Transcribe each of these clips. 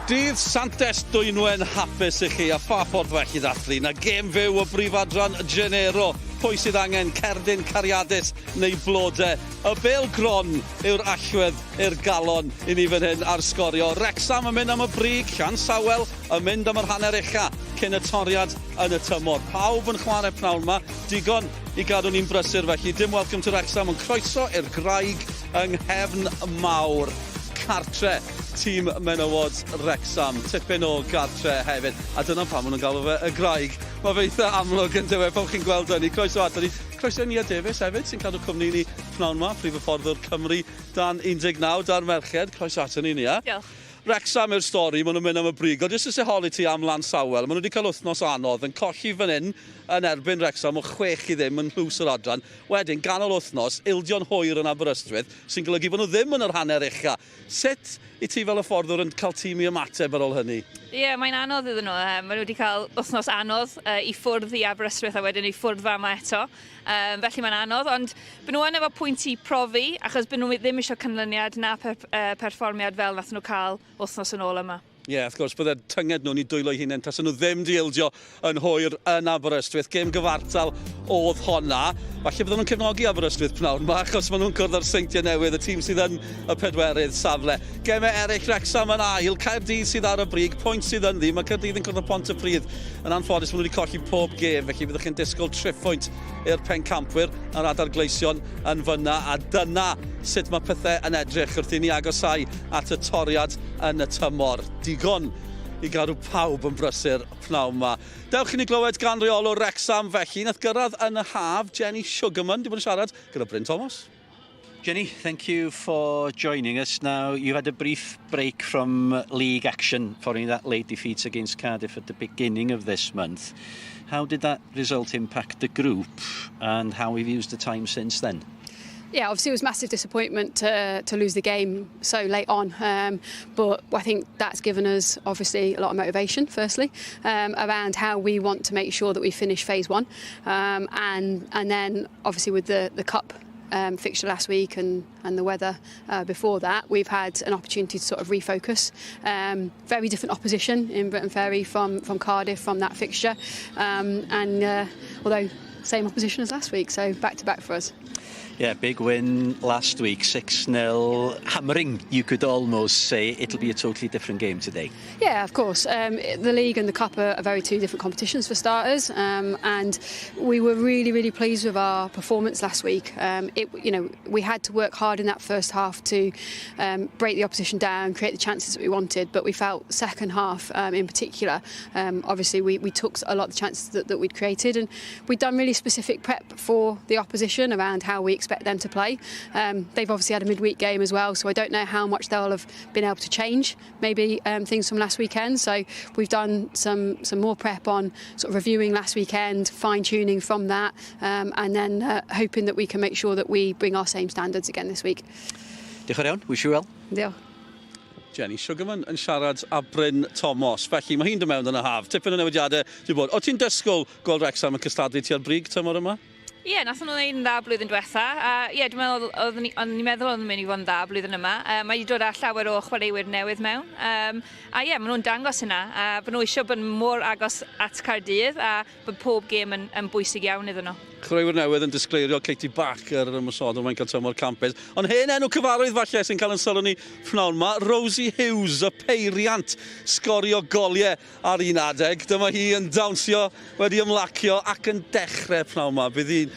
Dydd Santes Dwynwen hapus i chi a pha ffordd felly ddathlu na gêm fyw o Brif Adran Genero. Pwy sydd angen cerdyn cariadus neu blodau. Y Pêl-droed yw'r allwedd i'r galon i ni fan hyn ar Sgorio. Wrecsam yn mynd am y brig, Llansawel yn mynd am yr hanner ucha cyn y toriad yn y tymor. Pawb yn chwarae pnawn yma, digon i gadw ni'n brysur felly. Dim welcome to Wrecsam, ond croeso i'r Graig yng nghefn mawr. Cartre, tîm menywod Wrecsam, tipyn o gartre hefyd. A dyna pam maen nhw'n galw fe y Graig. Mae fe eitha amlwg yn dywe, pan chi'n gweld hynny. Croeso ato ni. Croeso ni a Davies hefyd, sy'n cadw cwmni ni pnawn yma. Prif y fforddwr Cymru, dan 19, dan merched. Croeso ato ni, ia? Diolch. Wrecsam yw'r stori, maen nhw'n mynd am y brig. O, jyst ys holi ti am Llansawel, maen nhw wedi cael wythnos anodd yn colli fan hyn yn erbyn Wrecsam o 6 i ddim yn llws yr adran. Wedyn, ganol wythnos, ildion hwyr yn Aberystwyth, sy'n golygu bod nhw ddim yn yr hanner ucha. Sut i ti fel y fforddwr yn cael tîm i ymateb ar ôl hynny? Ie, mae'n anodd iddyn nhw. Maen nhw wedi cael wythnos anodd i ffwrdd i Aberystwyth a wedyn i ffwrdd fama eto. Felly mae'n anodd, ond byd nhw yn efo pwynt i profi, achos byd nhw ddim eisiau canlyniad na perfformiad fel nath nhw cael wythnos yn ôl yma. Ie, wrth gwrs, byddai'r tynged nhw'n i dwylo hunain tas nhw ddim di ildio yn hwyr yn Aberystwyth. Gêm gyfartal oedd honna. Falle bydden nhw'n cefnogi Aberystwyth pnawn yma, achos maen nhw'n cwrdd ar seintiau newydd, y tîm sydd yn y pedwerydd safle. Gemau eraill Wrecsam yn ail, Caerdydd sydd ar y brig, pwynt sydd yn ddi, mae Caerdydd yn cwrdd y pont y pryd. Yn anffodus, maen nhw wedi colli pob gêm, felly byddwch chi'n disgwyl triffwynt i'r pencampwyr ar adar gleision yn fyna, a dyna sut mae pethau yn edrych wrth i ni agosau at y toriad yn y tymor. Digon i gadw pawb yn brysur pnawn yma. Dewch i ni glywed gan reolwr Wrecsam felly, nath gyrraedd yn y haf, Jenny Sugarman, di bod yn siarad gyda Bryn Thomas. Jenny, thank you for joining us. Now, you had a brief break from league action following that late defeat against Cardiff at the beginning of this month. How did that result impact the group and how have you used the time since then? Yeah, obviously it was massive disappointment to lose the game so late on, but I think that's given us obviously a lot of motivation, firstly, around how we want to make sure that we finish phase one, and then obviously with the cup fixture last week and the weather before that, we've had an opportunity to sort of refocus. Very different opposition in Britain Ferry from Cardiff from that fixture, and although same opposition as last week, so back to back for us. Yeah, big win last week, 6-0. Hammering, you could almost say. It'll be a totally different game today. Yeah, of course. The league and the cup are very two different competitions for starters, and we were really, really pleased with our performance last week. We had to work hard in that first half to break the opposition down, create the chances that we wanted, but we felt second half in particular, obviously we took a lot of the chances that we'd created, and we'd done really specific prep for the opposition around how we expect them to play. They've obviously had a midweek game as well, so I don't know how much they'll have been able to change maybe things from last weekend. So we've done some more prep on sort of reviewing last weekend, fine-tuning from that, and then hoping that we can make sure that we bring our same standards again this week. Diolch yn iawn, wish you well. Diolch. Jenny Sugarman yn siarad a Bryn Thomas. Felly, mae hi'n dod mewn yn y haf. Tipyn o newidiadau, dwi'n bod. O ti'n dysgol gweld Wrecsam yn cystadlu ti ar brig tymor yma? Ie, nath nhw'n ein dda blwyddyn diwetha. Ie, dwi'n meddwl, o'n i'n meddwl oedd yn mynd i fod yn dda blwyddyn yma. Mae wedi dod â llawer o chwaraewyr newydd mewn. A ie, maen nhw'n dangos hynna. Bod nhw eisiau bod mor agos at Caerdydd a bod pob gêm yn bwysig iawn iddyn nhw. Chwaraewyr newydd yn disgleirio Katie Back ar y ymwysodol mae'n cael tymor campus. Ond hen enw cyfarwydd falle sy'n cael yn sylw ni pnawn yma, Rosie Hughes, y peiriant, sgorio goliau ar un adeg. Dyma hi yn dawnsio, wedi ymlacio ac yn dechrau pnawn yma. Bydd hi'n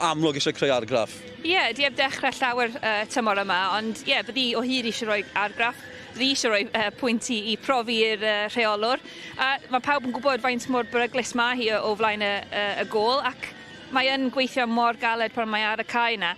amlwg eisiau creu argraff. Ie, di heb dechrau llawer tymor yma, ond ie, bydd hi o hyd eisiau rhoi argraff. Bydd hi eisiau rhoi pwynt i profi'r rheolwr. Mae pawb yn gwybod faint mor beryglus mae hi o flaen y gôl, ac mae yn gweithio mor galed pan mae ar y cae yna.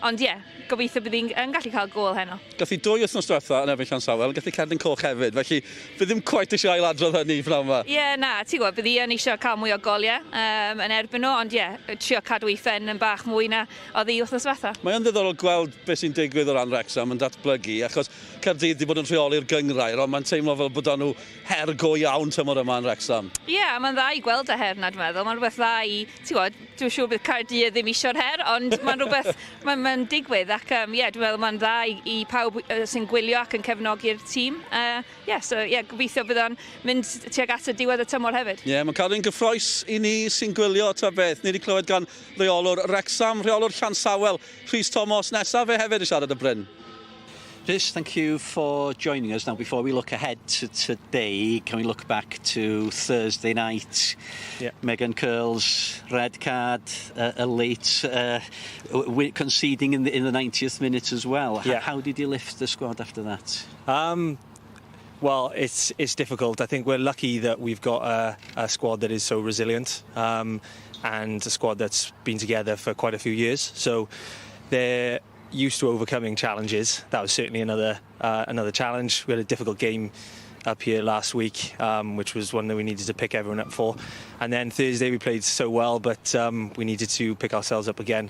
Ond ie, gobeithio bydd hi'n gallu cael gôl heno. Gath hi 2 wythnos diwetha yn erbyn Llansawel, gath hi cerdyn coch hefyd, felly bydd ddim cweit eisiau ailadrodd hynny pnawn yma. Ie, na, ti'n gwybod, bydd hi yn eisiau cael mwy o goliau yn erbyn nhw, ond ie, trio cadw i ffen yn bach mwy na oedd hi wythnos diwetha. Mae'n ddiddorol gweld beth sy'n digwydd o ran Wrecsam yn datblygu, achos Caerdydd wedi bod yn rheoli'r gyngrair, ond mae'n teimlo fel bod nhw her go iawn tymor yma yn Wrecsam. Ie, mae'n dda i gweld y her na, dwi'n meddwl. Mae'n rhywbeth dda i, ti'n gwybod, dwi'n siŵr bydd Caerdydd ddim eisiau'r her, ond mae'n rhywbeth, mae'n digwydd ac dwi'n meddwl mae'n dda i pawb sy'n gwylio ac yn cefnogi'r tîm. Gobeithio bydd o'n mynd tuag at y diwedd y tymor hefyd. Mae'n cael ein gyffroes i ni sy'n gwylio ta beth. Ni wedi clywed gan reolwr Wrecsam, reolwr Llansawel, Rhys Thomas, nesaf fe hefyd y siarad y Bryn. Rhys, thank you for joining us. Now, before we look ahead to today, can we look back to Thursday night? Yeah. Megan Curl's red card, a late conceding in the 90th minute as well. Yeah. How did you lift the squad after that? Well, it's difficult. I think we're lucky that we've got a squad that is so resilient and a squad that's been together for quite a few years. So they're used to overcoming challenges. That was certainly another challenge. We had a difficult game up here last week, which was one that we needed to pick everyone up for. And then Thursday we played so well, but we needed to pick ourselves up again.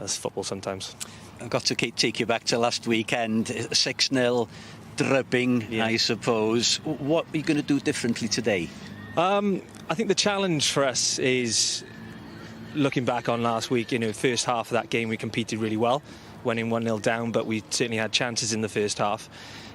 That's football sometimes. I've got to take you back to last weekend, 6-0 drubbing, yeah. I suppose. What are you going to do differently today? I think the challenge for us is looking back on last week. First half of that game we competed really well. Went in 1-0 down, but we certainly had chances in the first half.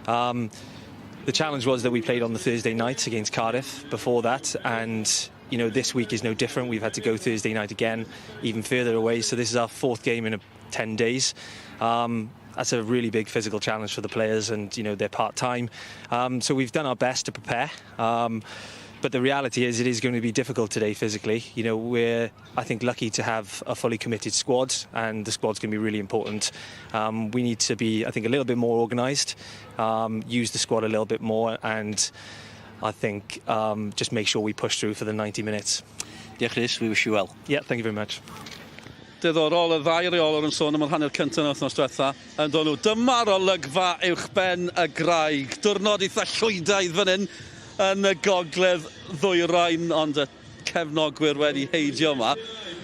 The challenge was that we played on the Thursday night against Cardiff before that, and this week is no different. We've had to go Thursday night again, even further away. So this is our 4th game in 10 days. That's a really big physical challenge for the players, and they're part-time. So we've done our best to prepare. But the reality is it is going to be difficult today physically. We're, I think, lucky to have a fully committed squad, and the squad's going to be really important. We need to be, I think, a little bit more organised, use the squad a little bit more, and I think just make sure we push through for the 90 minutes. Diolch Rhys, we wish you well. Yeah, thank you very much. Diddorol, y ddau reolwr yn sôn am yr hanner cyntaf yn wythnos diwetha yn dod nhw. Dyma'r olygfa uwchben y Graig. Diwrnod eitha llwydaidd fan hyn yn y gogledd ddwyrain, ond y cefnogwyr wedi heidio yma.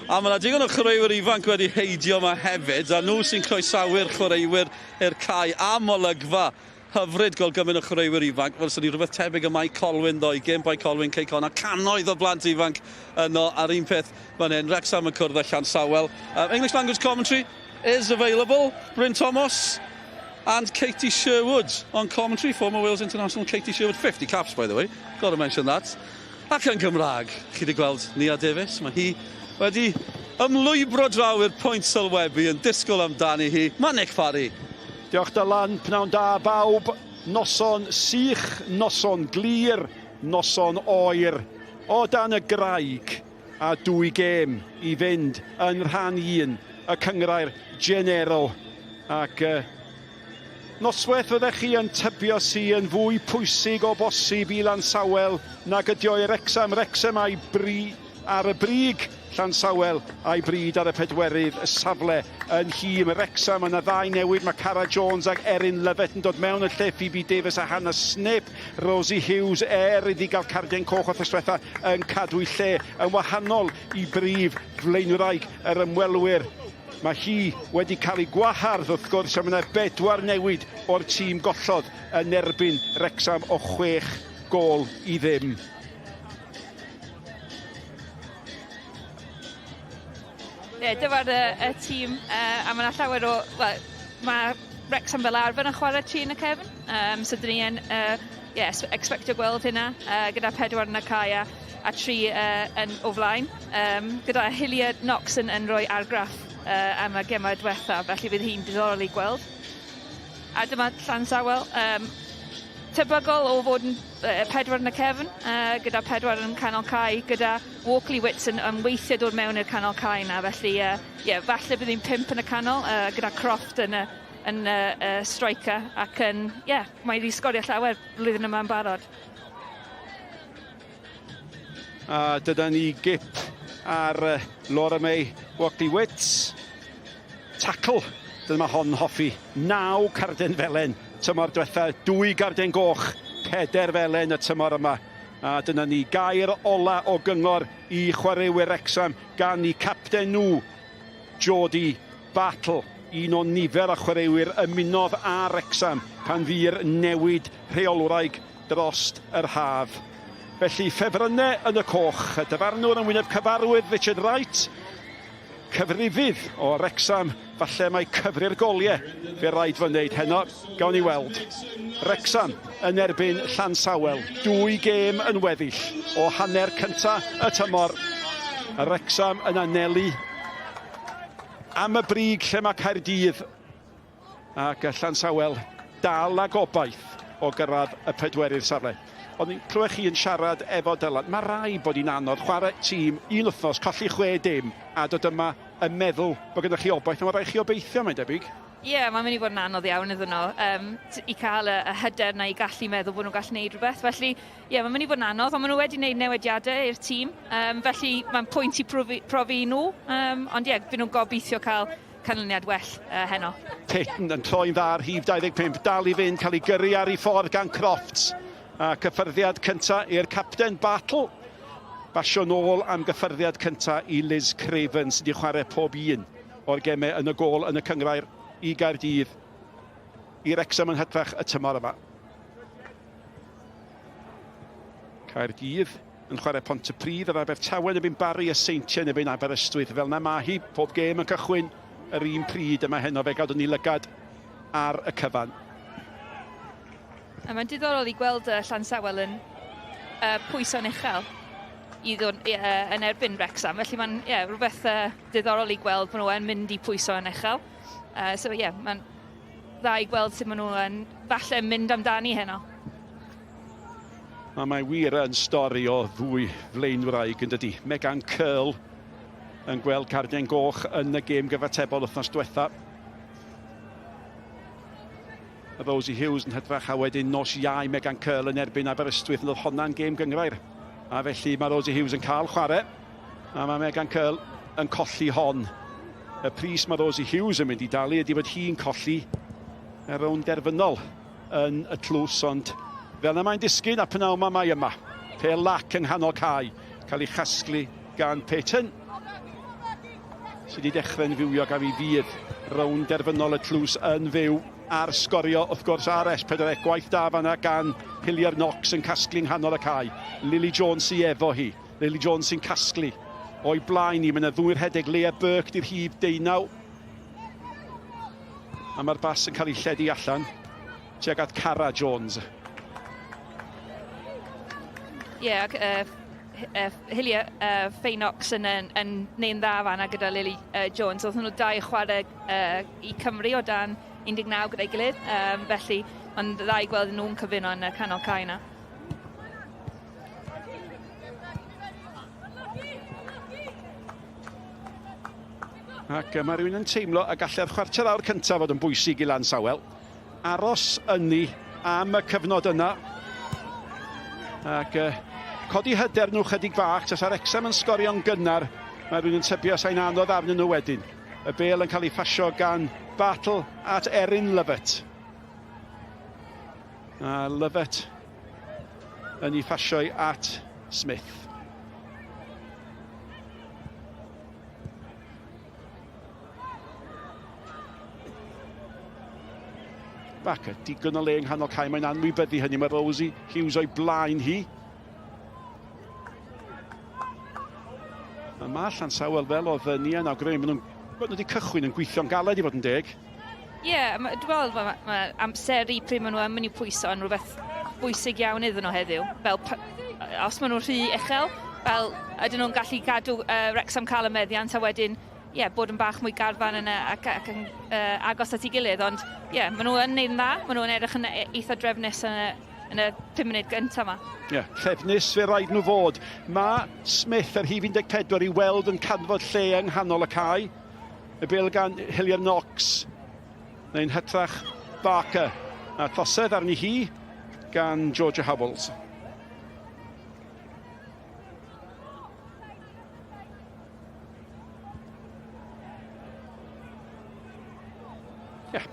A mae yna digon o chwaraewyr ifanc wedi heidio yma hefyd, a nhw sy'n croesawu'r chwaraewyr i'r cae am olygfa hyfryd golgymun o chwaraewyr ifanc. Fel sy'n ni rhywbeth tebyg y Mike Colwyn ddoe, gêm by Colwyn Ceicon, a cannoedd o blant ifanc yno ar un peth fan hyn. Wrecsam yn cwrdd â Llansawel. English language commentary is available. Bryn Thomas and Katie Sherwood on commentary, former Wales international Katie Sherwood, 50 caps by the way, got to mention that. Ac yn Gymraeg, chi wedi gweld Nia Davies, mae hi wedi ymlwybro draw i'r pwynt sylwebu yn disgwyl amdani hi. Mae Nick Parry. Diolch Dylan, pnawn da bawb, noson sych, noson glir, noson oer, o dan y Graig a 2 gêm i fynd yn rhan 1, y Cyngrair Genero, ac noswaith fyddech chi yn tybio sy yn fwy pwysig o bosib i Llansawel nag ydi o'i Wrecsam. Wrecsam a'i ar y brig, Llansawel a'i bryd ar y pedwerydd, y safle yn hym. Wrecsam yn y 2 newid, mae Cara Jones ac Erin Lovett yn dod mewn y lle, Phoebe Davies a Hannah Snip. Rosie Hughes iddi gael cardiau coch o thyswetha yn cadw i lle, yn wahanol i brif flaenwraig yr ymwelwyr. Mae hi wedi cael ei gwahardd wrth gwrs am yna 4 newid o'r tîm gollodd yn erbyn Wrecsam o 6 gôl i 0. Dyfa'r y tîm, a mae yna llawer o... Mae Wrecsam fel arfer yn chwarae 3 yn y cefn, so dyn ni yn expectio gweld hynna, gyda 4 yn y cae a 3 yn o flaen, gyda Hilliard Knox yn rhoi argraff am y gemau diwetha, felly bydd hi'n diddorol i gweld. A dyma Llansawel, tebygol o fod yn 4 yn y cefn, gyda 4 yn canol cae, gyda Walkley Wits yn weithio dod mewn i'r canol cae yna, felly falle bydd hi'n 5 yn y canol, gyda Croft yn striker, ac mae wedi sgorio llawer blwyddyn yma'n barod. A dyda ni gip ar Laura May Walkley Wits. Tackle, dyma hon hoffi. 9 carden felen, tymor diwetha, 2 garden goch, 4 felen y tymor yma. A dyna ni gair ola o gyngor i chwaraewyr Wrecsam gan i capten nhw, Jody Battle. Un o nifer a chwaraewyr ymunodd â Wrecsam pan fu'r newid rheolwraig drost yr haf. Felly ffefrynnau yn y coch, y dyfarnwr yn wyneb cyfarwydd Richard Wright, cyfrifydd o Wrecsam. Falle mae cyfri'r goliau fe rhaid fo wneud heno. Gawn ni weld. Wrecsam yn erbyn Llansawel. 2 gêm yn weddill o hanner cynta y tymor. Y Wrecsam yn anelu am y brig lle mae Caerdydd. Ac y Llansawel dal â gobaith o gyrraedd y 4 safle. Ond ni'n clywed chi yn siarad efo Dylan. Mae rai bod hi'n anodd chwarae tîm 1 wythnos, colli 6 dim, a dod yma yn meddwl bod gennych chi obaith, a mae rai chi obeithio, mae'n debyg. Ie, mae'n mynd i fod yn anodd iawn iddyn nhw. I cael y hyder na i gallu meddwl bod nhw'n gallu gwneud rhywbeth. Felly, ie, mae'n mynd i fod yn anodd, ond maen nhw wedi gwneud newidiadau i'r tîm. Felly, mae'n pwynt i profi nhw. Ond ie, bydd nhw'n gobeithio cael canlyniad well heno. Peyton yn troi'n dda ar hif 25, dal i fynd, cael ei gyrru ar ei ffordd gan Crofts. A cyffyrddiad cyntaf i'r capten Battle. Basio nôl am gyffyrddiad cyntaf i Liz Craven sydd wedi chwarae pob un o'r gemau yn y gôl yn y cyngrair i Gaerdydd. I Wrecsam yn hytrach y tymor yma. Caerdydd yn chwarae Pontypridd yr Abertawe neu Bari y Seintiau neu Aberystwyth. Fel na mae hi, pob gêm yn cychwyn yr un pryd yma heno fe gadw ni lygad ar y cyfan. Mae'n diddorol i gweld Llansawel yn pwyso'n uchel i ddod yn erbyn Wrecsam. Felly mae'n rhywbeth diddorol i gweld bod nhw yn mynd i pwyso yn uchel. So mae'n dda i gweld sut maen nhw yn falle mynd amdani heno. A mae wir yn stori o ddwy flaenwraig yn dydi. Megan Curl yn gweld cardiau'n goch yn y gêm gyfatebol wythnos diwetha. Rosie Hughes yn hydrach a wedyn nos Iau Megan Curl yn erbyn Aberystwyth yn oedd honna'n gêm gyngrair. A felly mae Rosie Hughes yn cael chwarae. A mae Megan Curl yn colli hon. Y pris mae Rosie Hughes yn mynd i dalu ydy bod hi'n colli y rown derfynol yn y tlws. Ond fel na mae'n disgyn a pnawn mae yma. Pêl-lac yng nghanol cae. Cael ei chasglu gan Peyton. Sydd wedi dechrau'n fywio gaf i fydd rown derfynol y tlws yn fyw. Ar Sgorio, wrth gwrs, ar S4 gwaith da fanna gan Hillier Knox yn casglu'n nghanol y cae. Lily Jones i efo hi. Lily Jones sy'n casglu. O'i blaen ni, mae'n y ddwy'r rhedeg Lea Burke di'r hif 19. A mae'r bas yn cael ei lledu allan. Tuag at Cara Jones. Hillier Knox yn neu'n dda fanna gyda Lily Jones. Oedd nhw 2 chwarae i Cymru o dan 19 gyda'i gilydd, felly mae'n dda i gweld nhw'n cyfuno yn y canol cae yna. Ac mae rhywun yn teimlo y galle'r chwarter awr cyntaf fod yn bwysig i Llansawel. Aros yni am y cyfnod yna. Ac codi hyder nhw chydig bach, tas ar Wrecsam yn sgorio'n gynnar. Mae rhywun yn tybio sa'n anodd arnyn nhw wedyn. Y bêl yn cael ei ffasio gan Battle at Erin Lovett. A Lovett yn ei ffasio at Smith. Bac y digon o le yng nghanol cae, mae'n anwybyddu hynny. Mae Rosie Hughes o'i blaen hi. Mae Llansawel fel o ddyni yn awgrymu. Maen nhw wedi cychwyn yn gweithio'n galed i fod yn deg. Dwi'n gweld mae amseru pryd maen nhw yn mynd i pwyso yn rhywbeth bwysig iawn iddyn nhw heddiw. Fel, os maen nhw'n rhy uchel, fel ydyn nhw'n gallu gadw Wrecsam cael y meddiant a wedyn bod yn bach mwy garfan yna ac yn agos at ei gilydd. Ond maen nhw yn neud yn dda, maen nhw'n edrych yn eitha drefnus yn y 5 munud gyntaf yma. Llefnus fe rhaid nhw fod. Mae Smith ar hif 14 i weld yn canfod lle yng nghanol y cae. Y bêl gan Hillier Knox. Neu'n hytrach Barker. A thosedd arni hi gan Georgia Howells.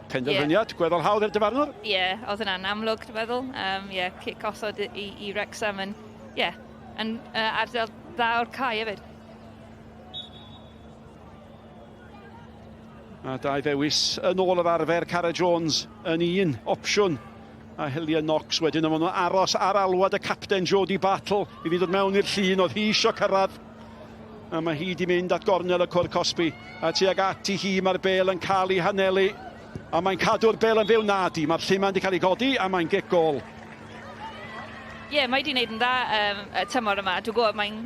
Penderfyniad, gweddol hawdd i'r dyfarnwr? Oedd yna'n amlwg, dwi'n meddwl. Cic osod i Wrecsam yn ardal dda o'r cae hefyd. A dau ddewis yn ôl yr arfer, Cara Jones yn un opsiwn. A Hillier Knox wedyn yma nhw'n aros ar alwad y capten Jodie Battle. I fi ddod mewn i'r llun, oedd hi isio cyrraedd. A mae hi di mynd at gornel y cwr Cosby. A tuag ati hi mae'r bel yn cael ei hanelu. A mae'n cadw'r bel yn fyw nadi. Mae'r lliman wedi cael ei godi a mae'n gic gol. Ie, mae wedi gwneud yn dda y tymor yma. Dwi'n gwybod mae'n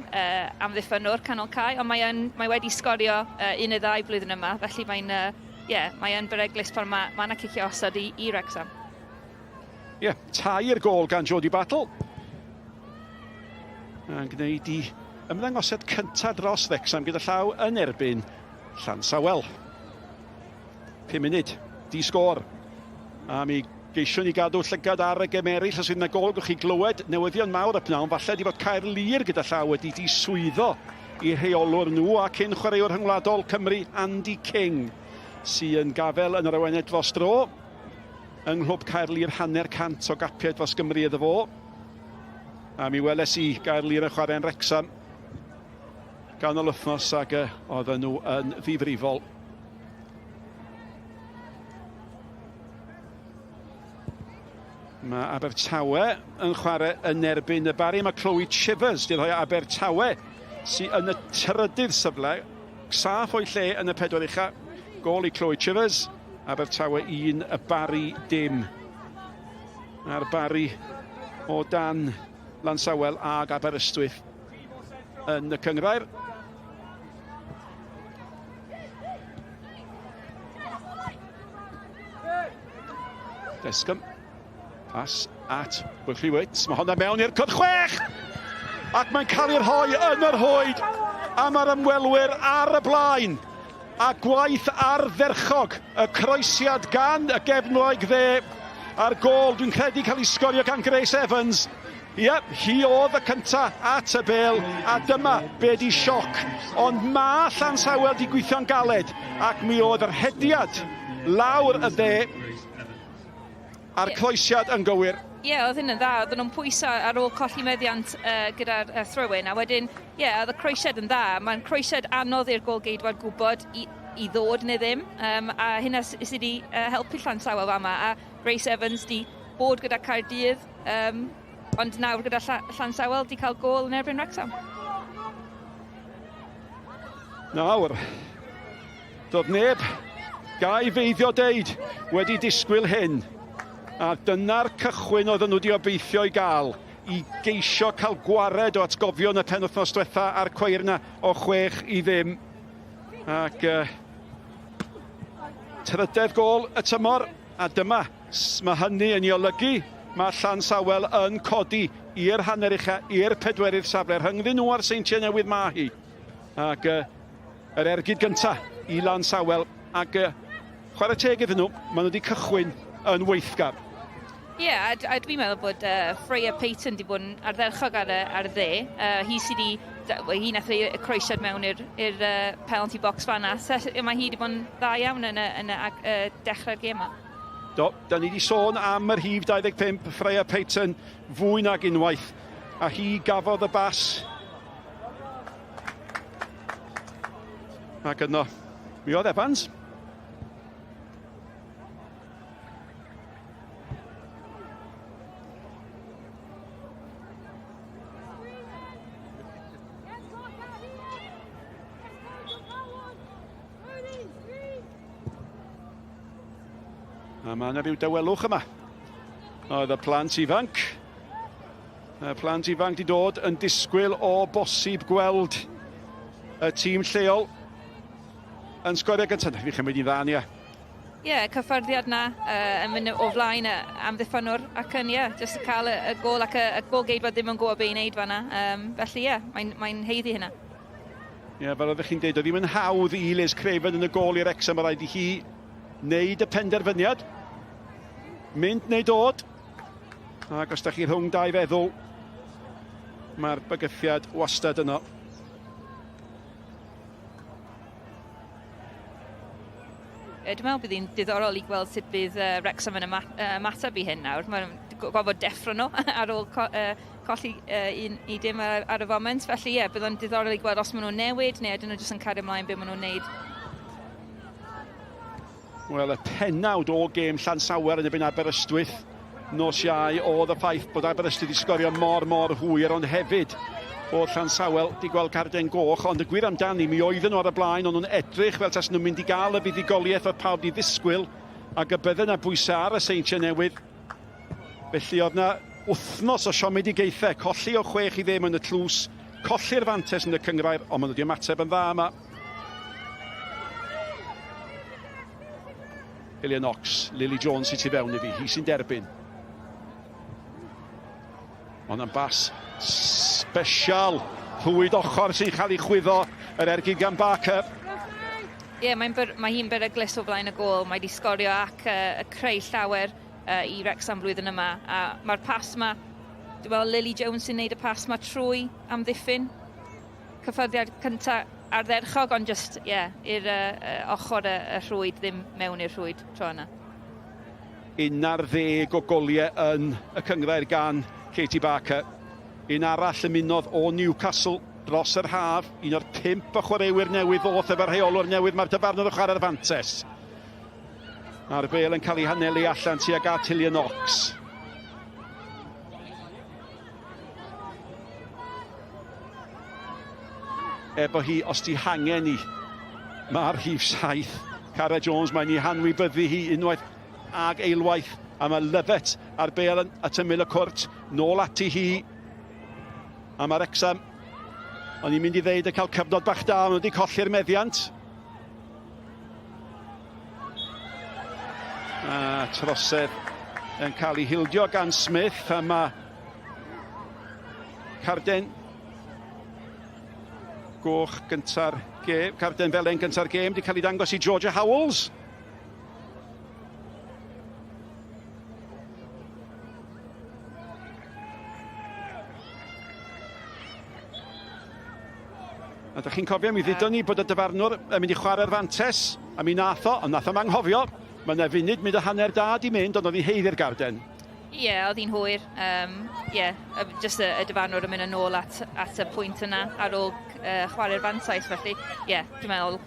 amddiffynwr canol cae, ond mae wedi sgorio 1-2 blwyddyn yma. Felly mae'n beryglus pan mae yna cicio osod i Wrecsam. Ie, tair gol gan Jody Battle. Yn gwneud i ymddangosiad cyntaf dros Wrecsam gyda llaw yn erbyn Llansawel. 5 munud, di sgôr. A mi geisiwn ni gadw llygad ar y gem eraill os yna gol gwch chi glywed newyddion mawr y pnawn. Falle di bod Caerlir gyda llaw wedi di swyddo i rheolwr nhw a cyn chwaraewr rhyngwladol Cymru Andy King sy'n gafel yn yr awened dros dro. Yng nghlwb Caerlir hanner cant o gapiau dros Gymru iddo fo. A mi weles i Caerlir yn chwarae'n Wrecsam ganol wythnos ac oedden nhw yn ddifrifol. Mae Abertawe yn chwarae yn erbyn y Bari. Mae Chloe Chivers di rhoi Abertawe sy'n yn y trydydd syfle. Saff o'i lle yn y 4 ucha. Gol i Chloe Chivers. Abertawe 1, y Bari dim. A'r Bari o dan Llansawel ag Aberystwyth yn y cyngrair. Descym. Pas at Willie Wits. Mae hwnna mewn i'r cwrdd 6! Ac mae'n cael ei rhoi yn yr hwyd. A mae'r ymwelwyr ar y blaen. A gwaith ardderchog. Y croesiad gan y gefnwraig dde. A'r gol dwi'n credu cael ei sgorio gan Grace Evans. Iep, hi oedd y cyntaf at y bel. A dyma be di sioc. Ond mae Llansawel di gweithio'n galed. Ac mi oedd yr hediad lawr y dde. A'r croesiad yn gywir. Ie, oedd hyn yn dda. Oedden nhw'n pwyso ar ôl colli meddiant gyda'r throw-in. A wedyn, oedd y croesiad yn dda. Mae'n croesiad anodd i'r golgeidwad gwybod i ddod neu ddim. A hynna sydd wedi helpu Llansawel fama. A Grace Evans di bod gyda Caerdydd. Ond nawr gyda Llansawel di cael gol yn erbyn Wrecsam. Nawr, doedd neb gai feiddio deud wedi disgwyl hyn. A dyna'r cychwyn oedden nhw wedi obeithio i gael. I geisio cael gwared o atgofion y penwythnos diwetha a'r cweir na o 6-0. Ac trydydd gol y tymor. A dyma, mae hynny yn ei olygu. Mae Llansawel yn codi i'r hanner ucha, i'r 4 safle. Rhyngddyn nhw ar Seintiau Newydd Mahi. Ac yr ergyd gyntaf i Llansawel. Ac chwarae teg iddyn nhw, maen nhw wedi cychwyn yn weithgar. Ie, a dwi'n meddwl bod Freya Peyton wedi bod yn ardderchog ar y dde. Hi nath ei croesiad mewn i'r penalty box fanna. Mae hi wedi bod yn dda iawn yn y dechrau'r gêm yma. Do, da ni wedi sôn am yr hif 25, Freya Peyton, fwy nag unwaith. A hi gafodd y bas. Ac yno, mi oedd Evans. A mae yna rhyw dywelwch yma. Oedd y plant ifanc. Y plant ifanc di dod yn disgwyl o bosib gweld y tîm lleol yn sgorio gyntaf. Fi chymryd i ddan, ie. Ie, cyffyrddiad na yn mynd o flaen amddiffynwr ac yn, jyst cael y gol ac y golgeidwad ddim yn gwybod be'n neud fanna. Felly, mae'n heiddi hynna. Ie, fel oeddech chi'n deud, oedd ddim yn hawdd i Liz Craven yn y gol i'r Wrecsam, mae rhaid i hi wneud y penderfyniad. Mynd neu dod. Ac os da chi rhwng dau feddwl, mae'r bygythiad wastad yno. Dwi'n meddwl bydd hi'n diddorol i gweld sut bydd Wrecsam yn ymateb i hyn nawr. Mae'n gofod deffro nhw ar ôl colli i dim ar y foment. Felly bydd o'n diddorol i gweld os maen nhw'n newid neu ydyn nhw jyst yn cario ymlaen beth maen nhw'n neud. Wel, y pennawd o gêm Llansawel yn ebyn Aberystwyth nos Iau oedd y ffaith bod Aberystwyth wedi sgorio mor hwyr, ond hefyd o'r Llansawel di gweld carden goch, ond y gwir amdani, mi oedden nhw ar y blaen, ond nhw'n edrych fel tas nhw'n mynd i gael y buddigoliaeth oedd pawb di ddisgwyl, ac y bydden na bwysau ar y seintiau newydd. Felly oedd na wythnos o siomedigaethau, colli o 6 i 0 yn y tlws, colli'r fantes yn y cyngrair, ond maen nhw wedi ymateb yn dda yma. Herio Knox, Lily Jones i tu fewn i fi, hi sy'n derbyn. Ond yn bas special, llwyd ochr sy'n cael ei chwyddo yr ergyd gan Barker. Ie, mae hi'n beryglis o flaen y gol. Mae wedi sgorio ac creu llawer i Wrecsam blwyddyn yma. A mae'r pas yma, dwi'n meddwl Lily Jones sy'n neud y pas yma trwy am ddiffyn. Cyffyrddiad cyntaf ardderchog, ond just, i'r ochr y rhwyd, ddim mewn i'r rhwyd tro yna. 11 o goliau yn y cyngrair gan Katie Barker. Un arall ymunodd o Newcastle dros yr haf. Un o'r 5 o chwaraewyr newydd ddoth efo'r rheolwr newydd. Mae'r dyfarnwr o chwarae'r fantes. A'r bêl yn cael ei hanelu allan tuag at Herio Knox. Efo hi, os di hangen ni, mae'r rhif 7. Cara Jones, mae'n ei hanwybyddu hi unwaith ag eilwaith. A mae Lyfet ar bêl at ymyl y cwrt, nôl ati hi. A mae Wrecsam, o'n i'n mynd i ddeud y cael cyfnod bach da, ond wedi colli'r meddiant. A trosedd yn cael ei hildio gan Smith, a mae carden goch gynta'r gêm, carden felen gynta'r gêm, wedi cael ei dangos i Georgia Howells. A ydych chi'n cofio, mi ddudon ni bod y dyfarnwr yn mynd i chwarae'r fantes, a mi nath o, ond nath o anghofio. Mae yna funud mynd y hanner da di mynd, ond oedd hi'n heiddi'r garden. Ie, oedd hi'n hwyr. Just y dyfarnwr yn mynd yn ôl at y pwynt yna ar ôl chwarae'r fantais, felly, dwi'n meddwl,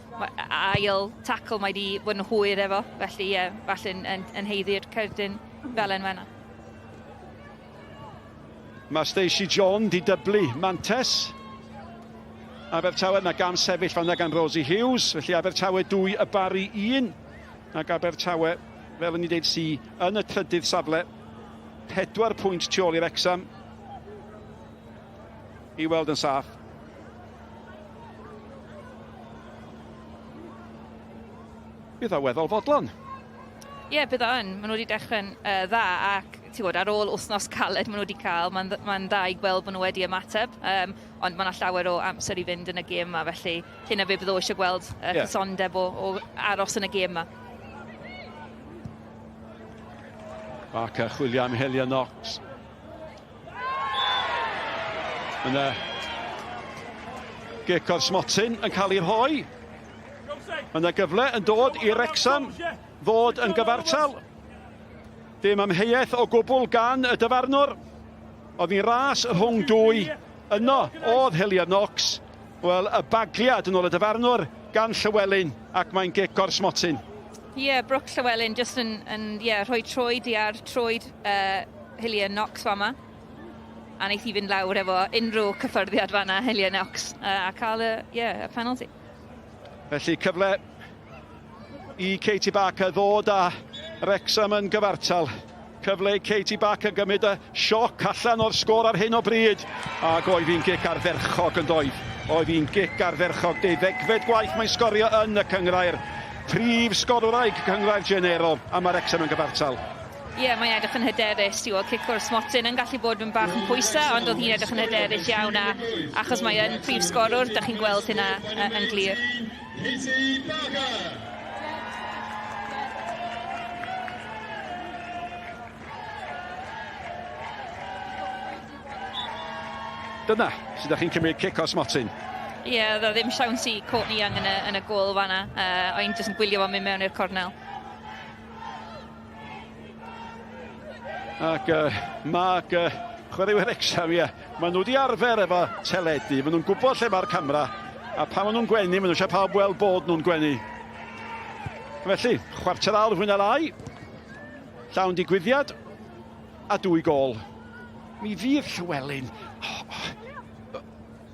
ail tacl mae wedi bod yn hwyr efo, felly, falle yn heiddi'r cerdyn fel yn fanna. Mae Stacey John di dyblu Mantes. Abertawe, mae gam sefyll fanna gan Rosie Hughes, felly Abertawe 2 y bari 1. Ac Abertawe, fel yn ni dweud si, yn y trydydd safle, 4 pwynt tu ôl i Wrecsam. I weld yn saff. Bydd o weddol fodlon. Ie, bydd o yn. Maen nhw wedi dechrau'n dda, ac ar ôl wythnos caled maen nhw wedi cael, mae'n dda i gweld maen nhw wedi ymateb, ond mae yna llawer o amser i fynd yn y gêm yma, felly hynna fe bydd o eisiau gweld cysondeb o aros yn y gêm yma. Barker chwilio am Herio Knox. Yna gic o'r Smotyn yn cael ei rhoi. Yna gyfle yn dod i Wrecsam ddod yn gyfartal. Dim amheuaeth o gwbl gan y dyfarnwr. Oedd hi'n ras rhwng 2. Yno oedd Herio Knox. Wel, y bagliad yn ôl y dyfarnwr gan Llywelyn, ac mae'n gic o'r Smotyn. Ie, Brooke Llywelyn just yn rhoi troed i ar troed Herio Knox fama. A wneith hi fynd lawr efo unrhyw cyffyrddiad fanna Herio Knox a cael y penalty. Felly cyfle i Katie Barker ddod a Wrecsam yn gyfartal. Cyfle i Katie Barker gymryd y sioc allan o'r sgôr ar hyn o bryd. Ac oedd hi'n gic ardderchog yn doedd. Oedd hi'n gic ardderchog. 12 gwaith mae'n sgorio yn y cyngrair. Prif sgorwraig Gyngor Genero a mae Wrecsam yn gyfartal. Ie, mae'n edrych yn hyderus. Cic o'r Smotyn yn gallu bod yn bach yn pwysau, ond oedd hi'n edrych yn hyderus iawn achos mae'n prif sgorwr, da chi'n gweld hynna yn glir. Dyna sydd ydych chi'n cymryd cic o Smotyn. Ie, dda ddim siawns i Courtney Young yn y gôl fanna. O'n jyst yn gwylio fo'n mynd mewn i'r cornel. Ac mae chwaraewyr Wrecsam, maen nhw wedi arfer efo teledu. Maen nhw'n gwybod lle mae'r camera. A pan maen nhw'n gwenu, maen nhw eisiau pawb weld bod nhw'n gwenu. Felly, chwarter awr fwy na lai. Llawn digwyddiad a 2 gôl. Mi fydd Llywelyn.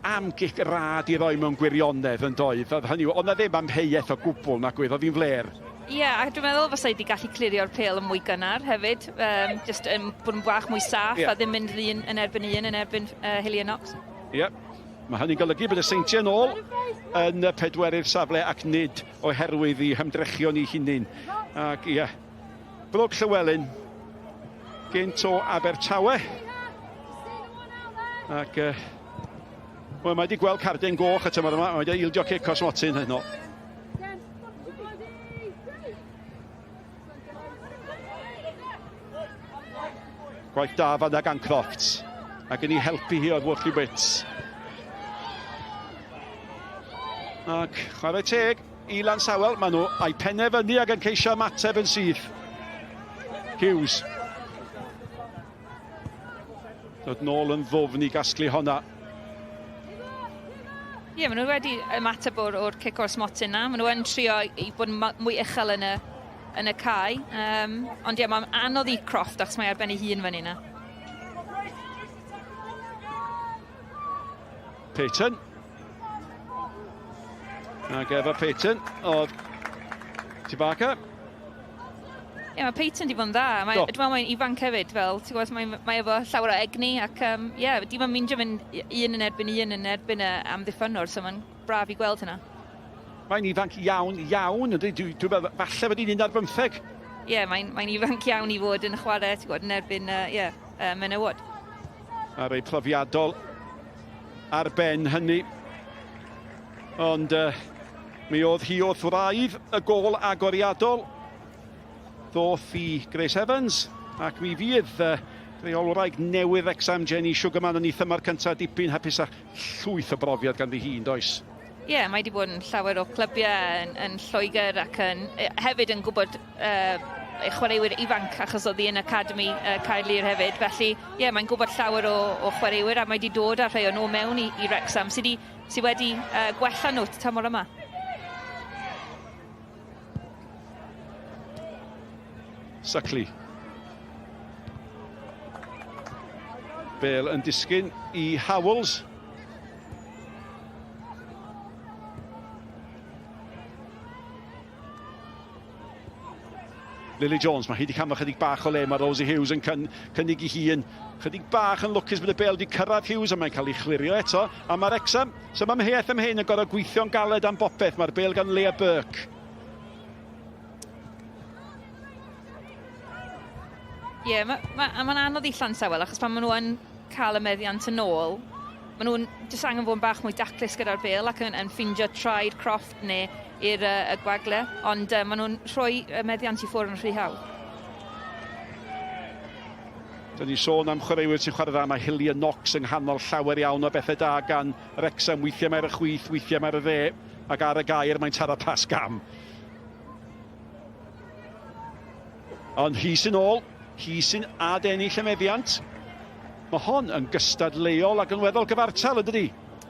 am gic rad i roi mewn gwirionedd yn doedd. Ond na ddim amheuaeth o gwbl na gwydd, oedd hi'n fler. Ie, a dwi'n meddwl fysa i wedi gallu clirio'r pêl yn mwy gynnar hefyd. Just bod yn bach mwy saff a ddim mynd un yn erbyn Herio Knox. Ie, mae hynny'n golygu bod y seintiau nôl yn pedwerydd safle ac nid oherwydd i hymdrechion i hunain. Ac ie, Brwg Llywelyn gynt o Abertawe. Ac mae wedi gweld cardyn goch y tymor yma, mae wedi ildio cic os motyn hynno. Gwaith da fan ag Ancrofts, ac yn ei helpu hi oedd Worthy Wits. Ac chwarae teg i Llansawel, maen nhw a'i penderfynu ac yn ceisio ymateb yn syth. Hughes. Dod nôl yn ddwfn i gasglu honna. Ie, maen nhw wedi ymateb o'r cic o'r smotyn na. Maen nhw yn trio i bod yn mwy uchel yn y cae. Ond ie, mae'n anodd i Croft achos mae arbenn ei hun fan yna. Peyton. Ac efo Peyton oedd Tibaka. Ie, mae Peyton di bod yn dda. Dwi'n meddwl mae'n ifanc hefyd, fel, ti'n gwybod, mae efo llawer o egni ac ie, di mae'n myndio mynd un yn erbyn amddiffynwr, so mae'n braf i gweld hynna. Mae'n ifanc iawn, ydy. Dwi'n meddwl, falle bod hi'n 15. Ie, mae'n ifanc iawn i fod yn chwarae, ti'n gwybod, yn erbyn, menywod. A rei profiadol ar ben hynny. Ond mi oedd hi wrth wraidd y gôl agoriadol. Ddoth i Grace Evans, ac mi fydd reolwraig newydd Wrecsam Jenny Sugarman yn ei thymor cyntaf dipyn hapus a llwyth o brofiad ganddi hi yn does. Ie, mae wedi bod yn llawer o clybiau yn Lloegr ac hefyd yn gwybod ei chwaraewyr ifanc achos oedd hi yn Academi Caerlir hefyd. Felly, ie, mae'n gwybod llawer o chwaraewyr a mae wedi dod â rhai o nhw mewn i Wrecsam sydd wedi gwella nhw tymor yma. Suckley. Bale yn disgyn i Howells. Lily Jones, mae hi wedi cael chydig bach o le, mae Rosie Hughes yn cynnig i hun. Chydig bach yn lwcus bod y Bale wedi cyrraedd Hughes a mae'n cael ei chlirio eto. A mae Wrecsam, so mae mheuaeth am hyn yn gorfod gweithio'n galed am bopeth. Mae'r Bale gan Leah Burke. Ie, mae'n anodd i Llansawel achos pan maen nhw yn cael y meddiant yn ôl, maen nhw'n jyst angen fod yn bach mwy daclus gyda'r Bale ac yn ffindio traed Croft neu i'r gwagle, ond maen nhw'n rhoi y meddiant i ffwrdd yn rhy hawdd. Dyn ni sôn am chwaraewyr sy'n chwarae dda, mae Herio Knox yng nghanol llawer iawn o bethau da gan Wrecsam, weithiau mae'r chwith, weithiau mae'r dde, ac ar y gair mae'n taro pas gam. Ond hi sy'n ôl. Hi sy'n adennill y meddiant. Mae hon yn gystadleuol ac yn weddol gyfartal, ydy?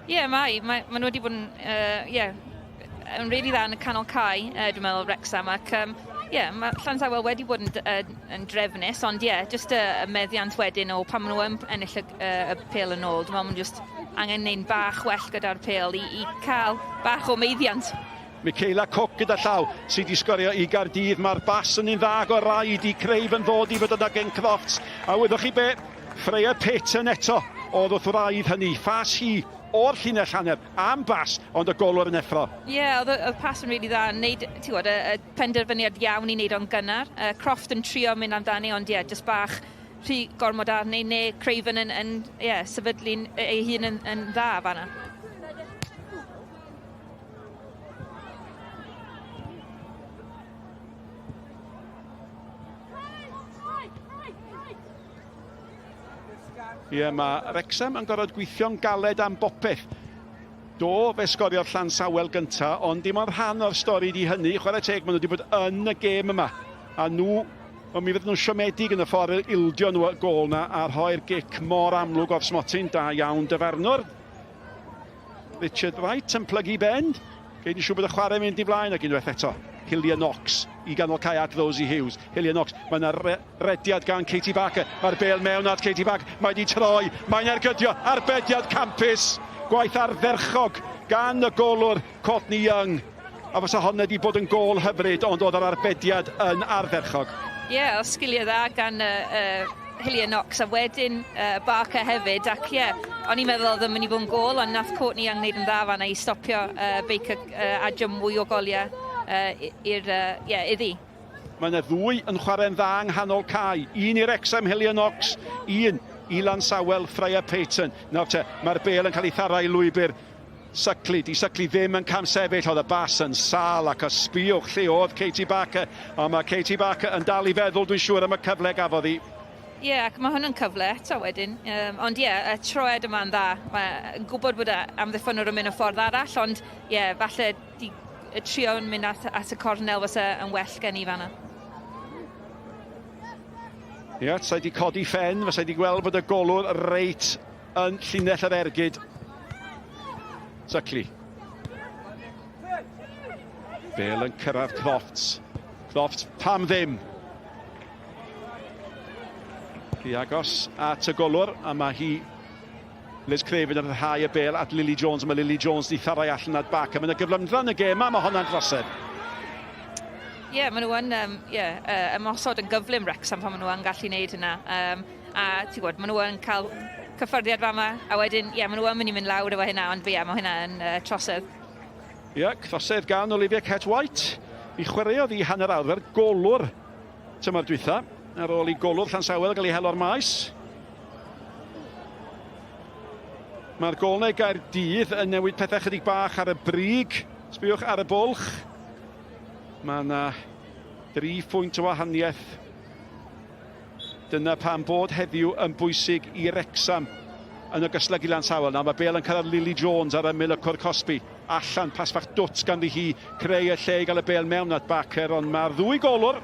Ie, maen nhw wedi bod yn rili dda yn y canol cae, dwi'n meddwl, Wrecsam, ac mae Llansawel wedi bod yn drefnus, ond just y meddiant wedyn o pan maen nhw yn ennill y pêl yn ôl. Dwi'n meddwl maen nhw angen neud bach well gyda'r pêl i cael bach o meiddiant. Michaela Cook gyda llaw sydd wedi sgorio i Gaerdydd. Mae'r bas yn un ddag o raid i Craig yn ddod i fod yna gen Crofts. A wyddoch chi be? Freya Peyton eto oedd wrth wraidd hynny. Ffas hi o'r llinell hanner am bas, ond y golwr yn effro. Ie, oedd pas yn rili dda. Neud, ti'n gwybod, y penderfyniad iawn i wneud o'n gynnar. Croft yn trio mynd amdani, ond just bach rhy gormod arni, neu Craven yn sefydlu'n ei hun yn dda fanna. Ie, mae Wrecsam yn gorfod gweithio'n galed am bopeth. Do fe sgorio'r Llansawel gynta, ond dim ond rhan o'r stori di hynny. Chwarae teg, maen nhw wedi bod yn y gêm yma. A nhw, mi fydd nhw'n siomedig yn y ffordd ildio nhw y gol na a rhoi'r gic mor amlwg o'r smotyn. Da iawn dyfarnwr. Richard Wright yn plygu ben. Geid i siw bod y chwarae mynd i flaen ac unwaith eto. Hillier Knox i ganolcau at Rosie Hughes. Hillier Knox, mae yna rediad gan Katie Backer. Mae'r bêl mewn at Katie Backer. Mae di troi, mae'n ergydio. Arbediad campus. Gwaith ardderchog gan y golwr Courtney Young. A fysa honna di bod yn gol hyfryd, ond oedd yr arbediad yn ardderchog. Ie, o sgiliau dda gan Hillier Knox a wedyn Barker hefyd. Ac o'n i'n meddwl oedd yn mynd i bod yn gol, ond nath Courtney Young wneud yn dda fanna i stopio Baker adio mwy o goliau iddi. Mae yna ddwy yn chwarae'n dda yng nghanol cae. Un i Wrecsam, Hillier Knox. Un i Llansawel, Freya Peyton. Nawr te, mae'r bêl yn cael ei thara i lwybr Sycli. Di Sycli ddim yn cam sefyll, oedd y bas yn sal ac ysbiwch lle oedd Katie Backer. A mae Katie Backer yn dal i feddwl, dwi'n siŵr am y cyfle gafodd hi. Ie, ac mae hwn yn cyfle eto wedyn. Ond y troed yma'n dda. Mae'n gwybod bod amddiffynwr yn mynd o ffordd arall, ond falle trio yn mynd at y cornel fysa yn well gen i fanna. Sa i di codi ffen, fysa i di gweld bod y golwr reit yn llinell yr ergyd. Sycli. Bêl yn cyrraedd Crofts. Crofts, pam ddim? Hi agos at y golwr, a mae hi Liz Craven yn rhai y bêl at Lily Jones. Mae Lily Jones di tharau allan at bac. Mae yna gyflymdran y gem, mae hwnna'n drosedd. Ie, maen nhw yn ymosod yn gyflym Wrecsam pan maen nhw yn gallu gwneud hynna. A ti'n gwybod, maen nhw yn cael cyffyrddiad fama, a wedyn, maen nhw yn mynd i mynd lawr efo hynna, ond mae hynna yn trosedd. Trosedd gan Olivia Kett-White. I chwaraeodd i hanner awr, golwr tymor dwytha. Ar ôl i golwr Llansawel gael ei helo'r maes. Mae'r golnau Gaerdydd yn newid pethau chydig bach ar y brig. Sbiwch ar y bwlch. Mae yna 3 phwynt o wahaniaeth. Dyna pam bod heddiw yn bwysig i Wrecsam yn ogystal ag i Llansawel. Mae bêl yn cyrraedd Lily Jones ar ymyl y Cwr Cosby. Allan, pas fach dwts ganddi hi creu y lle i gael y bêl mewn at Backer. Ond mae'r ddwy golwr,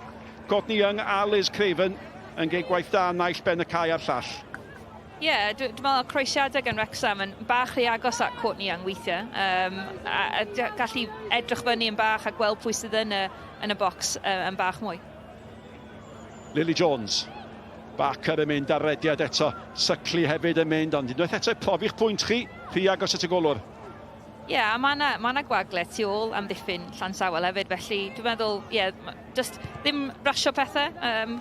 Courtney Young a Liz Craven, yn gwneud gwaith da naill ben y cae a'r llall. Dwi'n meddwl croesiadau gan Wrecsam yn bach rhy agos at Courtney Young weithiau. A gallu edrych fyny yn bach a gweld pwy sydd yn y bocs yn bach mwy. Lily Jones. Backer yn mynd ar rediad eto. Sycli hefyd yn mynd, ond unwaith eto profi'ch pwynt chi, rhy agos at y golwr. A mae yna gwagle tu ôl am ddiffyn Llansawel hefyd, felly dwi'n meddwl, just ddim rasio pethau,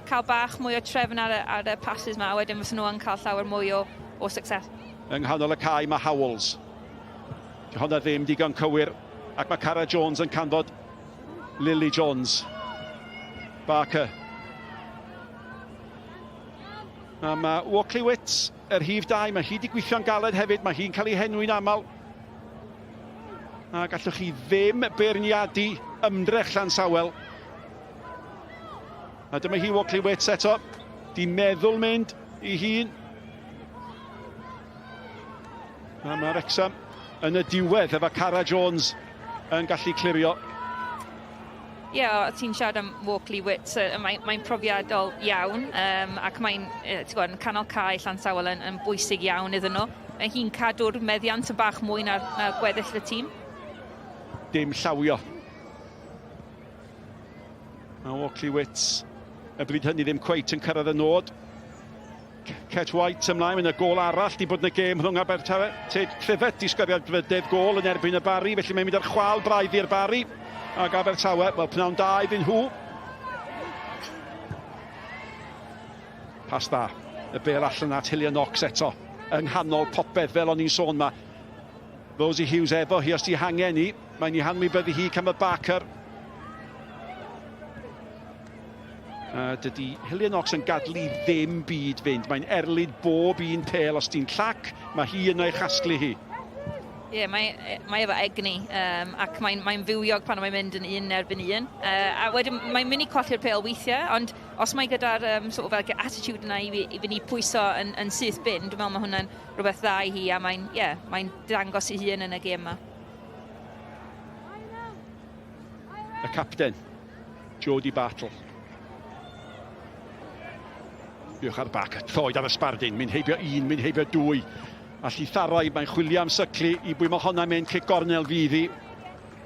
cael bach mwy o trefn ar y passes yma, wedyn fyddwn nhw yn cael llawer mwy o success. Yng nghanol y cae mae Howells. Honna ddim digon cywir, ac mae Cara Jones yn canfod Lily Jones. Barker. A mae Walkley Wits, yr hif 2, mae hi wedi gweithio'n galed hefyd, mae hi'n cael ei henwi'n aml. A gallwch chi ddim beirniadu ymdrech Llansawel. A dyma hi Walkley Wits eto. Di meddwl mynd i hun. A mae Wrecsam yn y diwedd efo Cara Jones yn gallu clirio. Ti'n siarad am Walkley Wits, mae'n profiadol iawn, ac mae'n canol cae Llansawel yn bwysig iawn iddyn nhw. Hi'n cadw'r meddiant y bach mwy na'r gweddill y tîm. Dim llawio. Mae Walkley Wits y bryd hynny ddim cweit yn cyrraedd y nod. Kett-White ymlaen yn y gol arall di bod yn y gêm rhwng Abertawe. Ted Clivet di sgoriad drydydd gol yn erbyn y Bari, felly mae'n mynd ar chwal braidd i'r Bari. Ac Abertawe, wel pnawn da iddyn nhw. Pas da. Y bêl allan at Hillier Knox eto. Yng nghanol popeth fel o'n i'n sôn ma. Rosie Hughes efo hi os di hangen ni. Mae'n ei hanwybyddu hi cam y Backer. Dydy Hillier Knox yn gadlu ddim byd fynd. Mae'n erlyd bob un pêl os di'n llac. Mae hi yn ei chasglu hi. Mae efo egni, ac mae'n fywiog pan mae'n mynd yn un erbyn un. A wedyn mae'n mynd i colli'r pêl weithiau, ond os mae gyda'r attitude yna i fynd i pwyso yn syth bin, dwi'n meddwl mae hwnna'n rhywbeth dda i hi, a mae'n dangos i hun yn y gêm yma. Y capten, Jodie Bartle. Biwch ar bac, troed ar y sbardyn, mynd heibio 1, mynd heibio 2. Allu tharau, mae'n chwilio am Sycli i bwy mae hwnna'n mynd cic gornel fydd hi.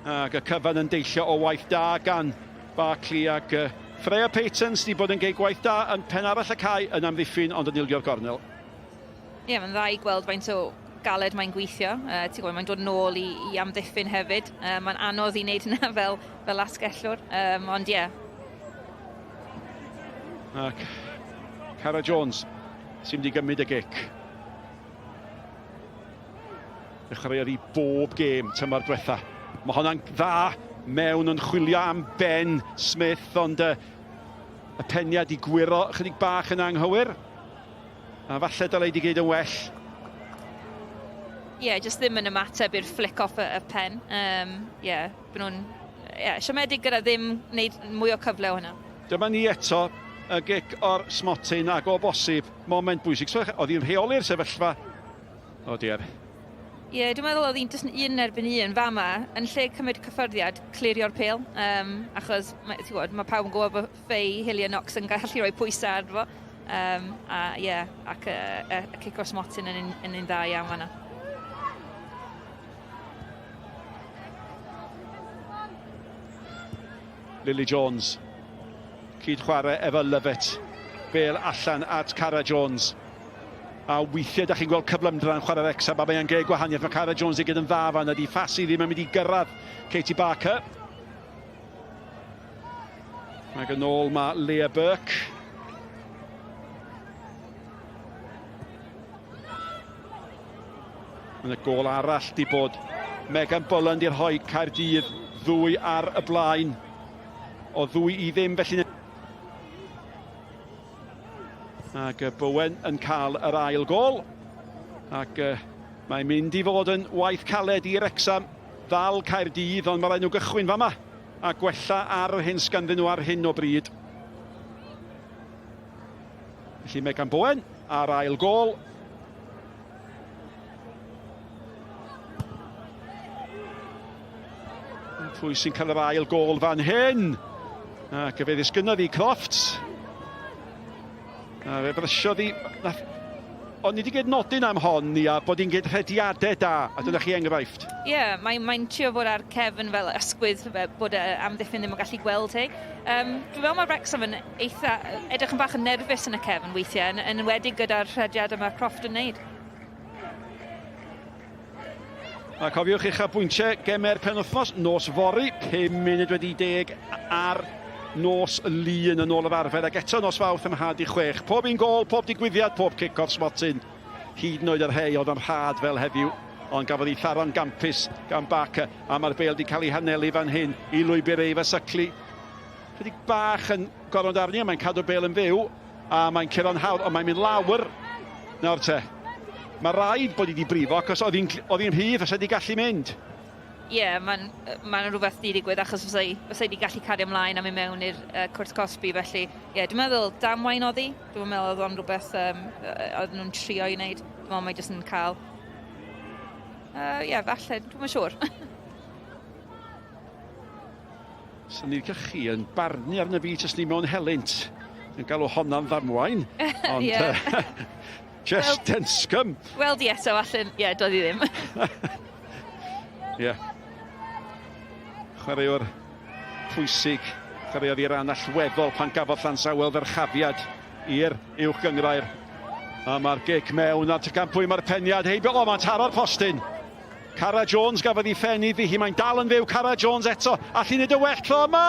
Ac y cyfan yn deillio o waith da gan Barclay ac Freya Patons di bod yn geig gwaith da yn pen arall y cae yn amddiffyn ond yn ilio'r gornel. Ie, mae'n dda i gweld faint o galed mae'n gweithio. Ti'n gwybod, mae'n dod nôl i amddiffyn hefyd. Mae'n anodd i wneud hynna fel asgellwr. Ond ie. Ac Cara Jones sy'n di gymryd y gic. Dechreuodd i bob gêm tymor diwetha. Mae hwnna'n dda mewn yn chwilio am Ben Smith, ond y peniad i gwiro chydig bach yn anghywir. A falle dylai di gyd yn well. Ie, jyst ddim yn ymateb i'r flick off y pen. Ie, byd nhw'n siomedig gyda ddim wneud mwy o cyfle o hynna. Dyma ni eto y gic o'r smotyn ac o bosib moment bwysig. So, oedd hi'n rheoli'r sefyllfa. O diar. Ie, dwi'n meddwl oedd hi'n jyst un erbyn un fama, yn lle cymryd cyffyrddiad, clirio'r pêl, achos mae pawb yn gwybod bod Fei Herio Knox yn gallu rhoi pwysau arno fo. Ac y cic o'r smotyn yn un dda iawn fanna. Lily Jones, cyd chwarae efo Lyfet, bêl allan at Cara Jones. A weithiau, da chi'n gweld cyflymdra yn chwarae Wrecsam, a mae'n geg gwahaniaeth. Mae Cara Jones i gyd yn dda fan, ydi Ffasi ddim yn mynd i gyrraedd Katie Barker. Ac yn ôl mae Leah Burke. Yn y gol arall di bod Megan Bullen i'r rhoi Caerdydd ddwy ar y blaen. O ddwy i ddim, felly... Ac Bowen yn cael yr ail gol. Ac mae'n mynd i fod yn waith caled i Wrecsam. Ddal Caerdydd, ond mae rhaid nhw gychwyn fama. A gwella ar hyn sganddyn nhw ar hyn o bryd. Felly Megan Bowen ar ail gol. Pwy sy'n cael yr ail gol fan hyn? A gyfeddus gynnodd i Crofts. A fe brysio ddi... Ond ni wedi gyd nodyn am hon ni a bod hi'n gyd rhediadau da, a dyna chi enghraifft. Ie, mae'n trio bod ar cefn fel ysgwydd bod amddiffyn ddim yn gallu gweld hi. Dwi'n meddwl mae Wrecsam yn edrych yn bach yn nerfus yn y cefn weithiau, yn enwedig gyda'r rhediad yma Croft yn neud. A cofiwch eich bwyntiau gemer penwythnos, nos fori, 5 munud wedi 10 ar nos lun yn ôl yr arfer, ac eto nos Fawrth ym mhad i 6. Pob un gol, pob digwyddiad, pob cic o'r smotyn. Hyd yn oed yr hei oedd yn rhad fel heddiw, ond gafodd ei tharo'n gampus gan Barker, a mae'r bêl wedi cael ei hanelu fan hyn i lwybr Eifa Sycli. Chydig bach yn gorfod arni, mae'n cadw bêl yn fyw, a mae'n curo'n hawdd, ond mae'n mynd lawr. Nawr te, mae rhaid bod hi wedi brifo, achos oedd hi'n rhydd os wedi gallu mynd. Ie, mae'n rhywbeth di digwydd achos fysa i wedi gallu cario ymlaen a mynd mewn i'r cwrt cosbi, felly ie, dwi'n meddwl damwain oedd hi. Dwi'n meddwl oedd o'n rhywbeth oedd nhw'n trio i wneud. Dwi'n meddwl mae jyst yn cael... Ie, falle, dwi'n yn siŵr. Sa'n ni'n cachu yn barnu arno fi jyst ni mewn helynt yn galw honna'n ddamwain. Ond just densgym. Wel di eto, allan, ie, doedd i ddim. Ie. Chwaraewr pwysig, chwaraeodd i'r ran allweddol pan gafodd Llansawel ddyrchafiad i'r uwch gyngrair. A mae'r gic mewn at y gampwy, mae'r peniad heibio, o mae'n taro'r postyn. Cara Jones gafodd ei ffenni ddi hi, mae'n dal yn fyw, Cara Jones eto, allu nid y well tro yma!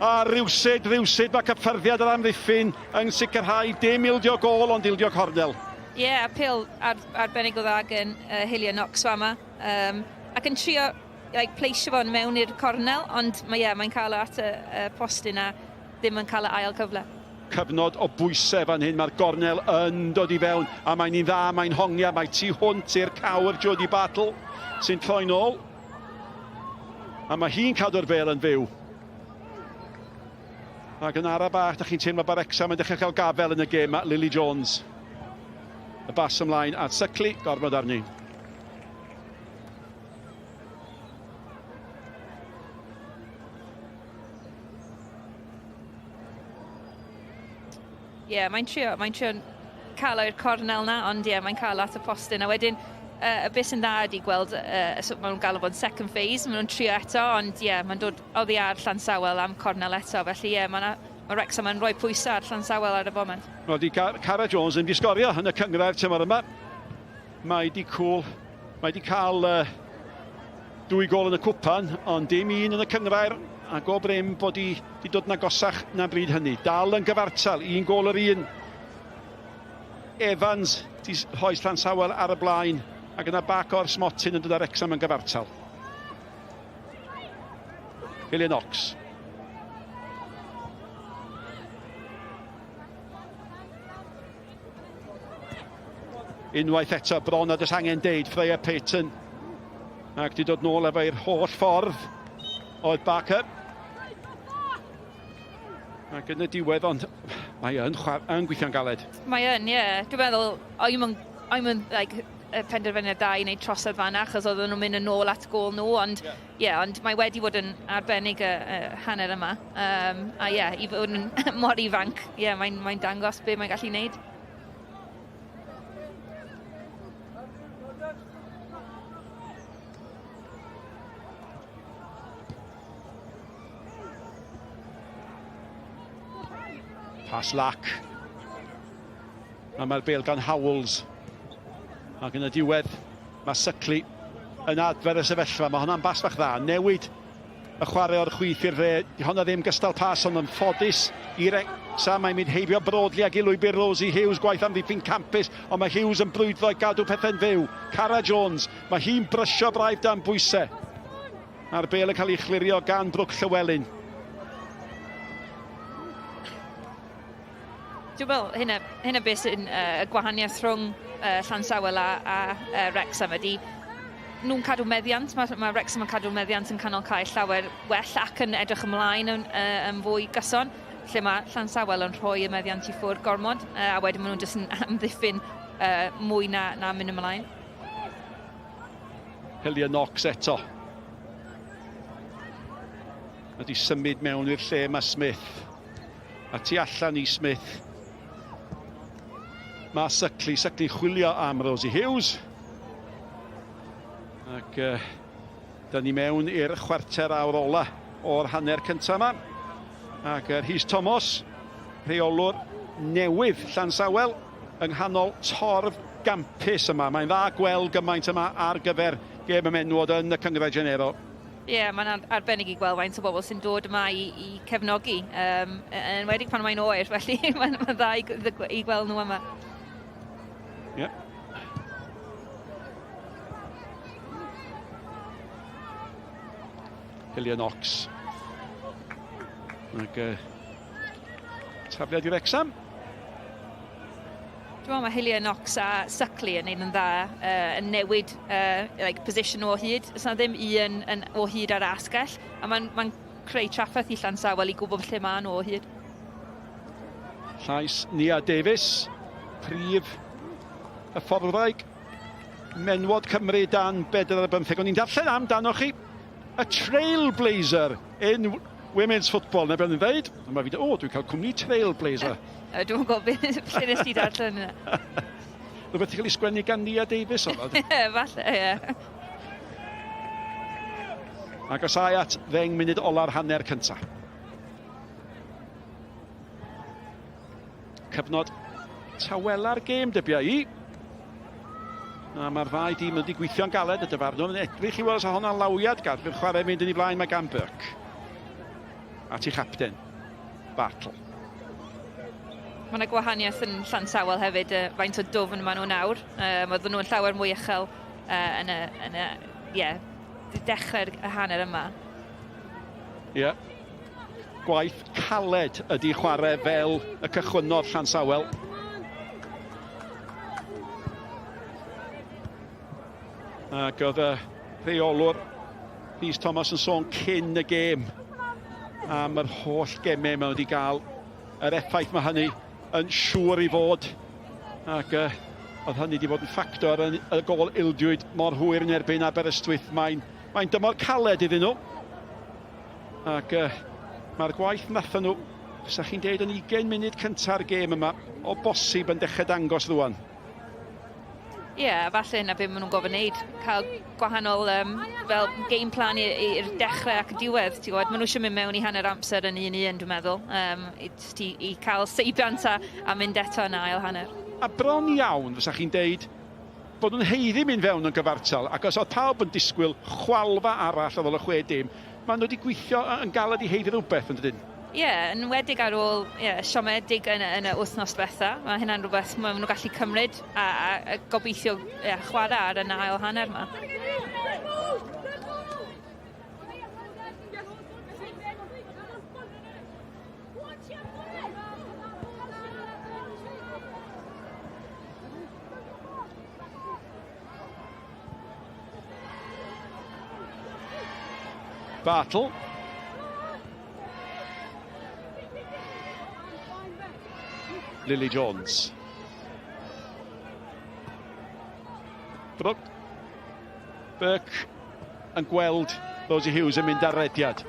A rywsyd, mae cyffyrddiad yr amddiffyn yn sicrhau dim ildio gol, ond ildio cornel. Ie, a pêl arbennig o dda gan Herio Knox fama. Ac yn trio pleisio fo'n mewn i'r cornel, ond mae'n cael at y postyn a ddim yn cael y ail cyfle. Cyfnod o bwysau fan hyn, mae'r gornel yn dod i fewn, a mae'n un dda, mae'n hongia, mae tu hwnt i'r cawr Jodie Battle sy'n troi nôl. A mae hi'n cadw'r bêl yn fyw. Ac yn ara bach, da chi'n teimlo bod Wrecsam yn dechrau cael gafel yn y gêm, Lily Jones. Y bas ymlaen at Sycli, gormod arni. Ie, mae'n trio cael o'r cornel na, ond ie, mae'n cael at y postyn. A wedyn, beth sy'n dda ydi gweld maen nhw'n galw fo'n second phase, maen nhw'n trio eto, ond mae'n dod oddi ar Llansawel am cornel eto, felly mae Wrecsam yn rhoi pwysau ar Llansawel ar y foment. Mae di Cara Jones yn di sgorio yn y cyngrair tymor yma. Mae di cael 2 gol yn y cwpan, ond dim un yn y cyngrair, ac o brym bod di dod yn agosach na bryd hynny. Dal yn gyfartal, 1 gol yr un. Evans di hoes Llansawel ar y blaen, ac yna bac o'r Smotyn yn dod ar Wrecsam yn gyfartal. Gillian Knox. Unwaith eto, bron a dys angen deud, Freya Peyton. Ac di dod nôl efo'r holl ffordd o'r backup. Ac yn y diwedd, ond mae yn gweithio'n galed. Mae yn, ie. Dwi'n meddwl, I'm penderfyniad da i wneud trosedd fan'na, achos oedden nhw'n mynd yn ôl at gol nhw, ond ond mae wedi bod yn arbennig y hanner yma. I fod yn mor ifanc, mae'n dangos be mae'n gallu wneud. Pas lac. A mae'r bêl gan Howells. Ac yn y diwedd, mae Sycli yn adfer y sefyllfa. Mae hwnna'n bas bach dda. Newid y chwarae o'r chwith i'r dde. Di hwnna ddim gystal pas, ond yn ffodus i Wrecsam. Mae'n mynd heibio Broadley ag Ilwy Rosie Hughes gwaith am ddiffyn campus, ond mae Hughes yn brwydro i gadw pethau'n fyw. Cara Jones, mae hi'n brysio braidd dan bwysau. Mae'r bêl yn cael ei chlirio gan Brwc Llywelyn. Dwi'n meddwl, hynna beth sy'n y gwahaniaeth rhwng Llansawel a Wrecsam ydy, nhw'n cadw meddiant, mae Wrecsam yn cadw meddiant yn canol cael llawer well ac yn edrych ymlaen yn fwy gyson, lle mae Llansawel yn rhoi y meddiant i ffwrdd gormod, a wedyn maen nhw'n jyst yn amddiffyn mwy na mynd ymlaen. Gillian Knox eto. Ydy symud mewn i'r lle mae Smith. A tu allan i Smith. Mae Sycli chwilio am Rosie Hughes. Ac da ni mewn i'r chwarter awr ola o'r hanner cyntaf yma. Ac Rhys Thomas, rheolwr newydd Llansawel, yng nghanol torf gampus yma. Mae'n dda gweld gymaint yma ar gyfer gêm y menwod yn y Gymraeg Genero. Mae'n arbennig i gweld faint o bobl sy'n dod yma i cefnogi. Yn wedi pan mae'n oer, felly mae'n dda i gweld nhw yma. Gillian Knox. Ac tafliad i Wrecsam. Dwi'n meddwl mae Gillian Knox a Sycli yn ein yn dda yn newid position o hyd. Os na ddim un o hyd ar asgell, a mae'n creu trafferth i Llansawel i gwybod lle ma'n o hyd. Llais Nia Davies, prif y fforddwraig. Menwod Cymru dan 45. O'n i'n darllen amdanoch chi. A trailblazer in women's football, neu beth yn dweud. Mae fi dweud, dwi'n cael cwmni trailblazer. Dwi'n gwybod lle nes ti darllen yna. Rwy'n cael ei sgwennu gan Nia Davies o fod. Falle, ie. Ac osai at 10 munud ola'r hanner cyntaf. Cyfnod tawela'r gêm dybia i. A mae'r ddau dîm wedi gweithio'n galed y dyfarnwr. Yn edrych i weld os o hwnna'n lawiad gadw'r chwarae mynd yn ei blaen mae gan Burke. At ei chapten, Bartle. Mae yna gwahaniaeth yn Llansawel hefyd, faint o dwfn maen nhw nawr. Mae nhw'n llawer mwy uchel yn dechrau'r hanner yma. Ie. Gwaith caled ydy chwarae fel y cychwynnodd Llansawel. Ac oedd y rheolwr Rhys Thomas yn sôn cyn y gêm am yr holl gemau mae wedi cael yr effaith mae hynny yn siŵr i fod. Ac oedd hynny wedi bod yn ffactor yn y gol ildiwyd mor hwyr yn erbyn Aberystwyth. Mae'n dymor caled iddyn nhw. Ac mae'r gwaith nathon nhw, fysa chi'n deud yn 20 munud cynta'r gêm yma, o bosib yn dechrau dangos rwan. falle hynna beth maen nhw'n gofyn wneud. Cael gwahanol fel game plan i'r dechrau ac y diwedd. Maen nhw eisiau mynd mewn i hanner amser yn 1-1, dwi'n meddwl. I cael seibiant a mynd eto yn ail hanner. A bron iawn, fysa chi'n deud, bod nhw'n heiddi mynd fewn yn gyfartal, ac os oedd pawb yn disgwyl chwalfa arall ar ôl y 6-dim, maen nhw wedi gweithio yn galed i heiddi rhywbeth yn dydyn. Yn wedig ar ôl siomedig yn y wythnos diwetha. Mae hynna'n rhywbeth maen nhw'n gallu cymryd a gobeithio chwarae ar yn ail hanner yma. Battle. Lily Jones. Brooke. Burke yn gweld Rosie Hughes yn mynd ar rediad.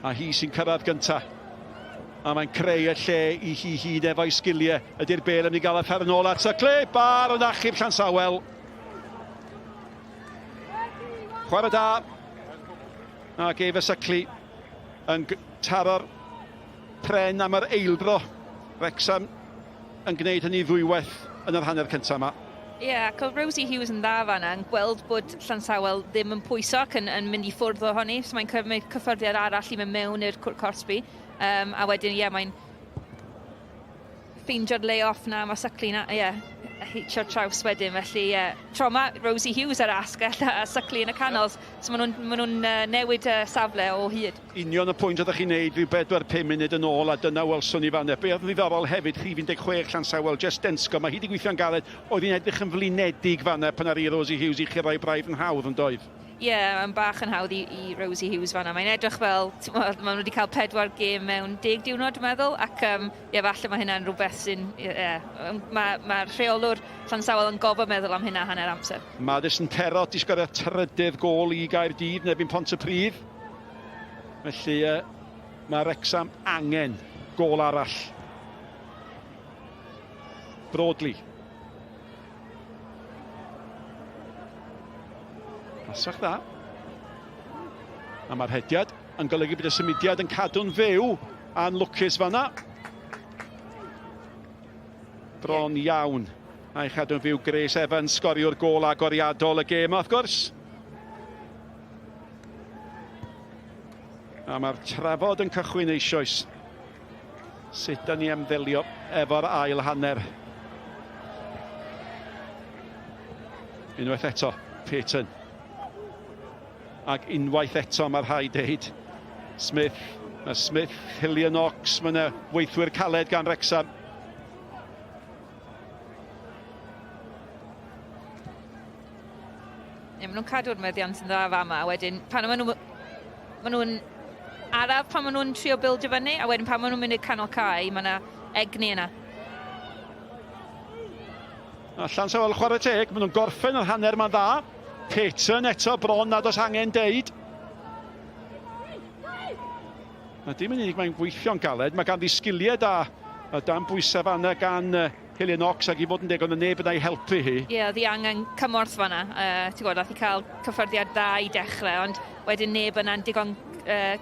A hi sy'n cyrraedd gyntaf. A mae'n creu y lle i hi hyd efo'i sgiliau. Ydy'r Bêl yn mynd i gael y ffer yn ôl at y cle. Bar yn achub Llansawel. Chwarae da. A gef y Sacli yn taro'r pren am yr eildro. Wrecsam yn gwneud hynny ddwywaith yn yr hanner cyntaf yma. Ac oedd Rosie Hughes yn dda fanna yn gweld bod Llansawel ddim yn pwyso ac yn mynd i ffwrdd ohoni. So mae'n cymryd cyffyrddiad arall i mynd mewn i'r cwrt corsbi. A wedyn, mae'n ffeindio'r lay-off na, mae Sacli na, heitio'r traws wedyn. Felly, tro yma, Rosie Hughes ar asgell a Sacli yn y canol. So maen nhw'n newid safle o hyd. Union y pwynt oeddech chi'n neud rhyw 4-5 munud yn ôl a dyna welson ni fanna. Be oedd yn ddiddorol hefyd, rhif 16 Llansawel, just densgo. Mae hi wedi gweithio'n galed, oedd hi'n edrych yn flinedig fanna pan ar i Rosie Hughes i chyrraedd braidd yn hawdd yn doedd. Mae'n bach yn hawdd i Rosie Hughes fanna. Mae'n edrych fel, maen nhw wedi cael 4 gêm mewn 10 diwrnod, dwi'n meddwl, ac falle mae hynna'n rhywbeth sy'n... Mae'r rheolwr Llansawel yn gofo meddwl am hynna hanner amser. Madison Perrot i sgorio trydydd gôl i Gaerdydd neu Pontypridd. Felly mae Wrecsam angen gôl arall. Broadly. Pasach dda. A mae'r hediad yn golygu bod y symudiad yn cadw'n fyw a'n lwcus fanna. Bron iawn. A'i chadw'n fyw Grace Evans, sgorio'r gôl agoriadol y gêm, wrth gwrs. A mae'r trafod yn cychwyn eisoes. Sut da ni ymddelio efo'r ail hanner. Unwaith eto, Peyton. Ac unwaith eto mae'r rhai deud. Smith, Hillian Knox, mae yna weithwyr caled gan Wrecsam. Maen nhw'n cadw'r meddiant yn dda fama, wedyn pan maen nhw'n araf pan maen nhw'n trio bildio fyny, a wedyn pan maen nhw'n mynd i'r canol cae, mae yna egni yna. A Llansawel chwarae teg, maen nhw'n gorffen yr hanner ma'n dda. Peyton eto bron nad oes angen deud. A dim yn unig mae'n gweithio'n galed, mae ganddi sgiliau da. A dan bwysau fanna gan Hillian Knox ac i fod yn deg ond y neb yna i helpu hi. Oedd hi angen cymorth fanna. Ti'n gwybod, oedd hi cael cyffyrddiad da i dechrau, ond wedyn neb yna'n digon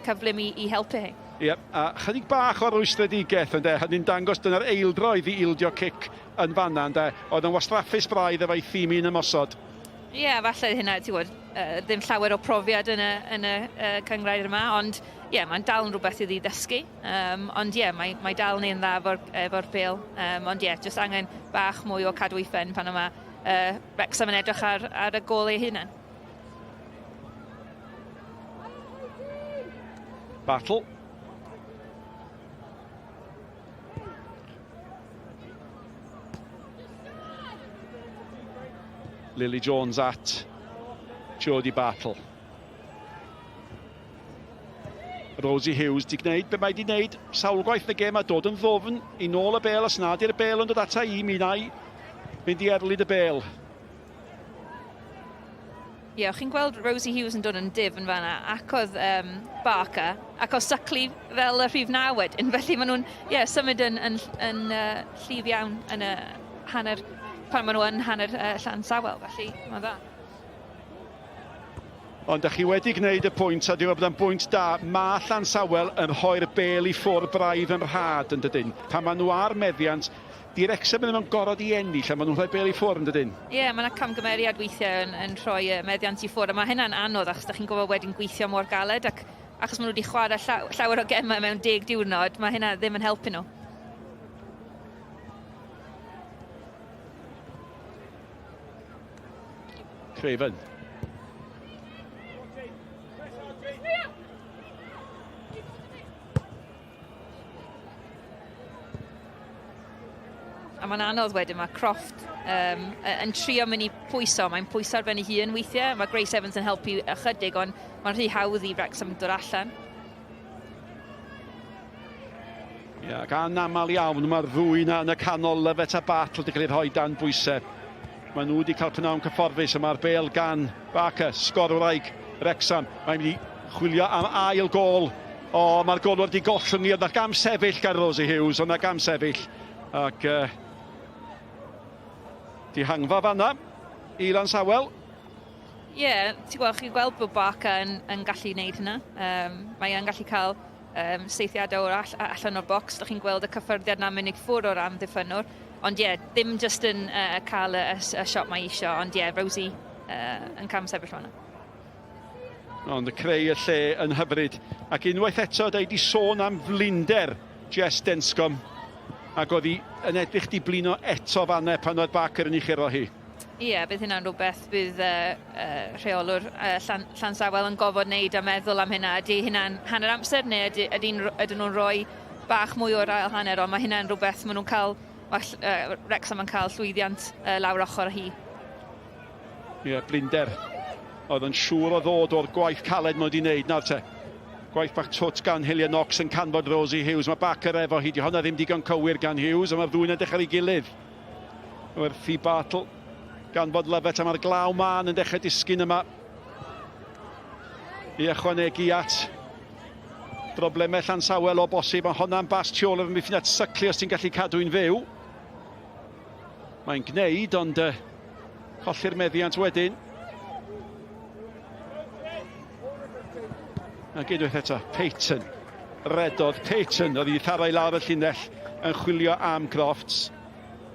cyflym i helpu hi. A chydig bach o'r rwystredigaeth, hynny'n dangos dyna'r eildroedd i ildio cic yn fanna, oedd yn wastraffus braidd efo'i thimi'n ymosod. Falle hynna, ti'n gwybod, ddim llawer o profiad yn y cyngrair yma, ond mae'n dal yn rhywbeth iddi ddysgu. Ond mae dal ni'n dda efo'r Bêl. Ond jyst angen bach mwy o cadw i ffen pan yma Wrecsam yn edrych ar y gol ei hunain. Battle. Lily Jones at Jodie Battle. Rosie Hughes di gwneud be mae di wneud sawl gwaith y gêm a dod yn ddofn i nôl y Bêl, os nad i'r Bêl yn dod ata i, mi nai mynd i erlyd y Bêl. Chi'n gweld Rosie Hughes yn dod yn dif yn fanna, ac oedd Barker, ac oedd Sacli fel y rhif 9 wedyn, felly maen nhw'n symud yn llif iawn yn y hanner pan maen nhw yn hanner Llansawel, felly mae dda. Ond ydych chi wedi gwneud y pwynt, a dwi'n bod yn bwynt da, mae Llansawel yn rhoi'r bêl i ffwrdd braidd yn rhad yn dydyn. Pan maen nhw ar meddiant, di Wrecsam yn gorod i ennill, a maen nhw'n rhoi bêl i ffwrdd yn dydyn. Ie, mae yna camgymeriad weithiau yn rhoi meddiant i ffwrdd, a mae hynna'n anodd achos ydych chi'n gofod wedyn gweithio mor galed, ac achos maen nhw wedi chwarae llawer o gemau mewn 10 diwrnod, mae hynna ddim yn helpu nhw. Craven. A mae'n anodd wedyn, mae Croft yn trio mynd i pwyso, mae'n pwyso ar ben ei hun weithiau. Mae Grace Evans yn helpu ychydig, ond mae'n rhy hawdd i Wrecsam dod allan. Ie, ac anaml iawn, mae'r ddwy na yn y canol lyfet a batl wedi cael ei rhoi dan bwysau. Maen nhw wedi cael pnawn cyfforddus, a mae'r bêl gan Barker, Sgorio Wrecsam. Mae'n mynd i chwilio am ail gol. O, mae'r gol wedi gollwng ni, oedd na gam sefyll gan Rosie Hughes, oedd na gam sefyll. Ac di hangfa fanna i Llansawel. Ie, chi'n gweld bod Barker yn gallu wneud hynna. Mae e'n gallu cael seithiadau allan o'r bocs. Dych chi'n gweld y cyffyrddiad na'n mynd i ffwrdd o'r amddiffynwr. Ond ie, ddim just yn cael y shot mae eisiau, ond ie, Rosie yn cam sefyll fanna. Ond y creu y lle yn hyfryd. Ac unwaith eto, da i di sôn am flinder Jess Denscombe. Ac oedd hi yn edrych di blino eto fanne pan oedd Barker yn ei churo hi. Ie, bydd hynna'n rhywbeth bydd rheolwr Llansawel yn gofod wneud a meddwl am hynna. Ydy hynna'n hanner amser neu ydyn nhw'n rhoi bach mwy o'r ail hanner, ond mae hynna'n rhywbeth maen nhw'n cael, Wrecsam yn cael llwyddiant lawr ochr hi. Ie, blinder. Oedd yn siŵr o ddod o'r gwaith caled mae wedi wneud nawr te. Gwaith bach twt gan Hillier Knox yn canfod Rosie Hughes. Mae Barker efo hi, di hwnna ddim digon cywir gan Hughes, a mae'r ddwy'n edrych ar ei gilydd. Wrth i batl gan fod lyfet, a mae'r glaw man yn dechrau disgyn yma. I ychwanegu at broblemau Llansawel o bosib, a hwnna'n bas tiol yn mynd at syclu os ti'n gallu cadw'n fyw. Mae'n gwneud, ond colli'r meddiant wedyn. A gydwyd eto, Peyton, redodd Peyton, oedd i tharo i lawr y llinell yn chwilio am Crofts.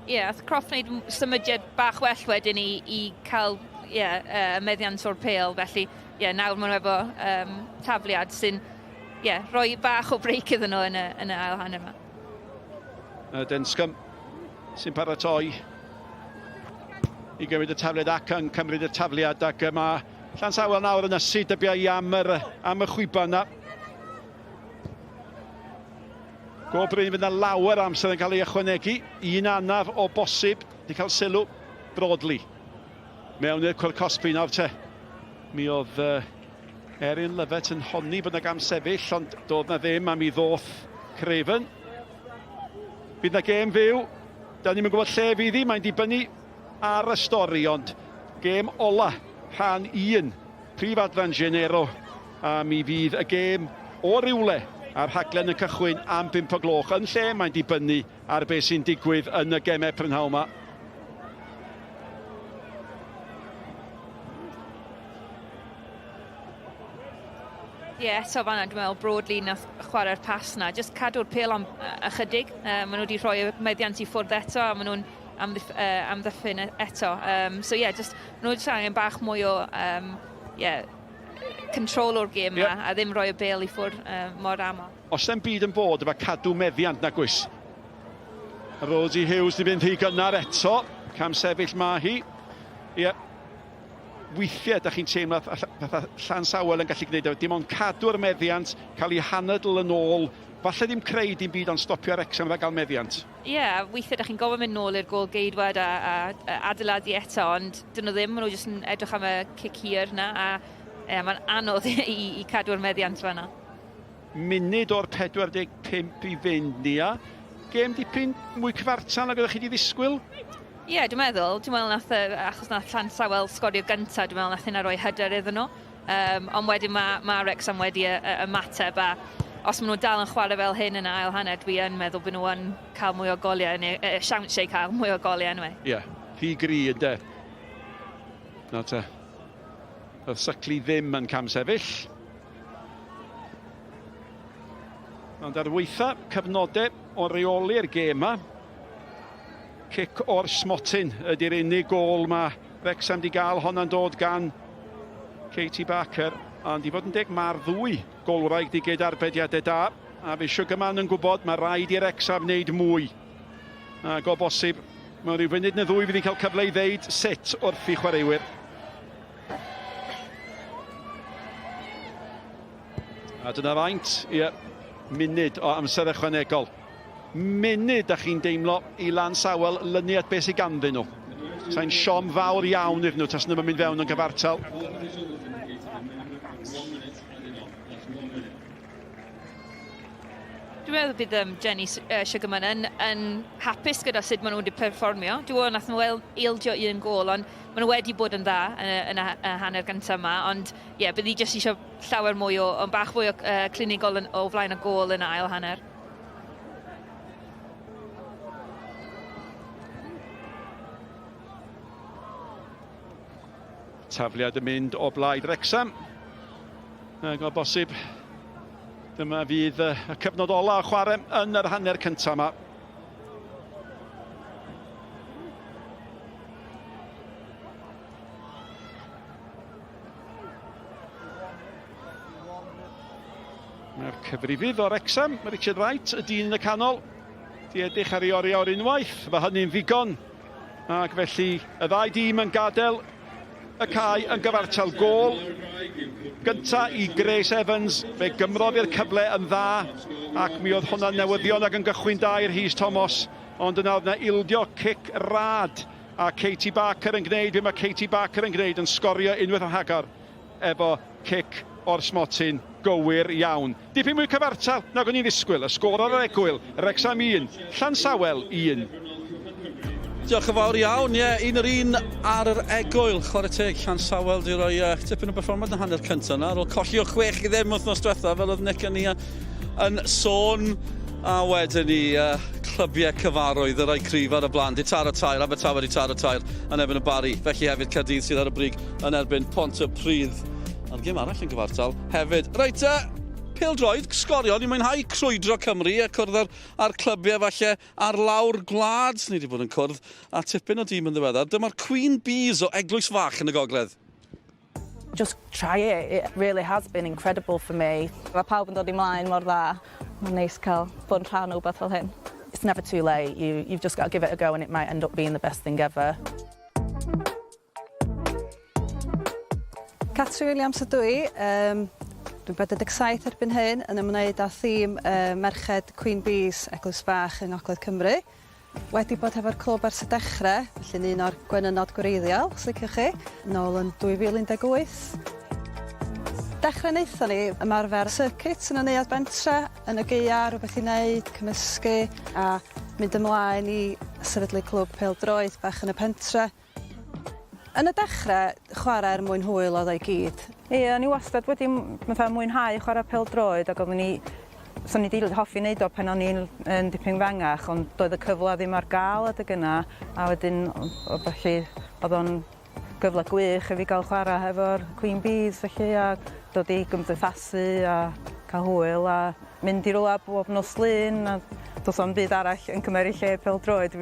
Ie, oedd Croft wneud symudiad bach well wedyn i cael meddiant o'r pêl, felly nawr maen nhw efo tafliad sy'n rhoi bach o breic iddyn nhw yn y ail hanner yma. Denscombe sy'n paratoi i gymryd y tafliad ac yn cymryd y tafliad, ac mae Llansawel nawr yn ysu dybiau am y chwiba yna. Go bryn fydd yna lawer amser yn cael ei ychwanegu. Un anaf o bosib, wedi cael sylw Broadley. Mewn i'r cwrcosbi nawr te. Mi oedd Erin Lyfet yn honni bod yna gam sefyll, ond doedd na ddim am i ddoth Craven. Bydd na gêm fyw. Da ni'n gwybod lle fydd hi, mae'n dibynnu ar y stori, ond gêm ola. Rhan 1, Brif Adran Genero, a mi fydd y gêm o rywle a'r rhaglen yn cychwyn am 5 o gloch. Yn lle mae'n dibynnu ar beth sy'n digwydd yn y gemau prynhawn yma. Ie, eto fanna, dwi'n meddwl Broadley nath chwarae'r pas na. Just cadw'r pêl am ychydig. Maen nhw wedi rhoi meddiant i ffwrdd eto, a maen nhw'n amddiffyn eto. So just nhw wedi angen bach mwy o control o'r gêm yma, a ddim rhoi y bêl i ffwrdd mor aml. Os ddim byd yn bod efo cadw meddiant na gwys. Rosie Hughes di fynd hi gynnar eto. Cam sefyll ma hi. Weithiau, da chi'n teimlo Llansawel yn gallu gwneud, dim ond cadw'r meddiant, cael ei hanadl yn ôl. Falle ddim creu dim byd ond stopio Wrecsam fe gael meddiant. Weithiau da chi'n gofyn mynd nôl i'r gol geidwad a adeiladu eto, ond dyn nhw ddim, maen nhw jyst yn edrych am y cic hir yna, a mae'n anodd i cadw'r meddiant fanna. Munud o'r 45 i fynd ni, a gêm dipyn mwy cyfartal nag ydych chi wedi ddisgwyl? Dwi'n meddwl achos nath Llansawel Sgorio gyntaf, dwi'n meddwl nath hynna rhoi hyder iddyn nhw. Ond wedyn mae Wrecsam wedi ymateb, a os maen nhw dal yn chwarae fel hyn yn ail hanner, dwi yn meddwl bod nhw yn cael mwy o goliau, neu siawns ei cael mwy o goliau anyway. rhy gry ynde. Na ta. Oedd Sycli ddim yn cam sefyll. Ond ar weitha cyfnodau o reoli'r gêm yma. Cic o'r smotyn ydy'r unig gol mae Wrecsam di gael, honna'n dod gan Katie Barker. Ond i fod yn deg mae'r ddwy golwraig di gyda'r bediadau da. A fe Sugarman yn gwybod mae rhaid i Wrecsam wneud mwy. Ac o bosib, mae rhyw funud neu ddwy fydd i'n cael cyfle i ddeud sut wrth i chwaraewyr. A dyna faint, ie, munud o amser ychwanegol. Munud â chi'n deimlo i Llansawel lynu at beth sy'n ganddyn nhw. Sa'n siom fawr iawn iddyn nhw tas nhw'n mynd fewn yn gyfartal. Dwi'n meddwl bydd Jenny Sugarman yn hapus gyda sut maen nhw wedi perfformio. Dwi'n meddwl nath nhw eildio un gol, ond maen nhw wedi bod yn dda yn y hanner gyntaf yma. Ond ie, bydd i jyst eisiau llawer mwy o bach fwy o clinigol o flaen y gol yn y ail hanner. Tafliad yn mynd o blaid Wrecsam. Ac o bosib, dyma fydd y cyfnod ola o chwarae yn yr hanner cyntaf yma. Mae'r cyfrifydd o Wrecsam, Richard Wright, y dyn yn y canol. Di edrych ar ei oriau o'r unwaith, mae hynny'n ddigon. Ac felly y ddau dîm yn gadael y cae yn gyfartal gol. Gynta i Grace Evans, fe gymrodd i'r cyfle yn dda ac mi oedd hwnna'n newyddion ac yn gychwyn da i'r Rhys Thomas, ond yna oedd yna ildio cic rad a Katie Barker yn gwneud, fe mae Katie Barker yn gwneud yn sgorio unwaith o hagar efo cic o'r smotyn gywir iawn. Dipyn mwy cyfartal nag o'n i'n ddisgwyl, y sgor ar yr egwyl, Wrecsam 1, Llansawel 1. Diolch yn fawr iawn, ie, un ar yr egwyl, chwarae teg, Llansawel di roi tipyn o berfformad yn hanner cyntaf yna, ar ôl colli o 6 i ddim wythnos diwetha, fel oedd Nick yn yn sôn, a wedyn ni clybiau cyfarwydd, y rai cryf ar y blaen, di taro tair, Abertawe di taro tair, yn erbyn y Bari, felly hefyd Caerdydd sydd ar y brig yn erbyn Pontypridd. A'r gêm arall yn gyfartal hefyd. Reit, Pêl-droed, Sgorio, ni'n mwynhau crwydro Cymru a cwrdd ar clybiau falle ar lawr gwlad. Ni wedi bod yn cwrdd a tipyn o dîm yn ddiweddar. Dyma'r Queen Bees o Eglwys Fach yn y gogledd. Just try it. It really has been incredible for me. Mae pawb yn dod i mlaen mor dda. Mae'n neis cael bod yn rhan o beth fel hyn. It's never too late. You've just got to give it a go and it might end up being the best thing ever. Catri Williams ydw i. Dwi'n 47 erbyn hyn yn ymwneud â thîm Merched Queen Bees Eglwys Fach yng Ngogledd Cymru. Wedi bod hefo'r clwb ers y dechrau, felly un o'r gwenynod gwreiddiol, os liciwch chi, nôl yn 2018. Dechrau wnaethon ni ymarfer circuit yn y neuadd bentre, yn y Gaea, rhywbeth i wneud, cymysgu a mynd ymlaen i sefydlu clwb Pêl-droed bach yn y pentre. Yn y dechrau, chwarae'r mwynhwyl oedd o'i gyd. Ie, ni wastad wedi mwynhau chwarae Pêl-droed ac oeddwn ni... So ni wedi hoffi wneud o pan o'n i'n dipyn fengach, ond doedd y cyfle ddim ar gael adeg yna. A wedyn, felly, oedd o'n gyfle gwych i fi gael chwarae efo'r Queen Bees, felly, a dod i gymdeithasu a cael hwyl a mynd i rwla bob nos lun. A does o'm byd arall yn cymeru lle Pêl-droed.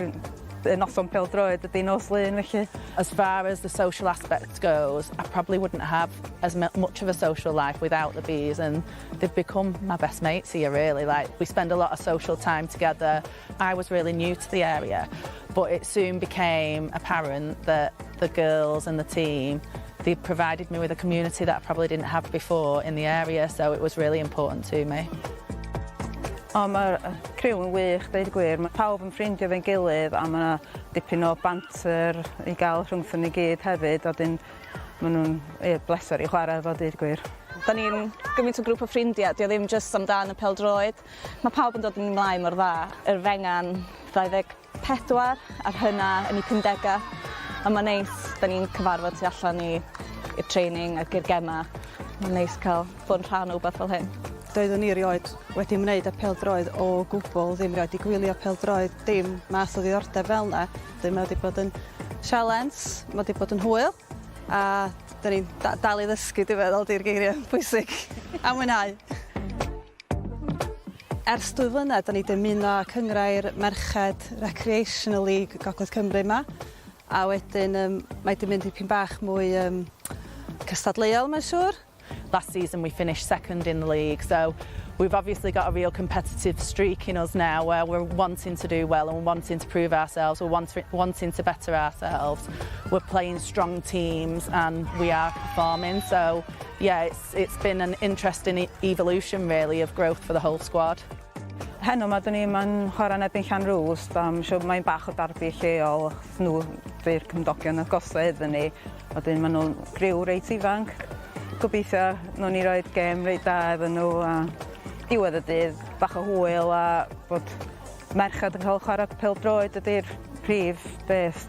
Noson Pêl-droed ydy nos lun, felly. As far as the social aspect goes, I probably wouldn't have as much of a social life without the bees, and they've become my best mates here, really. Like, we spend a lot of social time together. I was really new to the area, but it soon became apparent that the girls and the team, they provided me with a community that I probably didn't have before in the area, so it was really important to me. O, mae'r criw yn wych, dweud y gwir. Mae pawb yn ffrindio fe'n gilydd a mae yna dipyn o banter i gael rhwngthyn ni gyd hefyd. A dyn, maen nhw'n bleser i chwarae efo, dweud y gwir. Da ni'n gymaint o grŵp o ffrindiau, di o ddim jyst amdan y Pêl-droed. Mae pawb yn dod yn ymlaen mor dda. Yr fengan 24 ar hynna yn ei 50au. A mae'n neis, da ni'n cyfarfod tu allan i'r training ac i'r gema. Mae'n neis cael bod yn rhan o beth fel hyn. Doeddwn ni erioed wedi ymwneud â Pêl-droed o gwbl, ddim erioed i gwylio Pêl-droed, dim math o ddiddordeb fel yna. Ddim wedi bod yn sialens, mae wedi bod yn hwyl, a da ni'n dal i ddysgu, dwi'n meddwl, di'r geiriau pwysig. A mwynhau. Ers 2 flynedd, da ni wedi ymuno cyngrau'r Merched Recreational League Gogledd Cymru yma, a wedyn mae wedi mynd dipyn bach mwy cystadleuol, mae'n siŵr. Last season we finished second in the league, so we've obviously got a real competitive streak in us now where we're wanting to do well and we're wanting to prove ourselves, we're wanting to better ourselves. We're playing strong teams and we are performing, so yeah, it's been an interesting evolution really of growth for the whole squad. Heno mae dyn ni'n chwarae nebyn Llanrwst, mae'n bach o darbu lleol, nhw fy'r cymdogion agosau iddyn ni, wedyn maen nhw'n griw reit ifanc. Gobeithio nhw'n ni roed gêm reit da iddyn nhw a diwedd y dydd, bach o hwyl a bod merched yn cael chwarae Pêl-droed ydy'r prif beth.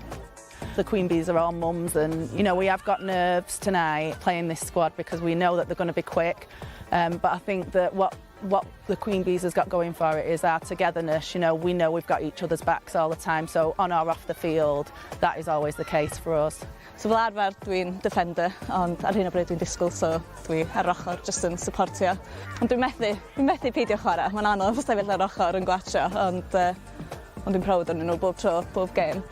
The Queen Bees are all mums and, you know, we have got nerves tonight playing this squad because we know that they're going to be quick. But I think that what the Queen Bees has got going for it is our togetherness. You know we've got each other's backs all the time, so on or off the field, that is always the case for us. So fel arfer dwi'n defender, ond ar hyn o bryd dwi'n disgwyl, so dwi ar ochr jyst yn supportio. Ond dwi'n methu peidio chwarae. Mae'n anodd sefyll ar ochr yn gwatio, ond dwi'n proud o'n nhw bob tro, bob gêm.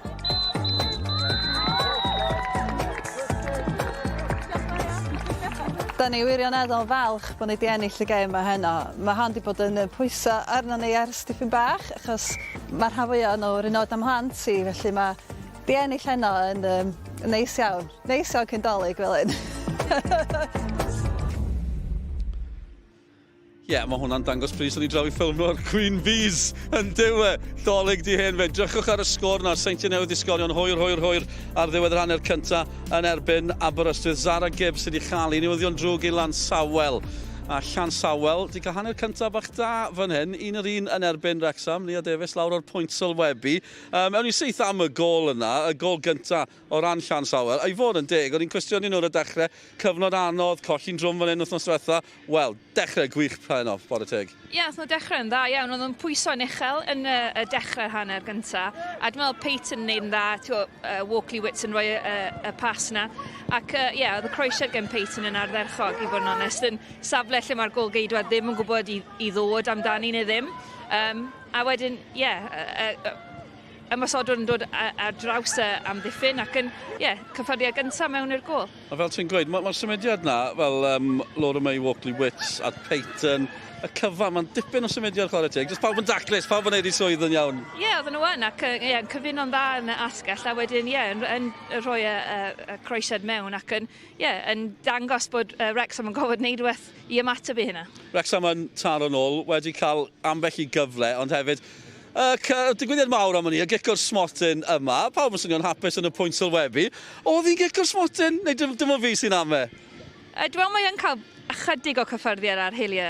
Da ni wirioneddol falch bod ni wedi ennill y gêm yma heno. Mae hon wedi bod yn pwyso arno ni ers dipyn bach, achos mae'r rhan fwyaf nhw yr unod am hlant i, felly mae di ennill heno yn neis iawn. Neis iawn cyndolig fel un. Ie, mae hwnna'n dangos pryd o'n i draw i ffilm o'r Queen Bees yn diwe. Dolyg di hyn fe. Drychwch ar y sgôr na. Seintiau newydd i Sgorio'n hwyr ar ddiwedd yr hanner cynta yn erbyn Aberystwyth. Zara Gibbs wedi chael i newyddion drwg i Llansawel. A Llansawel wedi cael hanner cynta bach da fan hyn. 1-1 yn erbyn Wrecsam. Nia Davies lawr o'r pwynt sylwebu. Mewn i syth am y gol yna, y gol gynta o ran Llansawel. A i fod yn deg, o'n i'n cwestiwn i nhw'r y dechrau. Cyfnod anodd, colli'n drwm fan hyn wythnos diwetha. Wel, dechrau gwych pen off, bod y teg. Ie, oedd nhw'n dechrau'n dda iawn. Oedd nhw'n pwyso yn uchel yn y dechrau'r hanner gynta. A dwi'n meddwl Peyton yn neud yn dda, Walkley Wits yn rhoi y pas na. Ac ie, oedd y croesiad gen Peyton yn ardderchog, i fod yn onest, yn safle lle mae'r golgeidwad ddim yn gwybod i ddod amdani neu ddim. A wedyn, ie, ymosodwr yn dod ar draws am ddiffyn ac yn, cyffyriad gyntaf mewn i'r gol. A fel ti'n gweud, mae'r symudiad na, fel Laura May Walkley Wits a Peyton, y cyfa, mae'n dipyn o symudiad chwarae teg. Jyst pawb yn daclus, pawb yn neud i swydd yn iawn. Ie, oedden nhw yn, ac yn cyfuno'n dda yn y asgell, a wedyn, yn rhoi y croesiad mewn, ac yn dangos bod Wrecsam yn gofod wneud wrth i ymateb i hynna. Wrecsam yn taro nôl, wedi cael ambell i gyfle, ond hefyd, digwyddiad mawr am hynny, y gicwr smotyn yma, pawb yn swnio'n hapus yn y pwynt sylwebu. Oedd hi'n gicwr smotyn, neu dim o fi sy'n am e? Dwi'n meddwl mae yn cael ychydig o cyffyrddiad ar herio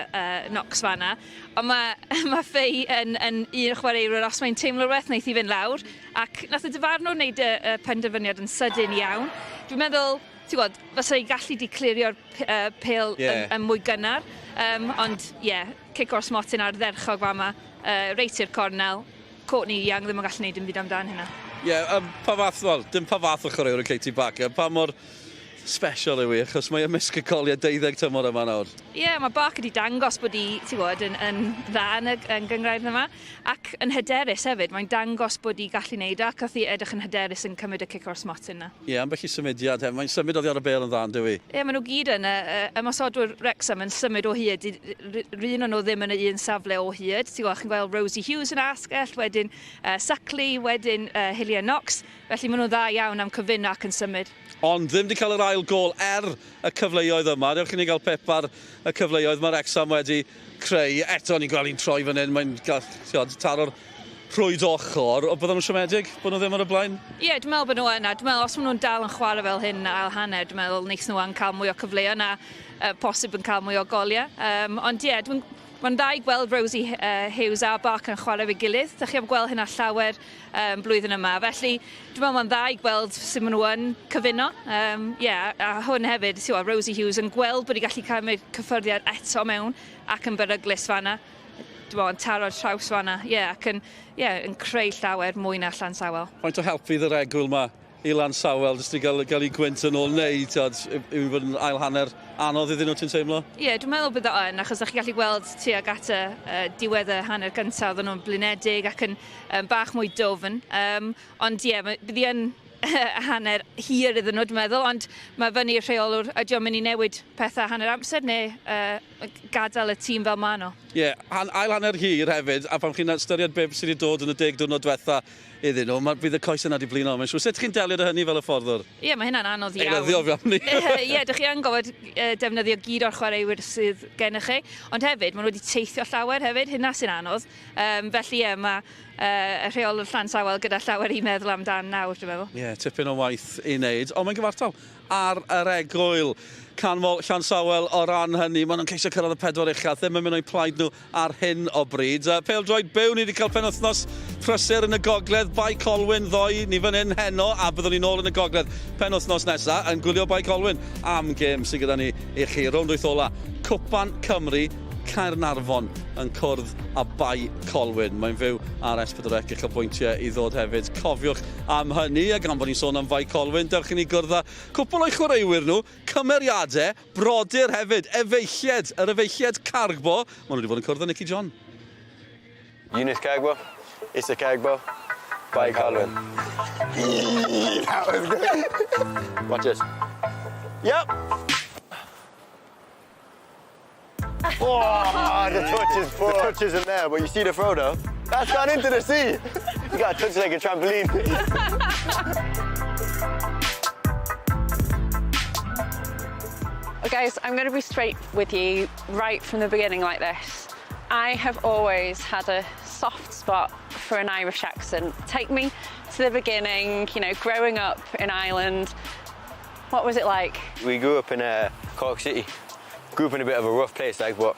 Knox fanna, ond mae Fei yn un chwaraewyr os mae'n teimlo rhywbeth wneith i fynd lawr, ac nath y dyfarnwr wneud y penderfyniad yn sydyn iawn. Dwi'n meddwl, ti'n gwybod, fysa i gallu declario'r pêl yn mwy gynnar, ond cic o'r smotyn ar dderchog fama, reit i'r cornel, Courtney Young ddim yn gallu gwneud dim byd amdan hynna. Dim pa fath o chwaraewr y Katie Backer, pa mor special yw i, achos mae ymysg y coliau 12 tymor yma nawr. Mae Bark wedi dangos bod hi, ti'n gwybod, yn dda yn gyngrair yma, ac yn hyderus hefyd, mae'n dangos bod hi gallu wneud ac oedd hi edrych yn hyderus yn cymryd y cic o'r smotyn yna. Ambell i symudiad hefyd, mae'n symud oddi ar y bêl yn dda, dyw i. Maen nhw gyd yn, ymosodwr Wrecsam yn symud o hyd, rhywun o'n nhw ddim yn y un safle o hyd. Ti'n gweld, chi'n gweld Rosie Hughes yn asgell, wedyn Suckley, wedyn Hillia Knox, felly maen nhw dda iawn am cyfun ac yn symud. Ond ddim wedi cael yr ail gol y cyfleoedd yma. Dewch i ni gael pep ar y cyfleoedd mae Wrecsam wedi creu. Eto ni'n gweld hi'n troi fan hyn. Mae'n taro'r rhwyd ochr. O bydden nhw'n siomedig bod nhw ddim ar y blaen? Dwi'n meddwl bod nhw yna. Dwi'n meddwl os maen nhw'n dal yn chwarae fel hyn ail hanner, dwi'n meddwl wneith nhw yn cael mwy o cyfleoedd a posib yn cael mwy o goliau. Ond mae'n dda i gweld Rosie Hughes a Bark yn chwarae fe gilydd. Dych chi am gweld hynna llawer blwyddyn yma. Felly, dwi'n meddwl mae'n dda i gweld sut maen nhw yn cyfuno. A hwn hefyd, Rosie Hughes yn gweld bod hi gallu cael cyffyrddiad eto mewn ac yn beryglus fanna. Dwi'n meddwl yn taro'r traws fanna. Ac yn creu llawer mwy na Llansawel. Faint o help fydd yr egwyl yma i Llansawel, jyst i gael ei gwynt yn ôl neu, yw fod yn ail hanner anodd iddyn nhw, ti'n teimlo? Ie, dwi'n meddwl bydd o yn, achos ydych chi'n gallu gweld tuag at y diwedd y hanner gyntaf, oedden nhw'n blinedig ac yn bach mwy dwfn. Ond ie, bydd i yn hanner hir iddyn nhw, dwi'n meddwl, ond mae fyny i'r rheolwr, ydy o'n mynd i newid pethau hanner amser neu gadael y tîm fel maen nhw? Ie, ail hanner hir hefyd, a pan chi'n ystyried beth sydd wedi dod yn y 10 diwrnod diwetha iddyn nhw, bydd y coes yna wedi blino. Mae'n siŵr, sut chi'n delio dy hynny fel y fforddwr? Ie, mae hynna'n anodd iawn. Eilyddio fi am ni. Ie, dych chi yn gofod defnyddio gyd o'r chwaraewyr sydd gennych chi, ond hefyd, maen nhw wedi teithio llawer hefyd, hynna sy'n anodd. Felly ie, mae y rheolwr Llansawel gyda llawer i meddwl amdan nawr, dwi'n meddwl. Ie, tipyn o waith i wneud, ond mae'n gyfartal ar yr egwyl. Canmol Llansawel o ran hynny, maen nhw'n ceisio cyrraedd y 4 uchaf, ddim yn mynd o'i plaid nhw ar hyn o bryd. Pêl-droed byw, ni wedi cael penwythnos prysur yn y gogledd, Bai Colwyn ddoe, ni fan hyn heno, a byddwn ni nôl yn y gogledd penwythnos nesaf yn gwylio Bai Colwyn am gêm sydd gyda ni i chi. Rownd wyth ola, Cwpan Cymru, Caernarfon yn cwrdd a Bai Colwyn. Mae'n fyw ar S4C eich bwyntiau i ddod hefyd. Cofiwch am hynny, a gan bod ni'n sôn am Bai Colwyn, dewch i ni gwrdd â cwpl o'i chwaraewyr nhw, cymeriadau, brodyr hefyd, efeilliad, yr efeilliad Cargbo. Maen nhw wedi bod yn cwrdd â Nicky John. Eunice Cargbo, Issa Cargbo, Bai Colwyn. That was good. Watch this. Yep. Oh, the touch isn't there, but you see the throw though? That's gone into the sea. You got to touch like a trampoline. Well, guys, I'm going to be straight with you right from the beginning like this. I have always had a soft spot for an Irish accent. Take me to the beginning, you know, growing up in Ireland. What was it like? We grew up in Cork City. Grew up in a bit of a rough place, like, but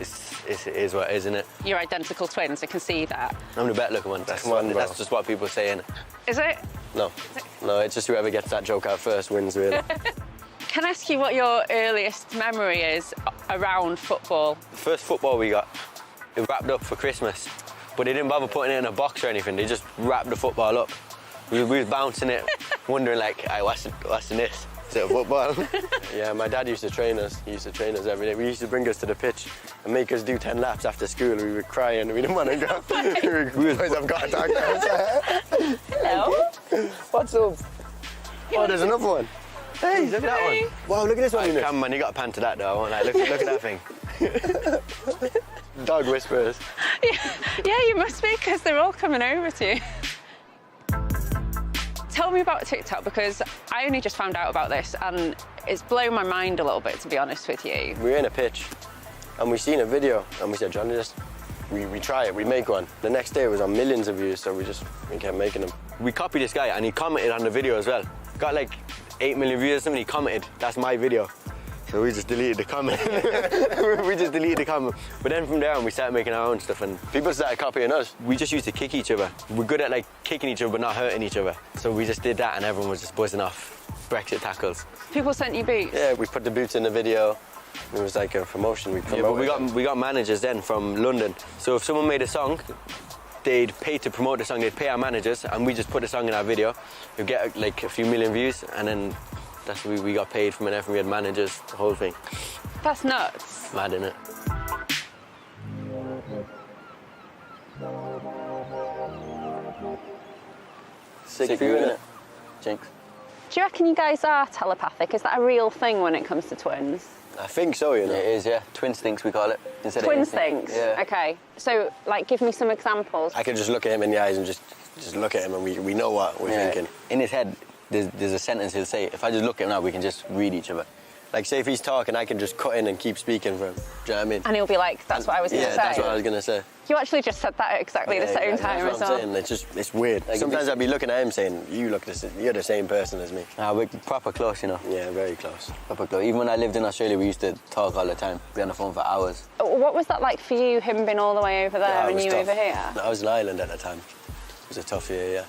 it is what it is, isn't it? You're identical twins, I can see that. I'm the better looking one. That's just what people say, innit? Is it? No. No, it's just whoever gets that joke out first wins, really. Can I ask you what your earliest memory is around football? The first football we got, it wrapped up for Christmas, but they didn't bother putting it in a box or anything. They just wrapped the football up. We was bouncing it, wondering like, hey, what's in this? Is it a football? Yeah, my dad used to train us. He used to train us every day. We used to bring us to the pitch and make us do 10 laps after school. We would cry and we didn't want to go. We always have got attacked. Hello? What's up? Oh, there's another one. Hey, look at that one. Wow, look at this one. Come man, you got a pan to that though. I won't lie. Look at that thing. Dog whispers. Yeah, you must be, because they're all coming over to you. Tell me about TikTok, because I only just found out about this and it's blown my mind a little bit, to be honest with you. We were in a pitch and we seen a video and we said, John, we try it, we make one. The next day it was on millions of views, so we kept making them. We copied this guy and he commented on the video as well. Got like 8 million views or something, he commented, that's my video. So we just deleted the comment. We just deleted the comment. But then from there on, we started making our own stuff and people started copying us. We just used to kick each other. We're good at like kicking each other but not hurting each other. So we just did that and everyone was just buzzing off Brexit tackles. People sent you boots? Yeah, we put the boots in the video. It was like a promotion. We got managers then from London. So if someone made a song, they'd pay to promote the song, they'd pay our managers and we just put the song in our video. We'd get like a few million views and then that's what we got paid from, and everything we had managers, the whole thing. That's nuts. Mad, innit? Sick for you, innit? Jinx. Do you reckon you guys are telepathic? Is that a real thing when it comes to twins? I think so, you know. It is, yeah. Twin stinks, we call it. Twin stinks? Yeah. Okay. So, like, give me some examples. I can just look at him in the eyes and just look at him and we know what we're thinking. In his head, there's a sentence he'll say. If I just look at him now, we can just read each other. Like, say if he's talking, I can just cut in and keep speaking for him. Do you know what I mean? And he'll be like, that's what I was going to say. Yeah, that's what I was going to say. You actually just said that at exactly the same time as well. That's what I'm saying. It's weird. Like, sometimes I'd be looking at him saying, you're the same person as me. We're proper close, you know. Yeah, very close. Proper close. Even when I lived in Australia, we used to talk all the time. Be on the phone for hours. What was that like for you, him being all the way over there and you tough. Over here? I was in Ireland at the time. It was a tough year, yeah.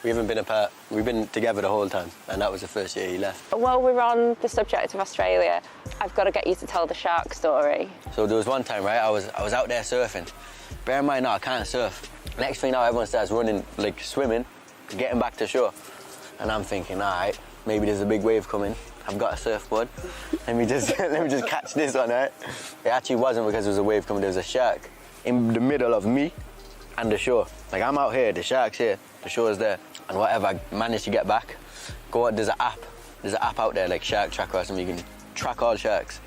We haven't been apart. We've been together the whole time, and that was the first year he left. While we're on the subject of Australia, I've got to get you to tell the shark story. So there was one time, right, I was out there surfing. Bear in mind now, I can't surf. Next thing now, everyone starts running, like swimming, getting back to shore. And I'm thinking, all right, maybe there's a big wave coming. I've got a surfboard. Let me just catch this one, right? It actually wasn't because there was a wave coming. There was a shark in the middle of me and the shore. Like, I'm out here, the shark's here, the shore's there. And whatever, I managed to get back. There's an app. There's an app out there, like Shark Tracker or something. You can track all sharks.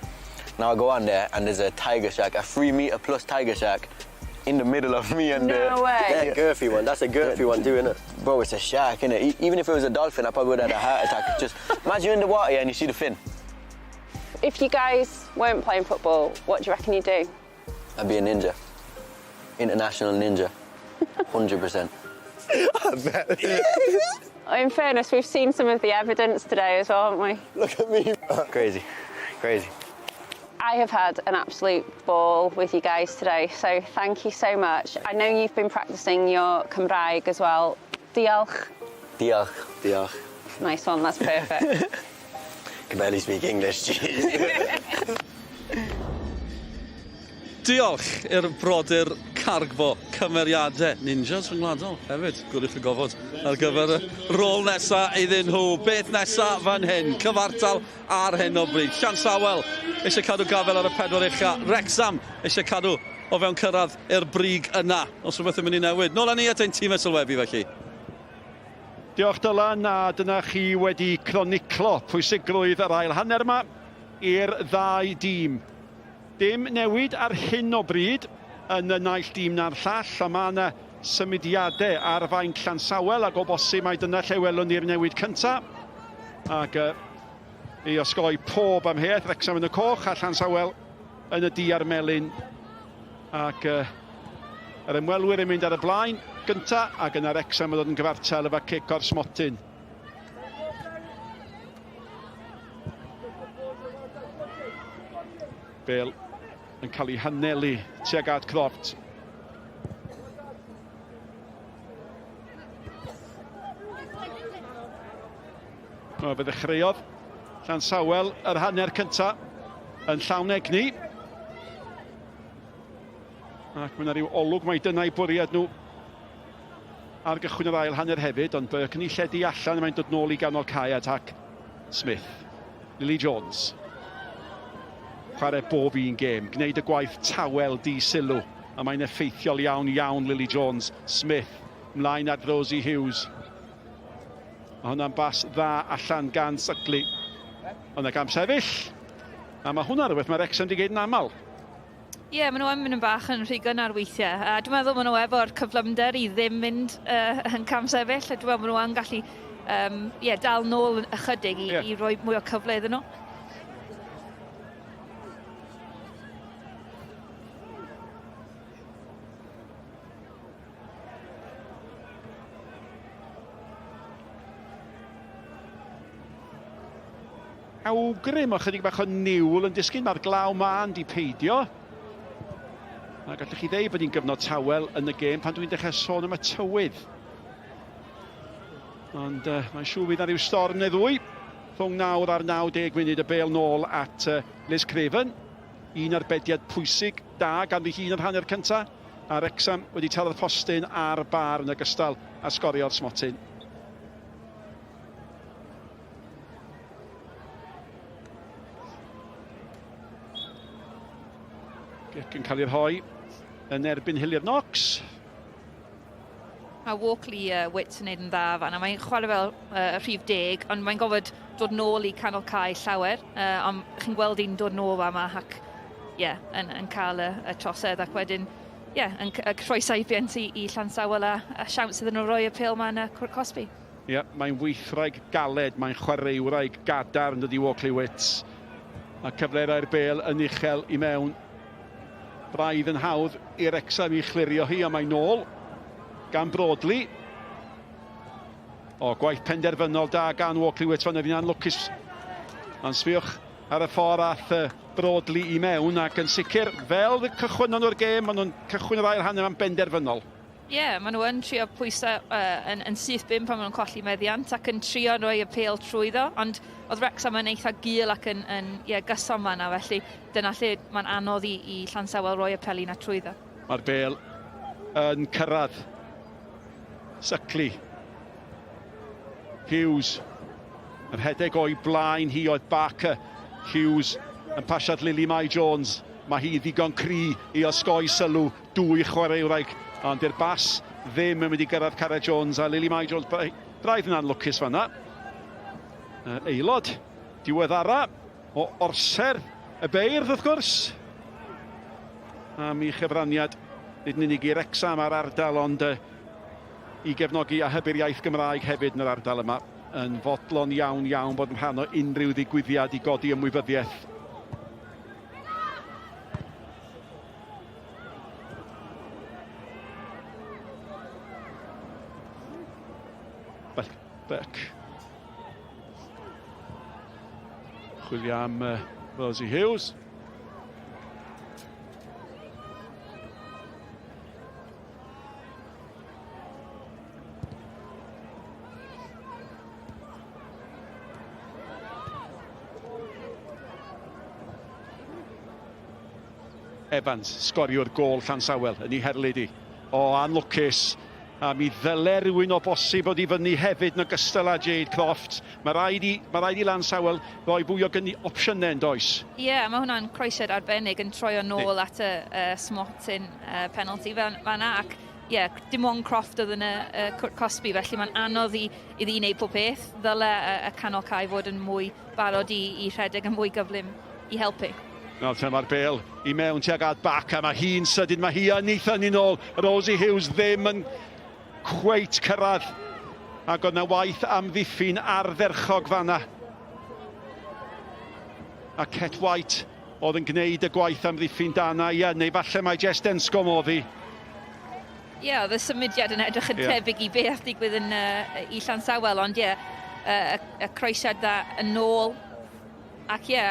Now I go on there and there's a tiger shark, a 3-meter plus tiger shark in the middle of me and No way. Yeah, girthy one. That's a girthy one too, innit? Bro, it's a shark, innit? Even if it was a dolphin, I probably would have had a heart attack. Just imagine you're in the water and you see the fin. If you guys weren't playing football, what do you reckon you'd do? I'd be a ninja. International ninja. 100%. I bet. In fairness, we've seen some of the evidence today as well, haven't we? Look at me. Crazy. Crazy. I have had an absolute ball with you guys today, so thank you so much. I know you've been practicing your Gymraeg as well. Diolch. Diolch. Diolch. Nice one, that's perfect. Can barely speak English, jeez. Diolch i'r brodyr cargfo cymeriadau ninjas rhyngwladol hefyd, gwrwch y gofod ar gyfer y rôl nesa iddyn nhw. Beth nesa fan hyn, cyfartal ar hyn o bryd. Llansawel eisiau cadw gafel ar y 4 ucha. Wrecsam eisiau cadw o fewn cyrraedd i'r brig yna. Os rhywbeth yn mynd i newid. Nôl â ni at ein tîm sylwebu felly. Diolch Dylan, a dyna chi wedi croniclo pwysigrwydd yr ail hanner yma i'r ddau dîm. Dim newid ar hyn o bryd yn y naill dîm na'r llall, a mae yna symudiadau ar faint Llansawel, ac o bosib mae dyna lle welwn ni'r newid cyntaf. Ac i osgoi pob amheth, Wrecsam yn y coch a Llansawel yn y diar melyn. Ac yr ymwelwyr yn mynd ar y blaen gyntaf, ac yna Wrecsam yn dod yn gyfartal efo cic o'r smotyn. Pêl yn cael ei hanelu tuag at Crofft. Fe ddechreuodd Llansawel yr hanner cyntaf yn llawn egni. Ac mae yna ryw olwg mai dyna'i bwriad nhw ar gychwyn yr ail hanner hefyd, ond Burke yn ei lledu allan a mae'n dod nôl i ganol caiad ac Smith. Lily Jones. Chwarae bob un gêm, gwneud y gwaith tawel di sylw, a mae'n effeithiol iawn Lily Jones. Smith, mlaen at Rosie Hughes. Mae hwnna'n bas dda allan gan Sygli. Ond y gam sefyll, a mae hwnna rhywbeth mae Wrecsam wedi gwneud yn aml. Ie, maen nhw yn mynd yn bach yn rhy gynnar weithiau. A dwi'n meddwl maen nhw efo'r cyflymder i ddim mynd yn cam sefyll. A dwi'n meddwl maen nhw yn gallu dal nôl ychydig i roi mwy o cyfle iddyn nhw. Awgrym o chydig bach o niwl yn disgyn, mae'r glaw ma'n di peidio. A gallwch chi ddweud bod hi'n gyfnod tawel yn y gêm pan dwi'n dechrau sôn am y tywydd. Ond mae'n siŵr fydd na ryw storm neu ddwy. Rhwng 9 ar 90 munud y bêl nôl at Liz Craven. Un arbediad pwysig, da ganddi hi yn yr hanner cyntaf. A Wrecsam wedi talu'r postyn ar bar yn ogystal a sgorio'r smotyn. Gic yn cael ei rhoi yn erbyn Hillier Knox. Mae Walkley Wits yn neud yn dda fan, a mae'n chwarae fel rhif 10, ond mae'n gofod dod nôl i canol cae llawer. Ond chi'n gweld hi'n dod nôl yma ac yn cael y trosedd ac wedyn yn croesaibiant i Llansawel a siawns iddyn nhw roi y pêl ma'n Cwrt Cosby. Mae'n weithraig galed, mae'n chwaraewraig gadar yn dod i Walkley Wits. A cyflerau'r bêl yn uchel i mewn. Braidd yn hawdd i Wrecsam i chlirio hi, a mae nôl gan Broadley. Gwaith penderfynol da gan Walkley Wits fan ydy'n anlwcus. Ond sbiwch ar y ffordd ath Broadley i mewn, ac yn sicr fel y cychwynon o'r gêm, maen nhw'n cychwyn yr ail hanner am benderfynol. Maen nhw yn trio pwysau yn syth bim pan maen nhw'n colli meddiant ac yn trio rhoi y pêl trwyddo, ond oedd Wrecsam yn eitha gul ac yn gyson fan'na, felly dyna lle mae'n anodd i Llansawel roi y peli na trwyddo. Mae'r bêl yn cyrraedd Sygli. Hughes. Yr rhedeg o'i blaen hi oedd Barker. Hughes yn pasiad Lily Mae Jones. Mae hi ddigon cry i osgoi sylw 2 chwaraewraig. Ond i'r bas ddim yn mynd i gyrraedd Cara Jones a Lily Mae Jones. Braidd yn anlwcus fanna. Aelod diweddara o orser y beirdd wrth gwrs. Am ei chyfraniad nid yn unig i Wrecsam ar ardal ond i gefnogi a hybu'r iaith Gymraeg hefyd yn yr ardal yma. Yn fodlon iawn bod yn rhan o unrhyw ddigwyddiad i godi ymwybyddiaeth. Beck. Chwilio am Rosie Hughes. Evans, sgorio'r gol Llansawel yn ei herlyd i. O, anlwcus. A mi ddyle rhywun o bosib bod i fyny hefyd yn ogystal â Jade Crofts. Mae rhaid i Llansawel roi fwy o opsiynau yn does. Ie, mae hwnna'n croesiad arbennig yn troi o nôl at y smotyn penalty fan'na. Ac ie, dim ond Croft oedd yn y Cwrt Cosby, felly mae'n anodd i ddi wneud pob peth. Ddyle y canol cae fod yn mwy barod i rhedeg yn mwy gyflym i helpu. Nawr mae'r bêl i mewn tuag at bac a mae hi'n sydyn, mae hi yn eitha ni nôl. Rosie Hughes ddim yn cweit cyrraedd. Ac oedd yna waith amddiffyn ardderchog fanna. A Cet White oedd yn gwneud y gwaith amddiffyn dana, ie, neu falle mae Jess Denscombe oedd hi. Ie, oedd y symudiad yn edrych yn tebyg i beth digwydd i Llansawel, ond ie, y croesiad dda yn ôl. Ac ie,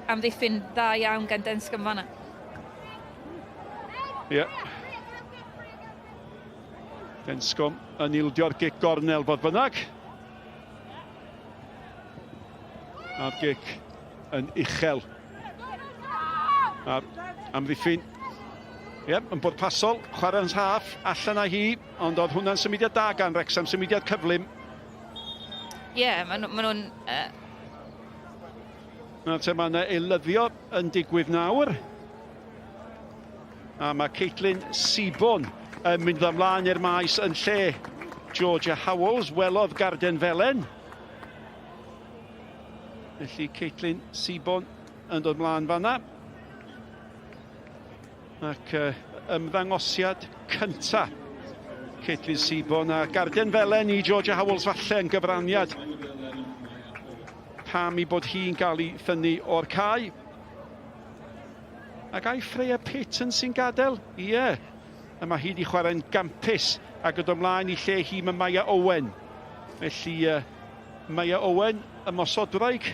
amddiffyn dda iawn gan Denscombe fanna. Ie. Denscombe yn ildio'r gic gornel fodd bynnag. A'r gic yn uchel. A'r amddiffyn. Ie, yn bwrpasol, chwarae'n half, allan â hi, ond oedd hwnna'n symudiad da gan Wrecsam, symudiad cyflym. Ie, maen nhw'n... Mae yna eilyddio yn digwydd nawr. A mae Caitlin Sibon yn mynd ymlaen i'r maes yn lle Georgia Howells, welodd Garden Felen. Felly Caitlin Sibon yn dod ymlaen fanna. Ac ymddangosiad cynta Caitlin Sibon a Garden Felen i Georgia Howells falle yn gyfraniad. Pam i bod hi'n cael ei ffynnu o'r cae. Ac ai Freya Payton sy'n gadael? Ie. A mae hi wedi chwarae'n gampus ac yn ymlaen i lle hi mae Maya Owen. Felly Maya Owen, ymosodwraig,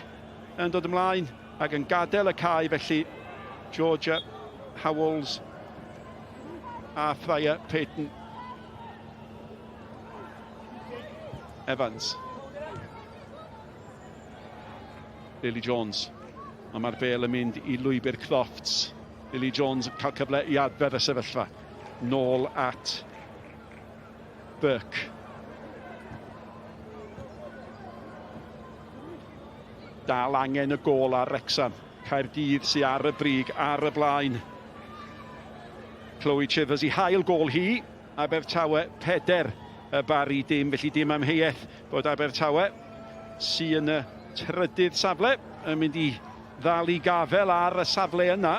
yn dod ymlaen ac yn gadael y cae. Felly Georgia Howells a Freya Payton. Evans. Lily Jones. A mae'r bêl yn mynd i lwybr Crofts. Lily Jones yn cael cyfle i adfer y sefyllfa. Nôl at Burke. Dal angen y gol ar Wrecsam. Caerdydd sy'n ar y brig, ar y blaen. Chloe Chivers i hail gol hi. Abertawe 4 y bari dim, felly dim amheuaeth bod Abertawe sy'n y trydydd safle yn mynd i ddal i gafel ar y safle yna.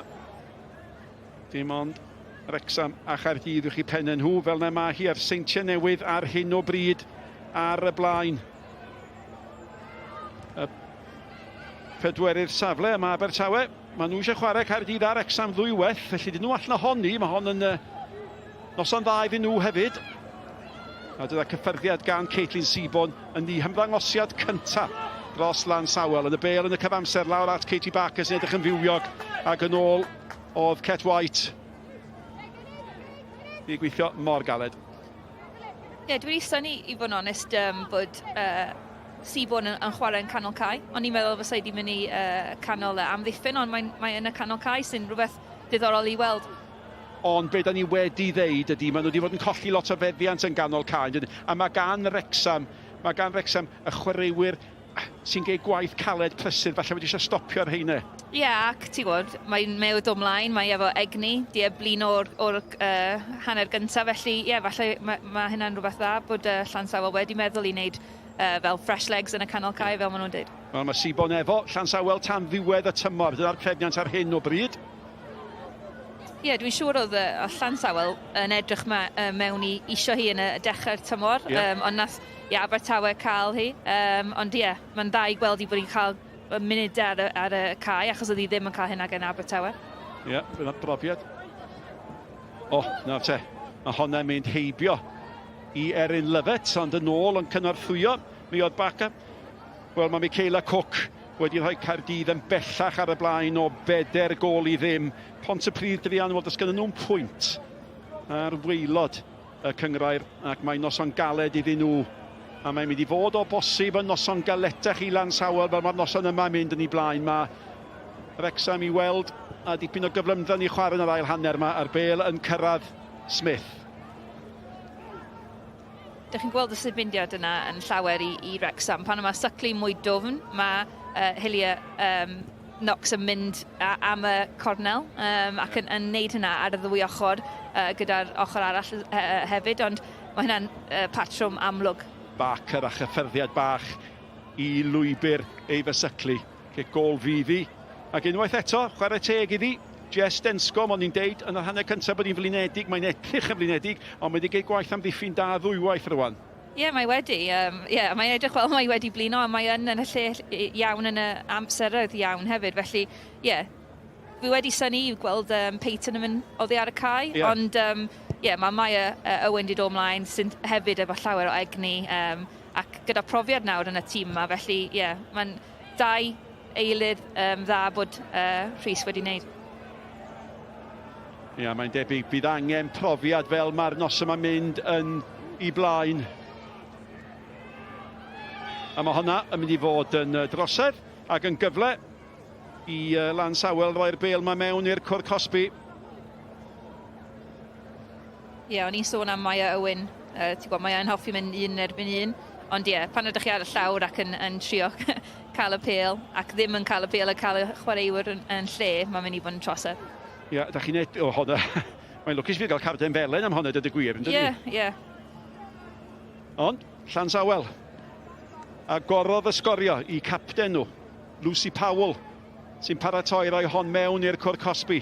Dim ond Wrecsam a Chaerdydd yw'ch i pen nhw fel na mae hi ar seintiau newydd ar hyn o bryd ar y blaen. Y pedwerydd safle yma Abertawe. Maen nhw eisiau chwarae Caerdydd a Wrecsam ddwywaith, felly dyn nhw allan ohoni. Mae hon yn noson dda iddyn nhw hefyd. A dyna cyffyrddiad gan Caitlin Sibon yn ei hymddangosiad cynta dros Llansawel. Yn y bêl yn y cyfamser lawr at Katie Barker sy'n edrych yn fywiog ac yn ôl oedd Cet White. I gweithio mor galed. Ie, dwi'n eistedd i fod yn onest bod Sibon yn chwarae yn canol cae. Ond i'n meddwl fysa i wedi mynd i canol amddiffyn, ond mae yn y canol cae sy'n rhywbeth diddorol i weld. Ond be da ni wedi ddeud ydy, maen nhw wedi bod yn colli lot o feddiant yn ganol cae. A mae gan Wrecsam mae gan Wrecsam y chwaraewyr sy'n gei gwaith caled prysur, falle wedi eisiau stopio'r heine. Ie, ac ti'n gwybod, mae'n mewyd ymlaen, mae efo egni, di e blin o'r hanner gyntaf, felly ie, falle mae hynna'n rhywbeth dda bod Llansawel wedi meddwl i wneud fel fresh legs yn y canol cae, fel maen nhw'n dweud. Wel, mae Sibon efo, Llansawel tan ddiwedd y tymor, dyna'r trefniant ar hyn o bryd. Ie, dwi'n siŵr oedd Llansawel yn edrych mewn i isio hi yn y dechrau'r tymor, ond nath Abertawe cael hi, ond ie, mae'n dda i gweld i bod hi'n cael y munudau ar y cae, achos oedd hi ddim yn cael hynna gan Abertawe. Ie, fyna'r brofiad. O, nawr te, mae hwnna'n mynd heibio i Erin Lyfet, ond yn ôl yn cynorthwyo, mi oedd Baca. Wel, mae Michaela Cook wedi rhoi Caerdydd yn bellach ar y blaen o 4 gol i ddim. Pontypridd Drian, wel, does gyda nhw'n pwynt ar weilod y cyngrair, ac mae noson galed iddyn nhw. A mae'n mynd i fod o bosib yn noson galetach i Llansawel, fel mae'r noson yma'n mynd yn ei blaen. Mae Wrecsam i weld a dipyn o gyflymdden i chwarae yn yr ail hanner yma a'r bêl yn cyrraedd Smith. Dych chi'n gweld y symudiad yna yn llawer i Wrecsam. Pan mae syclu mwy dwfn, mae herio Knox yn mynd am y cornel ac yn neud hynna ar y ddwy ochr gyda'r ochr arall hefyd, ond mae hynna'n patrwm amlwg. Bacer a chyffyrddiad bach i lwybr ei fysyclu. Gol fyddi. Ac unwaith eto, chwarae teg iddi. Jess Denscombe, ond ni'n deud yn yr hanner cyntaf bod hi'n flinedig, mae'n edrych yn flinedig, ond mae wedi gwneud gwaith am ddiffyn da ddwywaith rwan. Ie, mae wedi. Mae edrych fel mae wedi blino, a mae yn y lle iawn yn y amseroedd iawn hefyd. Felly, fi wedi syni i gweld Peyton yn mynd oddi ar y cae, ond mae Maya Owen wedi dod ymlaen, sy'n hefyd efo llawer o egni, ac gyda profiad nawr yn y tîm yma. Felly, mae'n dau eilydd dda bod Rhys wedi wneud. Mae'n debyg bydd angen profiad fel mae'r nos yma'n mynd yn ei blaen. A mae hwnna yn mynd i fod yn drosedd ac yn gyfle i Llansawel roi'r bêl mae mewn i'r cwr Cosby. O'n i'n sôn am Maya Owen. Mae e'n hoffi mynd 1 erbyn 1. Ond pan ydych chi ar y llawr ac yn trio cael y pêl, ac ddim yn cael y pêl a cael y chwaraewyr yn lle, mae'n mynd i bod yn trosedd. Da chi'n neud o hwnna. Mae'n lwcus fi gael Carden Felen am hwnna, dyd y gwir, yn dydyn? Ie. Ond, Llansawel. A gorodd y Sgorio i capten nhw, Lucy Powell, sy'n paratoi roi hon mewn i'r cwr Cosby.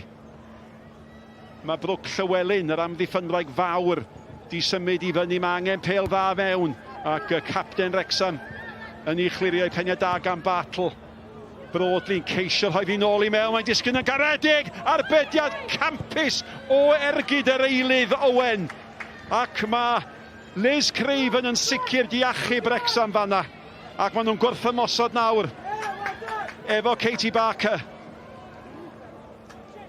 Mae Brooke Llywelyn, yr amddiffynwraig fawr, di symud i fyny, mae angen pêl dda mewn, ac capten Wrecsam yn ei chlirio i peniau da gan Battle. Broadly'n ceisio rhoi fi nôl i mewn, mae'n disgyn yn garedig, arbediad campus o ergyd yr eilydd Owen. Ac mae Liz Craven yn sicr di achub Wrecsam fanna. Ac maen nhw'n gwrthymosod nawr efo Katie Barker.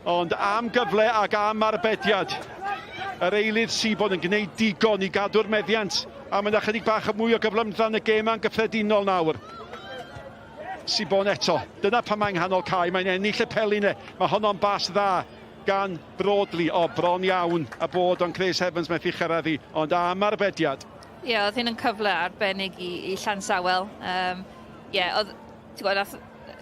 Ond am gyfle ac am arbediad, yr eilydd Sibon yn gwneud digon i gadw'r meddiant. A mae'n ychydig bach mwy o gyflymdda yn y gêm yn gyffredinol nawr. Sibon eto, dyna pan mae'n nghanol cae, mae'n ennill y pelinau. Mae honno'n bas dda gan Broadly, bron iawn a bod o'n Chris Evans methu chyrraeddi, ond am arbediad. Oedd hyn yn cyfle arbennig i Llansawel. Oedd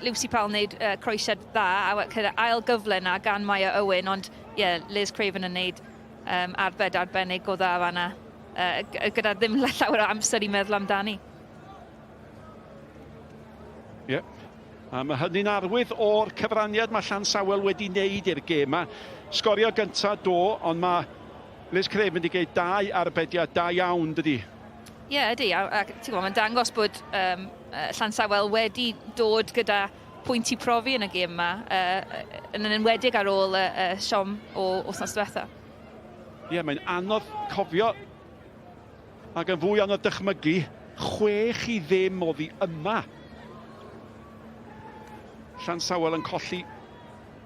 Lucy Powell wneud croesiad dda, a ail gyfle na gan Maya Owen, ond Liz Craven yn wneud arbed arbennig o dda fanna, gyda ddim llawer o amser i meddwl amdani. A mae hynny'n arwydd o'r cyfraniad mae Llansawel wedi wneud i'r gêm. Sgorio gyntaf do, ond mae Liz Craven wedi gwneud 2 arbediad da iawn, dydy? Ydy, mae'n dangos bod Llansawel wedi dod gyda pwynt i profi yn y gêm yma, yn enwedig ar ôl y siom o wythnos diwetha. Mae'n anodd cofio ac yn fwy anodd dychmygu 6 i ddim oddi yma. Llansawel yn colli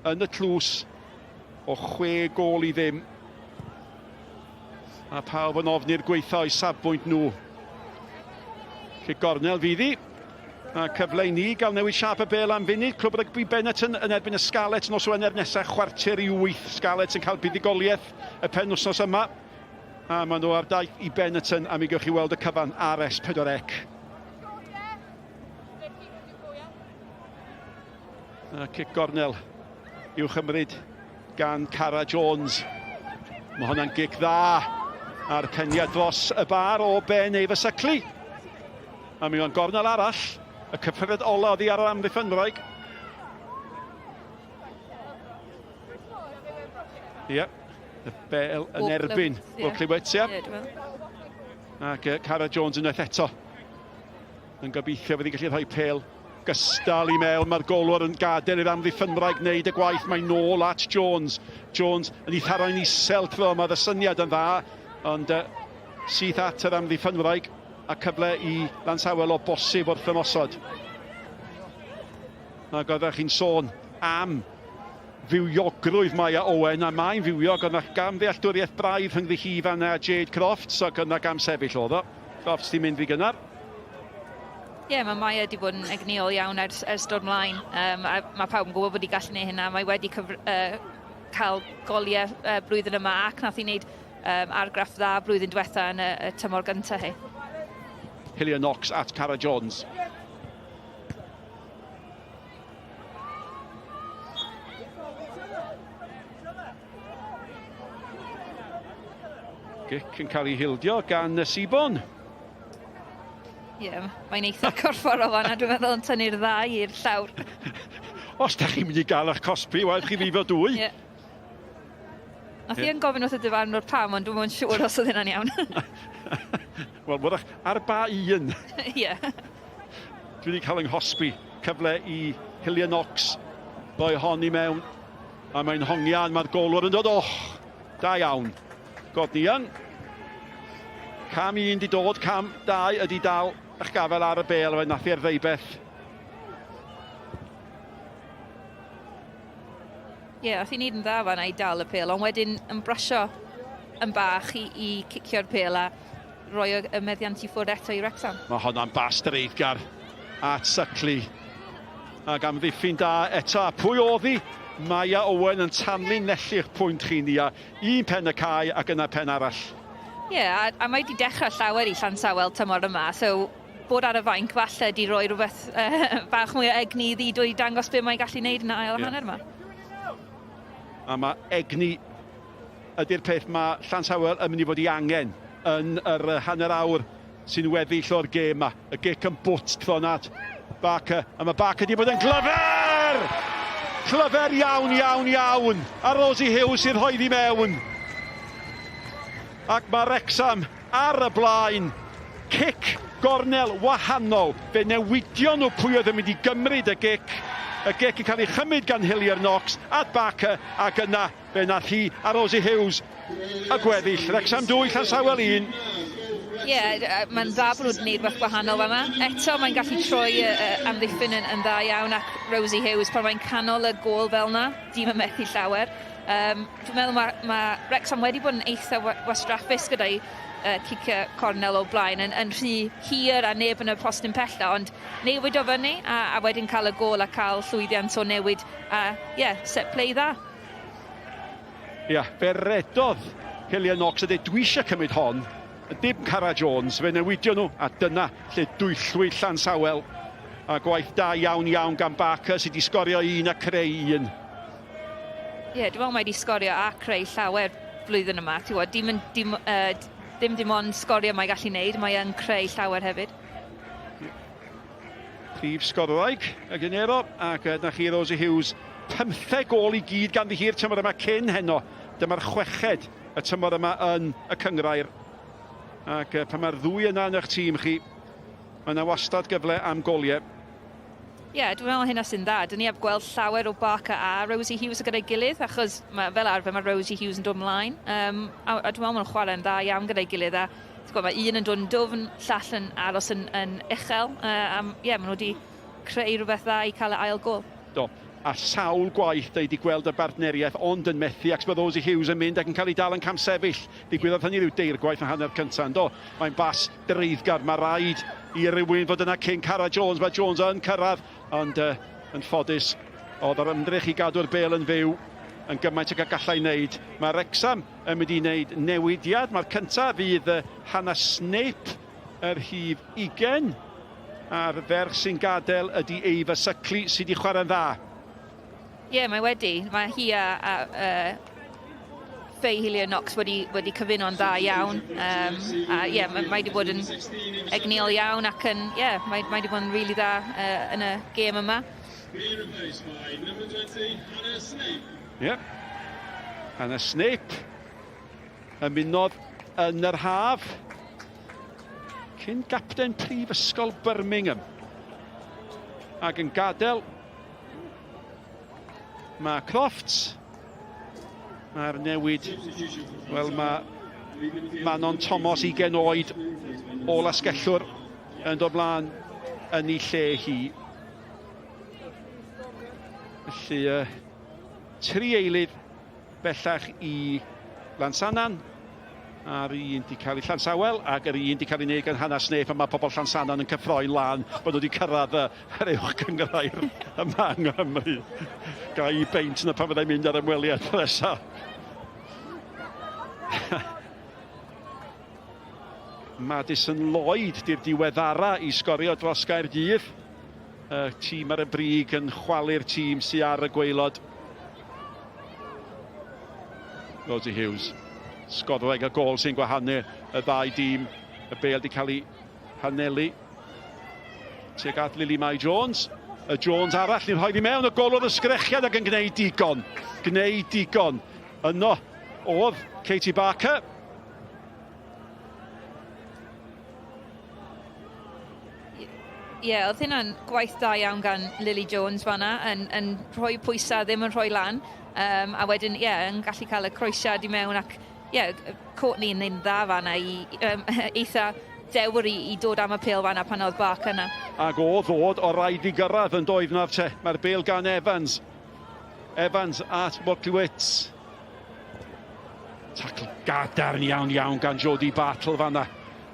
yn y tlws o 6 gol i ddim. A pawb yn ofni'r gweithio i safbwynt nhw. Gornel fyddi. A cyfle i ni gael newid siap y bêl am funud. Clwb Rygbi Benetton yn erbyn y Scarlets nos Wener nesaf 7:15. Scarlets yn cael buddigoliaeth y penwythnos yma. A maen nhw ar daith i Benetton, a mi gewch chi weld y cyfan RS4C. A cic gornel i'w chymryd gan Cara Jones. Mae hwnna'n gic dda ar ceniad dros y bar o Ben Eifas Sycli. A mi o'n gornel arall, y cyffred ola oddi ar yr amddiffynwraig. Ie, y bel yn erbyn. Wclywet, ie. Ac Cara Jones unwaith eto. Yn gobeithio fydd hi'n gallu rhoi pêl gystal i mewn. Mae'r golwr yn gadael i'r amddiffynwraig wneud y gwaith. Mae nôl at Jones. Jones yn ei tharo'n isel tro. Mae'r syniad yn dda, ond syth at yr amddiffynwraig a cyfle i Llansawel o bosib wrth ymosod. Ac oeddech chi'n sôn am fywiogrwydd Maia Owen, a mae'n fywiog, ond gam ddealltwriaeth braidd rhwng Hifan a Jade Crofts, ac yna gam sefyll oedd o. Crofts di mynd fi gynnar. Ie, mae Maia wedi bod yn egniol iawn ers dod mlaen. Mae pawb yn gwybod bod hi gallu gwneud hynna. Mae wedi cael goliau blwyddyn yma ac nath i wneud argraff dda blwyddyn diwetha yn y tymor gyntaf hi. Herio Knox at Cara Jones. Gic yn cael ei hildio gan Sibon. Ie, mae'n eitha corfforol fan, a dwi'n meddwl yn tynnu'r ddau i'r llawr. Os da chi'n mynd i gael eich cosbi, waith chi ddifo dwy. Ie. Nath i yn gofyn wrth y dyfarnwr pam, ond dwi'n mwyn siŵr os oedd hynna'n iawn. Wel, mwyrach ar ba un. Ie. Dwi wedi cael yng nghosbi. Cyfle i Herio Knox. Roi hon i mewn. A mae'n hongian, mae'r golwr yn dod. Da iawn. Godnian. Cam 1 di dod, cam 2 ydi dal eich gafel ar y bel, fe nath i'r ddeibeth. Ie, nath i wneud yn dda fan i dal y pêl, ond wedyn yn brysio yn bach i cicio'r pêl a roi y meddiant i ffwrdd eto i Wrecsam. Mae hwnna'n bast yr eiddgar at Sycli. Ac am ddiffyn da eto, pwy oedd hi? Maia Owen yn tanlu'n nelli'ch pwynt chi ni a un pen y cae ac yna pen arall. Ie, a mae wedi dechrau llawer i Llansawel tymor yma, so bod ar y fainc falle di roi rhywbeth bach mwy o egni iddi dwy dangos be mae'n gallu gwneud yn y ail hanner yma. A mae egni ydy'r peth mae Llansawel yn mynd i fod i angen yn yr hanner awr sy'n weddill o'r gêm yma. Y gic yn bwt tronad Barker, a mae Barker wedi bod yn glyfer! Clyfer iawn, iawn, iawn. A Rosie Hughes sy'n rhoi i mewn. Ac mae Wrecsam ar y blaen. Cic gornel wahanol. Fe newidion nhw pwy oedd yn mynd i gymryd y gic. Y gic yn cael ei chymryd gan Herio Knox at Barker. Ac yna fe nath hi a Rosie Hughes y gweddill. Wrecsam 2, Llansawel 1. Ie, mae'n dda bod nhw'n gwneud beth gwahanol yma. Eto mae'n gallu troi amddiffyn yn dda iawn ac Rosie Hughes pan mae'n canol y gôl fel yna. Dim yn methu llawer. Dwi'n meddwl mae Wrecsam wedi bod yn eitha wastraffus gyda'i cicio cornel o blaen yn rhy hir a neb yn y postyn pella, ond newid o fyny a wedyn cael y gôl a cael llwyddiant o newid a set play dda. Ia, fe redodd Herio Knox a dwi eisiau cymryd hon. Dim Cara Jones, fe newidio nhw, a dyna lle dwyllwyd Llansawel. A gwaith da iawn iawn gan Barker sydd wedi sgorio 1 a creu 1. Ie, dwi'n meddwl mae wedi sgorio a creu llawer blwyddyn yma. Dim ond sgorio mae gallu wneud, mae yn creu llawer hefyd. Prif sgorwaig y Genero, ac na chi Rosie Hughes. 15 gol i gyd gan ddihi'r tymor yma cyn heno. Dyma'r chweched y tymor yma yn y cyngrair. Ac pan mae'r ddwy yna yn eich tîm chi, mae yna wastad gyfle am goliau. Ie, dwi'n meddwl hynna sy'n dda. Dyn ni heb gweld llawer o Barker a Rosie Hughes gyda'i gilydd, achos fel arfer mae Rosie Hughes yn dod ymlaen. A dwi'n meddwl mae'n chwarae'n dda iawn gyda'i gilydd. Mae un yn dod yn dwfn, llall yn aros yn uchel. Maen nhw wedi creu rhywbeth dda i cael y ail gol. Do. A sawl gwaith da i wedi gweld y bartneriaeth ond yn methu ac bydd Rosie Hughes yn mynd ac yn cael ei dal yn cam sefyll. Digwyddodd hynny rhyw deir gwaith yn hanner cyntaf. Do, mae'n bas dreiddgar. Mae rhaid i rywun fod yna cyn Cara Jones. Mae Jones yn cyrraedd, ond yn ffodus oedd yr ymdrech i gadw'r bêl yn fyw. yn gymaint ag y gallai wneud. Mae Wrecsam yn mynd i wneud newidiad. Mae'r cyntaf fydd Hannah Snape, yr rhif 20. A'r ferch sy'n gadael ydy Eifa Sycli sydd wedi chwarae'n dda. Ie, mae wedi. Mae hi a Fei Herio Knox wedi cyfuno'n dda iawn. Ie, mae wedi bod yn egnil iawn ac yn, ie, mae wedi bod yn rili dda yn y gêm yma. Ie. Hannah Snape ymunodd yn yr haf. Cyn gapten Prifysgol Birmingham. Ac yn gadael mae Crofts. Mae'r newid, wel mae Manon Thomas 20 oed o lasgellwr yn dod blaen yn ei lle hi. Felly, 3 eilydd bellach i Llansawel, a'r un wedi cael ei Llansawel, ac yr un wedi cael ei wneud gan Hannah Snape, a mae pobl Llansawel yn cyffroi'n lan bod wedi cyrraedd yr uwch gyngrair yma yng Nghymru. Ga i beint na pan fyddai'n mynd ar ymweliad nesaf. Madison Lloyd di'r diweddara i sgorio dros Gaerdydd. Y tîm ar y brig yn chwalu'r tîm sy'n ar y gwaelod. Rosie Hughes. Sgoddweg y gol sy'n gwahanu y ddau dîm. Y bêl wedi cael ei hanelu tuag at Lily Mae Jones. Y Jones arall ni'n rhoi i mewn y gol o'r ysgrechiad ac yn gwneud digon. Gwneud digon. Yno oedd Katie Barker. Ie, oedd hynna'n gwaith da iawn gan Lily Jones fanna, yn rhoi pwysau, ddim yn rhoi lan. A wedyn, ie, yn gallu cael y croesiad i mewn ac, ie, Courtney yn ein dda fanna i eitha dewr i dod am y pêl fanna pan oedd Barker yna. Ac o ddod o rhaid i gyrraedd yn doedd naf te. Mae'r bêl gan Evans. Evans at Motlewitz. Tackle gadarn iawn gan Jodie Bartle fanna.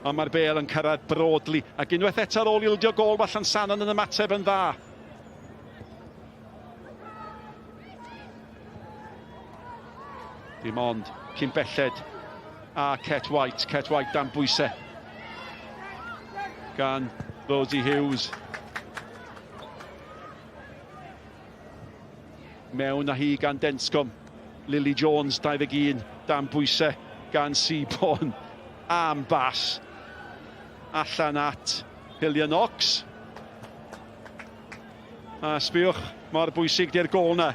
A mae'r bêl yn cyrraedd Broadley. Ac unwaith eto ar ôl i ildio gol, mae Llansannan yn ymateb yn dda. Dim ond cyn belled a Ket White. Ket White dan bwysau gan Rosie Hughes. Mewn â hi gan Denscombe. Lily Jones, 21, dan bwysau gan Seaborn. Am bas. Allan at Herio Knox. A sbiwch, mor bwysig di'r gol na.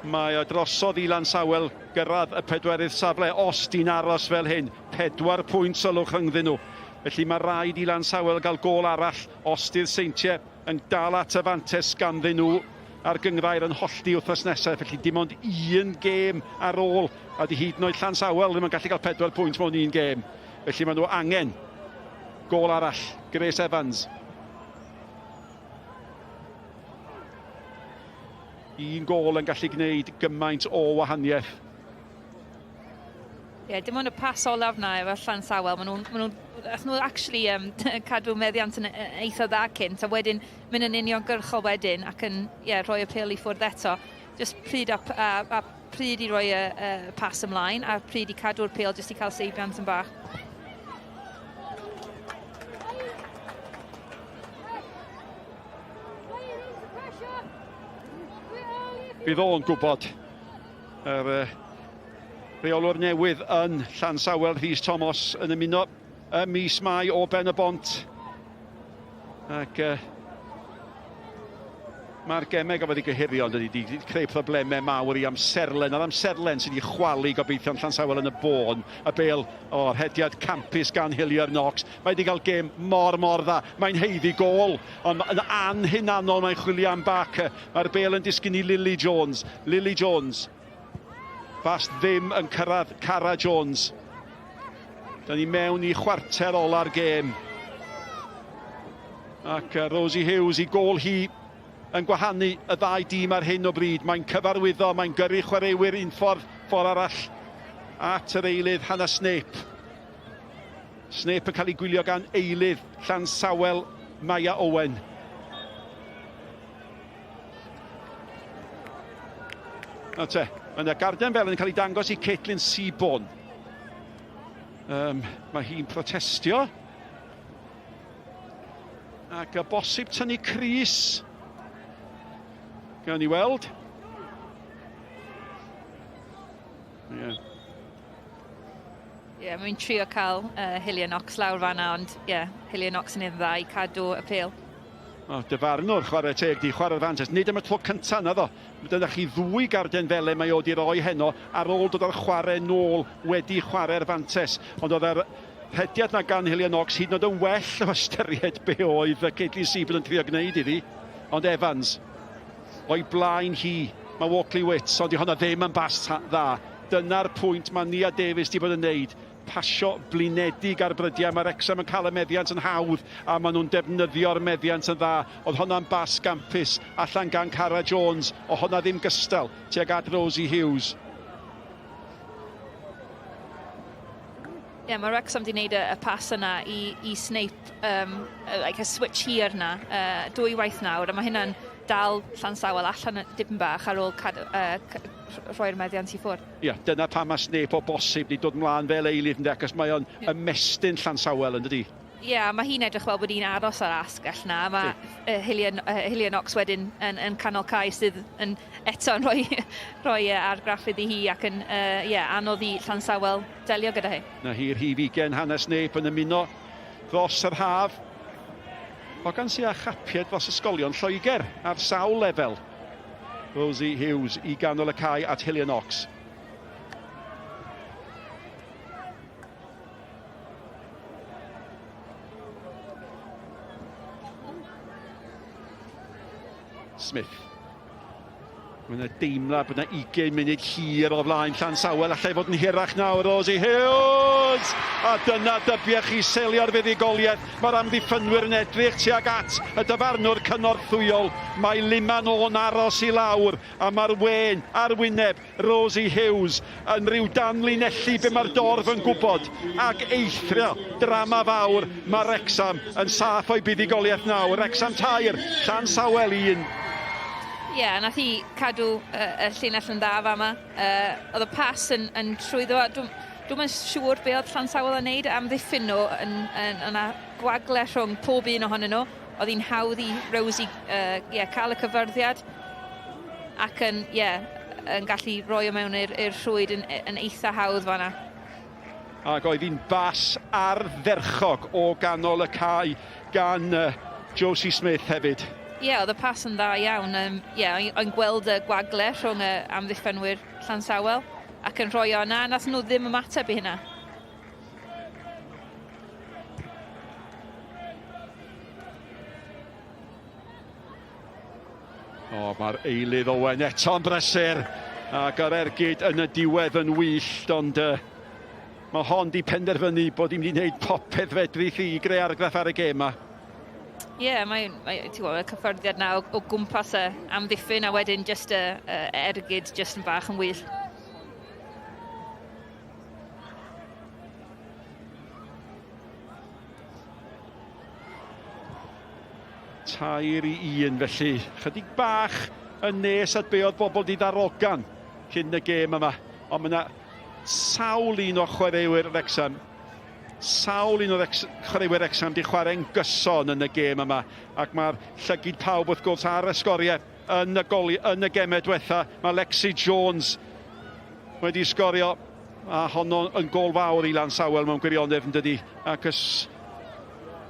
Mae o drosodd i Llansawel gyrraedd y 4 safle. Os di'n aros fel hyn, 4 pwynt sylwch rhyngddyn nhw. Felly mae rhaid i Llansawel gael gol arall. Os di'r seintiau yn dal at y fantes ganddyn nhw a'r gyngrair yn hollti wythnos nesaf. Felly dim ond 1 gêm ar ôl. A di hyd yn oed Llansawel ddim yn gallu cael 4 pwynt mewn 1 gêm. Felly maen nhw angen gol arall. Grace Evans. 1 gol yn gallu gwneud gymaint o wahaniaeth. Ie, dim ond y pas olaf na efo Llansawel. Maen nhw actually cadw meddiant yn eitha dda cynt, a wedyn mynd yn uniongyrchol wedyn ac yn rhoi y pêl i ffwrdd eto. Just pryd a pryd i roi y pas ymlaen a pryd i cadw'r pêl jyst i cael seibiant yn bach. Bydd o'n gwybod yr reolwr newydd yn Llansawel, Rhys Thomas, yn ymuno mis Mai o ben y bont. Ac mae'r gemeg a wedi gyhurio ond wedi creu problemau mawr i amserlen. A'r amserlen sydd wedi chwalu gobeithio'n Llansawel yn y bôn. Y bêl o'r hediad campus gan Herio Knox. Mae wedi cael gêm mor dda. Mae'n heiddi gol, ond yn anhunanol mae'n chwilio am Barker. Mae'r bêl yn disgyn i Lily Jones. Lily Jones. Fast ddim yn cyrraedd Cara Jones. Da ni mewn i chwarter ola'r gêm. Ac Rosie Hughes i gol hi yn gwahanu y ddau dîm ar hyn o bryd. Mae'n cyfarwyddo, mae'n gyrru chwaraewyr un ffordd arall at yr eilydd Hannah Snape. Snape yn cael ei gwylio gan eilydd Llansawel Maya Owen. O te, yna garden fel yn cael ei dangos i Caitlin Seaborn. Mae hi'n protestio. Ac y bosib tynnu Cris. Gawn ni weld. Mae'n trio cael Herio lawr fanna, ond Herio yn un dda i cadw y pêl. Dyfarnwr chwarae teg di, chwarae'r fantes. Nid am y tlo cyntaf na ddo. Dyna chi ddwy garden fele mae o di roi heno ar ôl dod o'r chwarae nôl wedi chwarae'r fantes. Ond oedd yr hediad na gan Herio hyd yn oed yn well o ystyried be oedd Caitlin Seaborn yn trio gwneud iddi. Ond Evans, o'i blaen hi, mae Walkley Wits, ond di hwnna ddim yn bas dda. Dyna'r pwynt mae Nia Davies di bod yn neud. Pasio blinedig ar brydiau, mae Wrecsam yn cael y meddiant yn hawdd a maen nhw'n defnyddio'r meddiant yn dda. Oedd hwnna'n bas gampus allan gan Cara Jones, o hwnna ddim gystal tuag at Rosie Hughes. Mae Wrecsam wedi gwneud y pas yna i Snape, like a switch hir yna, dwy waith nawr, a mae hynna'n dal Llansawel allan dipyn bach ar ôl rhoi'r meddiant i ffwrdd. Dyna pam mae Snape o bosib wedi dod ymlaen fel eilydd ynddo, ac mae o'n ymestyn Llansawel yn dydi? Mae hi'n edrych fel bod hi'n aros ar asg allan. Mae Herio wedyn yn canol cae sydd yn eto'n rhoi argraff iddi hi ac yn anodd i Llansawel delio gyda hi. Na hi'r hufigen Hannah Snape yn ymuno dros yr haf. O gan sy'n chapiad dros ysgolion Lloegr ar sawl lefel. Rosie Hughes i ganol y cae at Herio. Smith. Mae'n deimla bod yna 20 munud hir o flaen Llansawel, allai fod yn hirach nawr, Rosie Hughes! A dyna dybiach i selio'r fuddigoliaeth. Mae'r amddiffynwyr yn edrych tuag at y dyfarnwr cynorthwyol. Mae Liman o'n aros i lawr, a mae'r wen ar wyneb Rosie Hughes yn rhyw danlinellu be mae'r dorf yn gwybod. Ac eithrio drama fawr, mae Wrecsam yn saff o'i buddigoliaeth nawr. Wrecsam tair, Llansawel 1. Nath hi cadw y llinell yn dda fama. Oedd y pas yn trwyddo. Dwi'n siŵr be oedd Llansawel yn neud am ddiffinno yna gwagle rhwng pob un ohonyn nhw. Oedd hi'n hawdd i Rosie cael y cyfyrddiad ac yn gallu roi o mewn i'r rhwyd yn eitha hawdd fanna. Ac oedd hi'n bas ardderchog o ganol y cae gan Josie Smith hefyd. Oedd y pas yn dda iawn. O'n gweld y gwagle rhwng y amddiffynwyr Llansawel ac yn rhoi o'na, nath nhw ddim ymateb i hynna. Mae'r eilydd Owen eto'n brysur ac yr ergyd yn y diwedd yn wyllt, ond mae hon di penderfynu bod hi'n mynd i wneud popeth fedrith i greu argraff ar y gêm yma. Mae'n cyffyrddiad na o gwmpas y amddiffyn a wedyn just y ergyd just yn bach yn wyll. Tair i 1 felly. Chydig bach yn nes at be oedd bobl di ddarogan cyn y gêm yma. Ond mae yna sawl un o chwaraewyr Wrecsam. Sawl un o chwaraewyr Wrecsam di chwarae'n gyson yn y gêm yma. Ac mae'r llygyd pawb wrth gwrs ar y sgoriau yn y gemau diwetha. Mae Lexi Jones wedi sgorio a honno yn gol fawr i Llansawel mewn gwirionedd yn dydi. Ac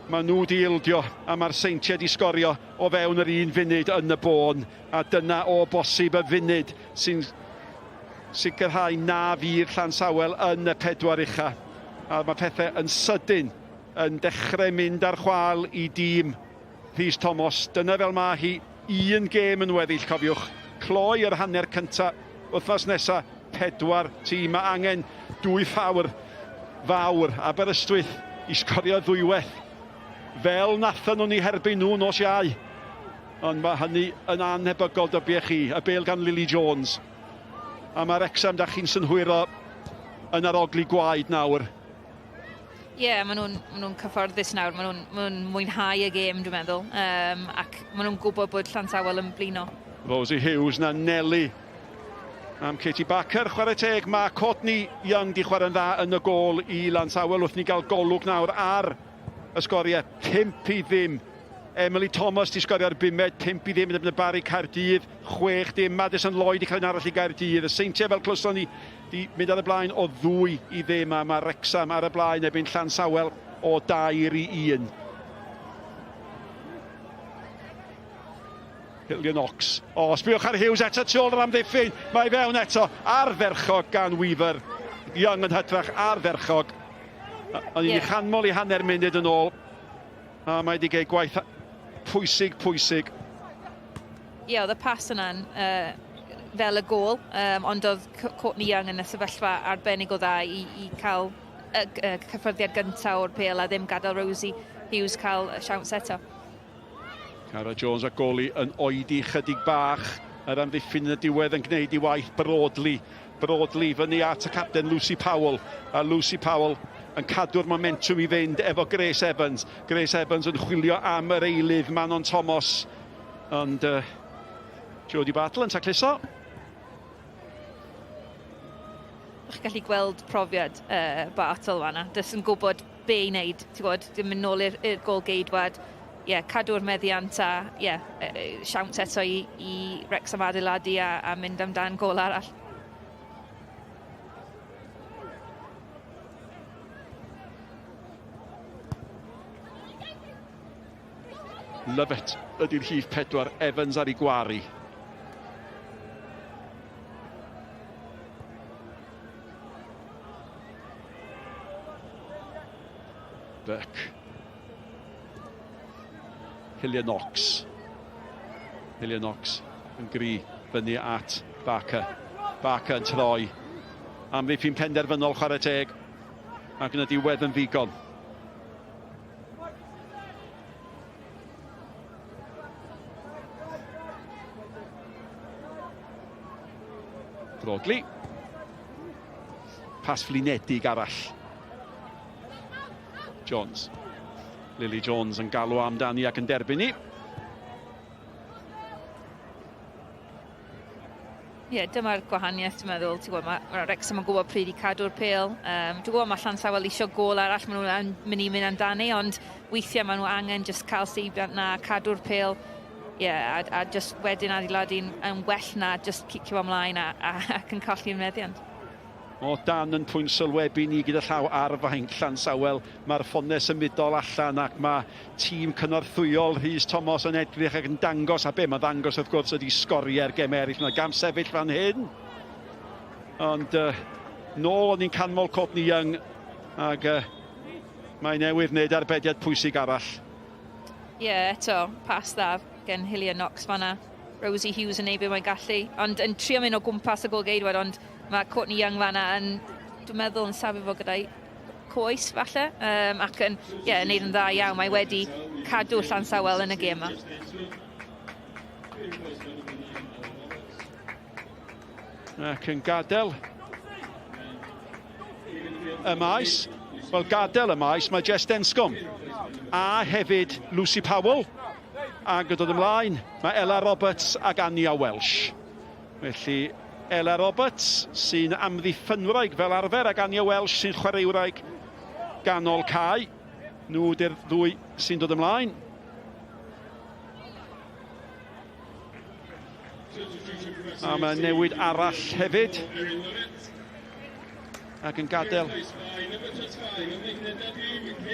mae nhw di ildio a mae'r seintiau di sgorio o fewn yr un funud yn y bôn. A dyna o bosib y funud sy'n sicrhau na fydd Llansawel yn y 4 ucha. A mae pethau yn sydyn yn dechrau mynd ar chwal i dîm Rhys Thomas. Dyna fel mae hi 1 gêm yn weddill, cofiwch. Cloi yr hanner cyntaf, wythnos nesaf 4 tîm. Mae angen 2 fawr Aberystwyth i sgorio ddwyweth. Fel nathon nhw'n ei herbyn nhw nos Iau. Ond mae hynny yn anhebygol dybiach chi, y bêl gan Lily Jones. A mae Wrecsam da chi'n synhwyro yn arogli gwaed nawr. Maen nhw'n cyfforddus nawr, maen nhw'n mwynhau y gêm, dwi'n meddwl, ac maen nhw'n gwybod bod Llansawel yn blino. Rosie Hughes na Nelly am Katie Backer, chwarae teg, mae Courtney Young di chwarae'n dda yn y gol i Llansawel, wrth ni gael golwg nawr ar y sgoriau 5-0. Emily Thomas di sgorio'r 5, 5-0 yn y Bari Caerdydd, 6-0. Madison Lloyd di cael yn arall i Gaerdydd. Y Seintiau fel clywson ni di mynd ar y blaen o 2-0. Mae Wrecsam ar y blaen erbyn Llansawel o 2-1. Hillian Knox. Sbiwch ar Hughes eto tu ôl yr amddiffyn. Mae fewn eto ar ferchog gan Weaver. Young yn hytrach ar ferchog. Ond i chanmol i hanner munud yn ôl. A mae wedi gwneud gwaith pwysig. Ie, oedd y pas yna'n fel y gol, ond oedd Courtney Young yn y sefyllfa arbennig o dda i cael cyffyrddiad gyntaf o'r pêl a ddim gadael Rosie Hughes cael y siawns eto. Cara Jones a goli yn oedi chydig bach. Yr amddiffyn yn y diwedd yn gwneud i waith Broadley. Broadley fyny at y capten Lucy Powell. A Lucy Powell yn cadw'r momentum i fynd efo Grace Evans. Grace Evans yn chwilio am yr eilydd Manon Thomas. Ond Jodie Battle yn tacluso. Ych gallu gweld profiad Bartle fanna. Dys yn gwybod be i wneud. Ti'n gwybod, dim yn nôl i'r gol geidwad. Cadw'r meddiant a siawns eto i Wrecsam adeiladu a mynd amdan gol arall. Love it ydy'r rhif 4, Evans ar ei gwari. Beck. Hillian Knox yn gri fyny at Backer. Backer yn troi. Amddiffyn penderfynol chwarae teg. Ac yn y diwedd yn ddigon. Broadley. Pas flinedig arall. Jones. Lily Jones yn galw amdani ac yn derbyn ni. Dyma'r gwahaniaeth, dwi'n meddwl. Mae Wrecsam yn gwybod pryd i cadw'r pêl. Dwi'n gwybod mae Llansawel eisiau gol arall, maen nhw'n mynd amdani, ond weithiau maen nhw angen just cael seibiant na, cadw'r pêl. A just wedyn adeiladu'n well na, just cicio ymlaen ac yn colli'r meddiant. O dan yn pwynt sylwebu ni gyda llaw ar faint Llansawel. Mae'r ffonau symudol allan ac mae tîm cynorthwyol Rhys Thomas yn edrych ac yn dangos a be mae ddangos wrth gwrs ydi sgoriau'r gem eraill. Mae gam sefyll fan hyn. Ond nôl o'n i'n canmol Courtney Young ac mae newydd wneud arbediad pwysig arall. Eto, pas dda gen Hillian Knox fanna. Rosie Hughes yn neud be mae'n gallu. Ond yn trio mynd o gwmpas y gol geidwad, ond mae Courtney Young fanna yn, dwi'n meddwl, yn safio fo gyda'i coes falle, ac yn neud yn dda iawn. Mae wedi cadw Llansawel yn y gêm yma. Ac yn gadael y maes. Wel, gadael y maes, mae Jess Denscombe a hefyd Lucy Powell. Ac yn dod ymlaen, mae Ella Roberts ac Anya Welsh. Felly, Ella Roberts sy'n amddiffynwraig fel arfer ac Anya Welsh sy'n chwaraewraig ganol cae. Nhw di'r ddwy sy'n dod ymlaen. A mae newid arall hefyd. Ac yn gadael.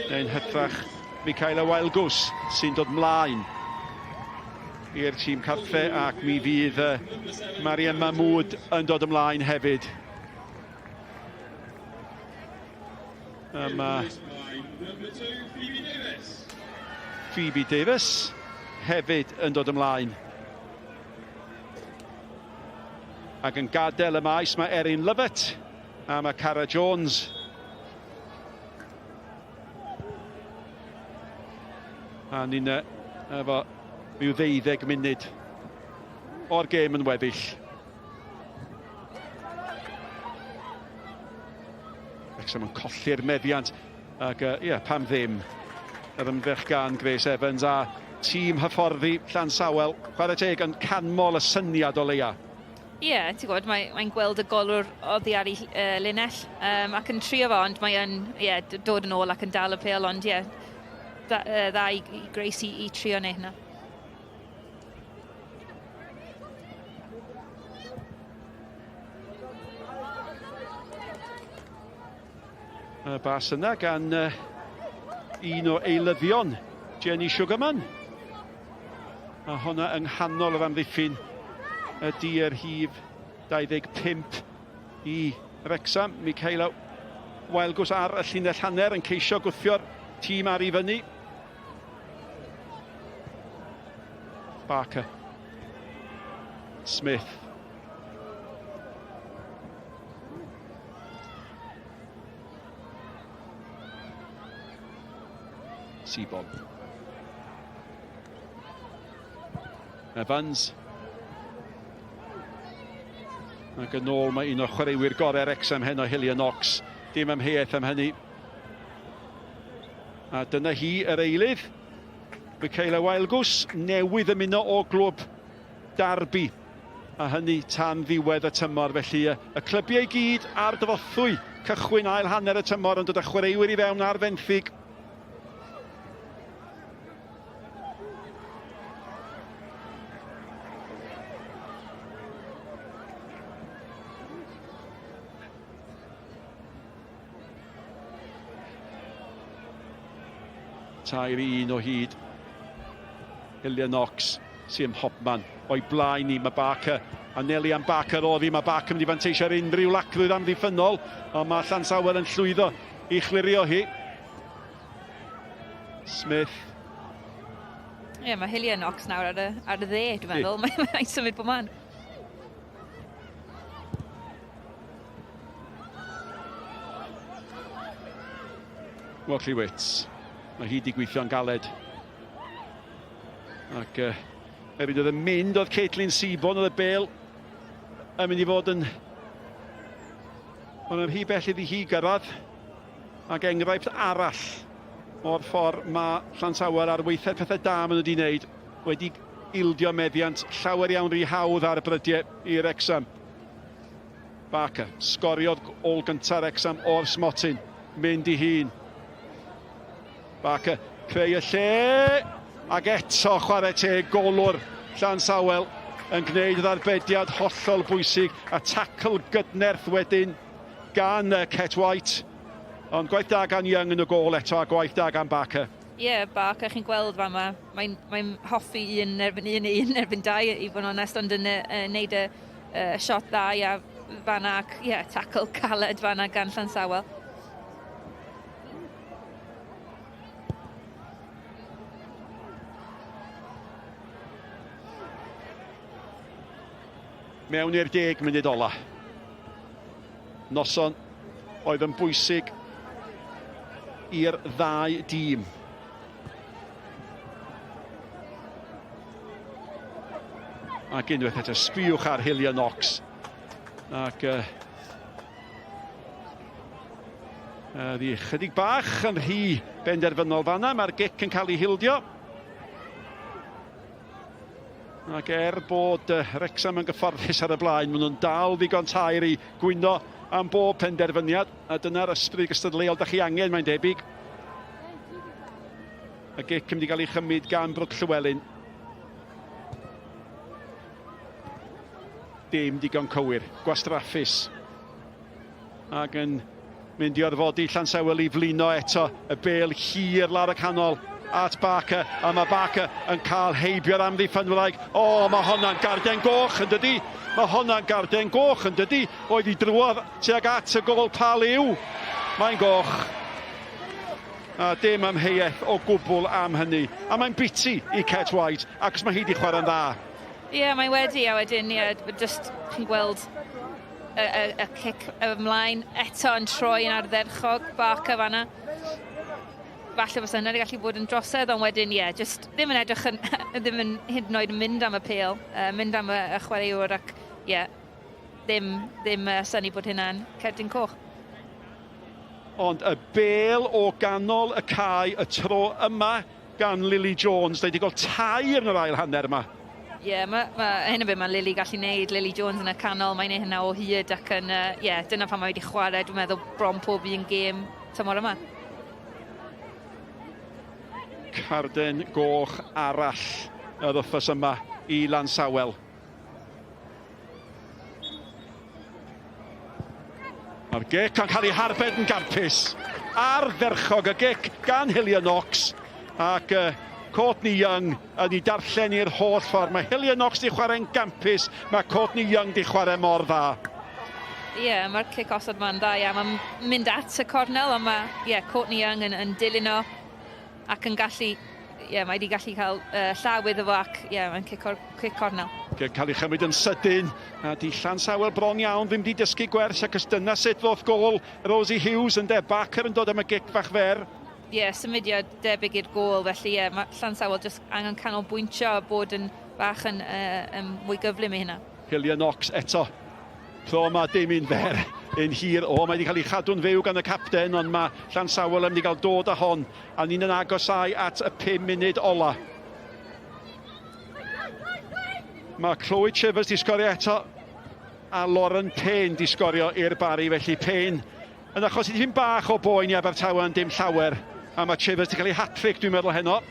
Neu'n hytrach Michaela Wildgoose sy'n dod ymlaen i'r tîm cartre ac mi fydd Mariam Mahmood yn dod ymlaen hefyd. Phoebe Davis hefyd yn dod ymlaen. Ac yn gadael y maes mae Erin Lovett a mae Cara Jones. A ni'n efo ryw 12 munud o'r gêm yn weddill. Wrecsam yn colli'r meddiant ac pam ddim yr ymdrech gan Grace Evans a tîm hyfforddi Llansawel. Chwarae teg yn canmol y syniad o leia. Ie, ti'n gwybod, mae'n gweld y golwr oddi ar ei linell ac yn trio fo, ond mae'n dod yn ôl ac yn dal y pêl, ond dda i Grace i trio neu hynna. Y bas yna gan un o eilyddion, Jenny Sugarman. A honna yng nghanol yr amddiffyn ydy yr hif 25 i Wrecsam. Michaela Waelgws ar y llinell hanner yn ceisio gwthio'r tîm ar i fyny. Barker. Smith. Seabob. Evans. Ac yn ôl mae un o'r chwaraewyr gorau Wrecsam heno Hillia Knox. Dim amheuaeth am hynny. A dyna hi yr eilydd. Michaela Waelgws newydd ymuno o glwb Derby. A hynny tan ddiwedd y tymor. Felly y clybiau i gyd ar dyfothwy cychwyn ail hanner y tymor yn dod â chwaraewyr i fewn ar fenthyg. Tair i un o hyd. Hillia Knox, Sim Hopman, o'i blaen ni, mae Barker, a Nelly am Barker oddi, mae Barker yn mynd i fanteisio ar unrhyw lacrwydd amddiffynol, ond mae Llansawel yn llwyddo i chlirio hi. Smith. Ie, mae Hillia Knox nawr ar y dde, dwi'n meddwl. Mae'n symud bo man. Walkley Wits. Mae hi di gweithio'n galed. Ac erbyn oedd yn mynd oedd Caitlin Seaborn oedd y bêl yn mynd i fod yn... Ond yn rhy bell iddi hi gyrraedd. Ac enghraifft arall o'r ffordd mae Llansawel ar weithiau pethau da maen nhw wedi wneud. Wedi ildio meddiant llawer iawn rhy hawdd ar y brydiau i Wrecsam. Barker, sgoriodd ôl gyntaf Wrecsam o'r smotyn. Mynd i hun. Barker, creu y lle, ac eto chwarae teg golwr Llansawel yn gwneud yr arbediad hollol bwysig, a tacl gydnerth wedyn gan Cet White, ond gwaith da gan Young yn y gol eto, a gwaith da gan Barker. Ie, Barker, chi'n gweld fan yma, mae'n hoffi un erbyn dau i fod yn onest, ond yn neud y shot dda a fan ac, tacl caled fan gan Llansawel. Mewn i'r 10 munud ola. Noson oedd yn bwysig i'r ddau dîm. Ac unwaith eto, sbiwch ar Hillia Knox. Ac ddi chydig bach yn rhy benderfynol fanna. Mae'r gic yn cael ei hildio. Ac bod Wrecsam yn gyfforddus ar y blaen, maen nhw'n dal ddigon tair i gwyno am bob penderfyniad. A dyna'r ysbryd gystadleuol da chi angen, mae'n debyg. Y gic yn mynd i gael ei chymryd gan Brwd Llywelyn. Dim digon cywir, gwastraffus. Ac yn mynd i orfodi Llansawel i flino eto. Y bêl hir lawr y canol at Barker, a mae Barker yn cael heibio'r amddiffyn Wraig. O, mae honna'n garden goch yn dydi. Mae honna'n garden goch yn dydi. Oedd i drwodd tuag at y gol pal i'w. Mae'n goch. A dim amheuaeth o gwbl am hynny. A mae'n biti i Cet White, ac mae hi wedi chwarae'n dda. Ie, mae wedi, a wedyn, just chi'n gweld y cic ymlaen, eto yn troi yn ardderchog, Barker fanna. Falle fysa hynny gallu bod yn drosedd, ond wedyn, just ddim yn edrych yn, ddim yn hyd yn oed yn mynd am y pêl, mynd am y chwaraewr, ac ddim syni bod hynna'n cerdyn coch. Ond y bêl o ganol y cae y tro yma gan Lily Jones, wedi gael tair yn yr ail hanner yma. Ie, hyn o beth mae Lily gallu neud, Lily Jones yn y canol, mae'n neud hynna o hyd ac yn, dyna pan mae wedi chwarae, dwi'n meddwl bron pob un gêm tymor yma. Carden goch arall y wythnos yma I Llansawel. Mae'r gic yn cael ei harbed yn gampus. Ardderchog y gic gan Hillier Knox. Ac Courtney Young yn ei darllen i'r holl ffordd. Mae Hillier Knox di chwarae'n gampus. Mae Courtney Young di chwarae mor dda. Ie, mae'r cic osod ma'n dda. Mae'n mynd at y cornel, ond mae Courtney Young yn dilyn o ac yn gallu... Mae wedi gallu cael llaw iddo fo ac mae'n cic cornel. Yn cael ei chymryd yn sydyn, a di Llansawel bron iawn ddim di dysgu gwers ac dyna sut ddoth gol Rosie Hughes yn Bacher yn dod am y gic fach fer. Symudiad debyg i'r gol, felly mae Llansawel jyst angen canolbwyntio a bod yn bach yn mwy gyflym I hynna. Hillier Knox eto. Tho mae dim un fer yn hir. Mae wedi cael ei chadw'n fyw gan y capten, ond mae Llansawel yn mynd I gael dod â hon. A ni'n yn agosau at y 5 munud ola. Mae Chloe Chivers di sgorio eto. A Lauren Payne di sgorio i'r Bari, felly Payne. Yn achos I ddim bach o boen I Abertawe yn dim llawer. A mae Chivers di cael ei hat-trick, dwi'n meddwl heno.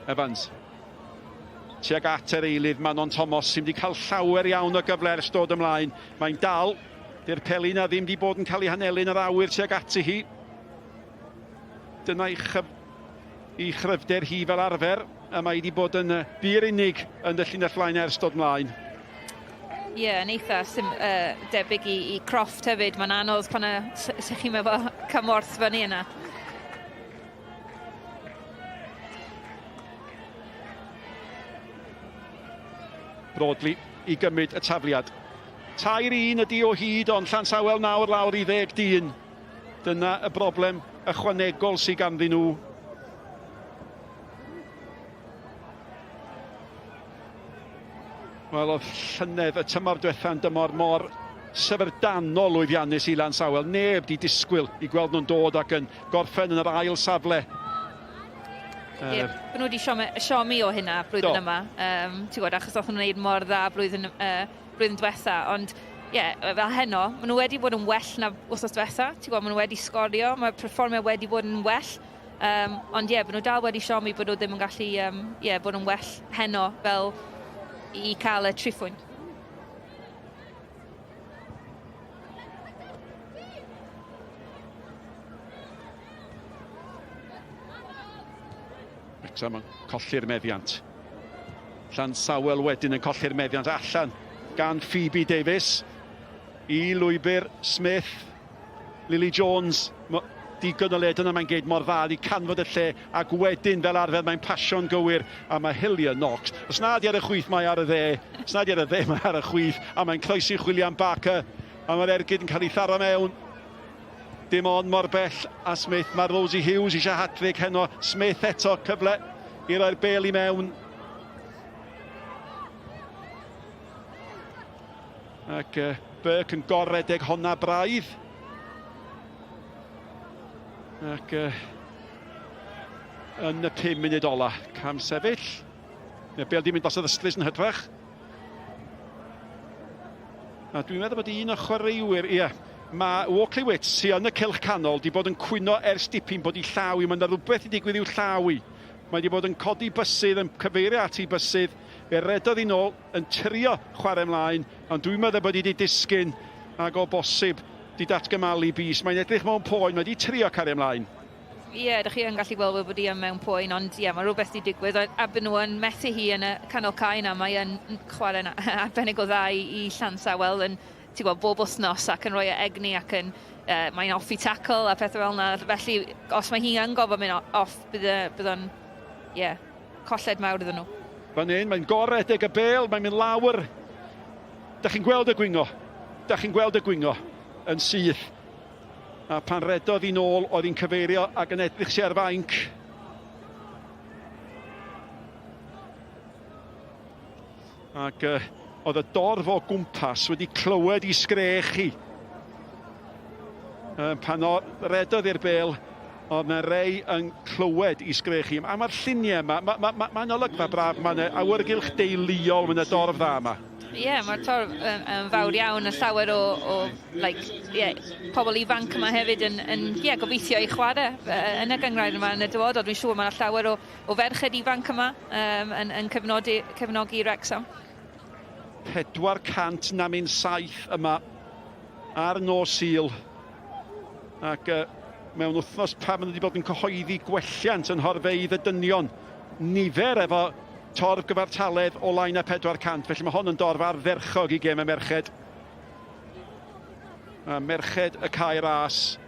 Evans. Tuag at yr eilydd, Manon Thomas sy'n wedi cael llawer iawn o gyfle ers dod ymlaen. Mae'n dal, di'r pelin a ddim wedi bod yn cael ei hanelu yr awyr tuag ati hi. Dyna I chryfder hi fel arfer, a mae wedi bod yn bir unig yn y llinell flaen ers dod ymlaen. Yn eitha debyg I Croft hefyd. Mae'n anodd pan ydych chi'n meddwl cymorth fyny yna. Broadly I gymryd y tafliad. Tair un ydi o hyd, ond Llansawel nawr lawr I 10 dyn. Dyna y broblem ychwanegol sydd ganddyn nhw. Wel, oedd llynedd y tymor diwetha'n dymor mor syfrdanol lwyddiannus I Llansawel. Neb di disgwyl I gweld nhw'n dod ac yn gorffen yn yr ail safle. Nhw wedi siomi o hynna blwyddyn yma. Ti'n gwybod, achos oedd nhw'n gwneud mor dda blwyddyn diwetha. Ond, fel heno, maen nhw wedi bod yn well na wrthnos diwetha. Ti'n gwybod, maen nhw wedi sgorio, mae perfformio wedi bod yn well. Ond maen nhw dal wedi siomi bod nhw ddim yn gallu bod yn well heno fel I cael y triffwynt. Wrecsam yn colli'r meddiant. Llansawel wedyn yn colli'r meddiant allan gan Phoebe Davies. I lwybr Smith, Lily Jones. Digon o le, dyna mae'n geid mor dda I canfod y lle ac wedyn fel arfer mae'n pasio'n gywir a mae Hillier Knox. Os nad I ar y chwith mae ar y dde, os nad I ar y dde mae ar y chwith a mae'n croesi chwilio am Bacher a mae'r ergyd yn cael ei tharo mewn. Dim ond mor bell a Smith. Mae Rosie Hughes eisiau hat-trick heno. Smith eto cyfle I roi'r bêl I mewn. Ac Burke yn gorredeg honna braidd. Ac yn y 5 munud ola, cam sefyll. Bêl di mynd bos o ddystlys yn hytrach. A dwi'n meddwl bod un o chwaraewyr, mae Walkley Wits sy'n yn y cylch canol di bod yn cwyno ers dipyn bod I llaw I. Mae'n rhywbeth I digwydd i'w llaw I. Mae di bod yn codi bysydd, yn cyfeirio ati bysydd. Fe redodd I nôl yn trio chwarae ymlaen, ond dwi'n meddwl bod I wedi disgyn ac o bosib di datgymalu bus. Mae'n edrych mewn poen, mae di trio cario ymlaen. Dych chi yn gallu gweld bod hi yn mewn poen, ond mae rhywbeth di digwydd. A byd nhw yn methu hi yn y canol cae yna, mae yn chwarae arbennig o dda I Llansawel yn bob wythnos ac yn rhoi egni ac yn mae'n off I tackle a pethau fel yna. Felly, os mae hi yn gofod mynd off, bydd o'n colled mawr iddyn nhw. Fan hyn, mae'n goredig y bêl, mae'n mynd lawr. Dych chi'n gweld y gwingo? Dych chi'n gweld y gwingo yn syth. A pan redodd I nôl, oedd hi'n cyfeirio ac yn edrych sy'n ar fainc. Ac oedd y dorf o gwmpas wedi clywed I sgrech hi. Pan redodd i'r bêl, Oedd yna rei yn clywed i sgrechu. A mae'r lluniau yma, mae'n olygfa braf, mae'n awyrgylch deuluol, mae'n y dorf dda yma. Ie, mae'r torf yn fawr iawn, y llawer o pobl ifanc yma hefyd yn gobeithio i chwarae yn y gyngrair yma yn y dyfodol. Dwi'n siŵr mae'na llawer o ferched ifanc yma yn cefnogi Wrecsam. 400 na mynd 7 yma ar nos Sul. Ac mewn wythnos pam yn wedi bod yn cyhoeddi gwelliant yn horfeidd y dynion. Nifer efo torf gyfartaledd o lain a 400, felly mae hon yn dorf ardderchog i gem y merched. A merched y cae ras.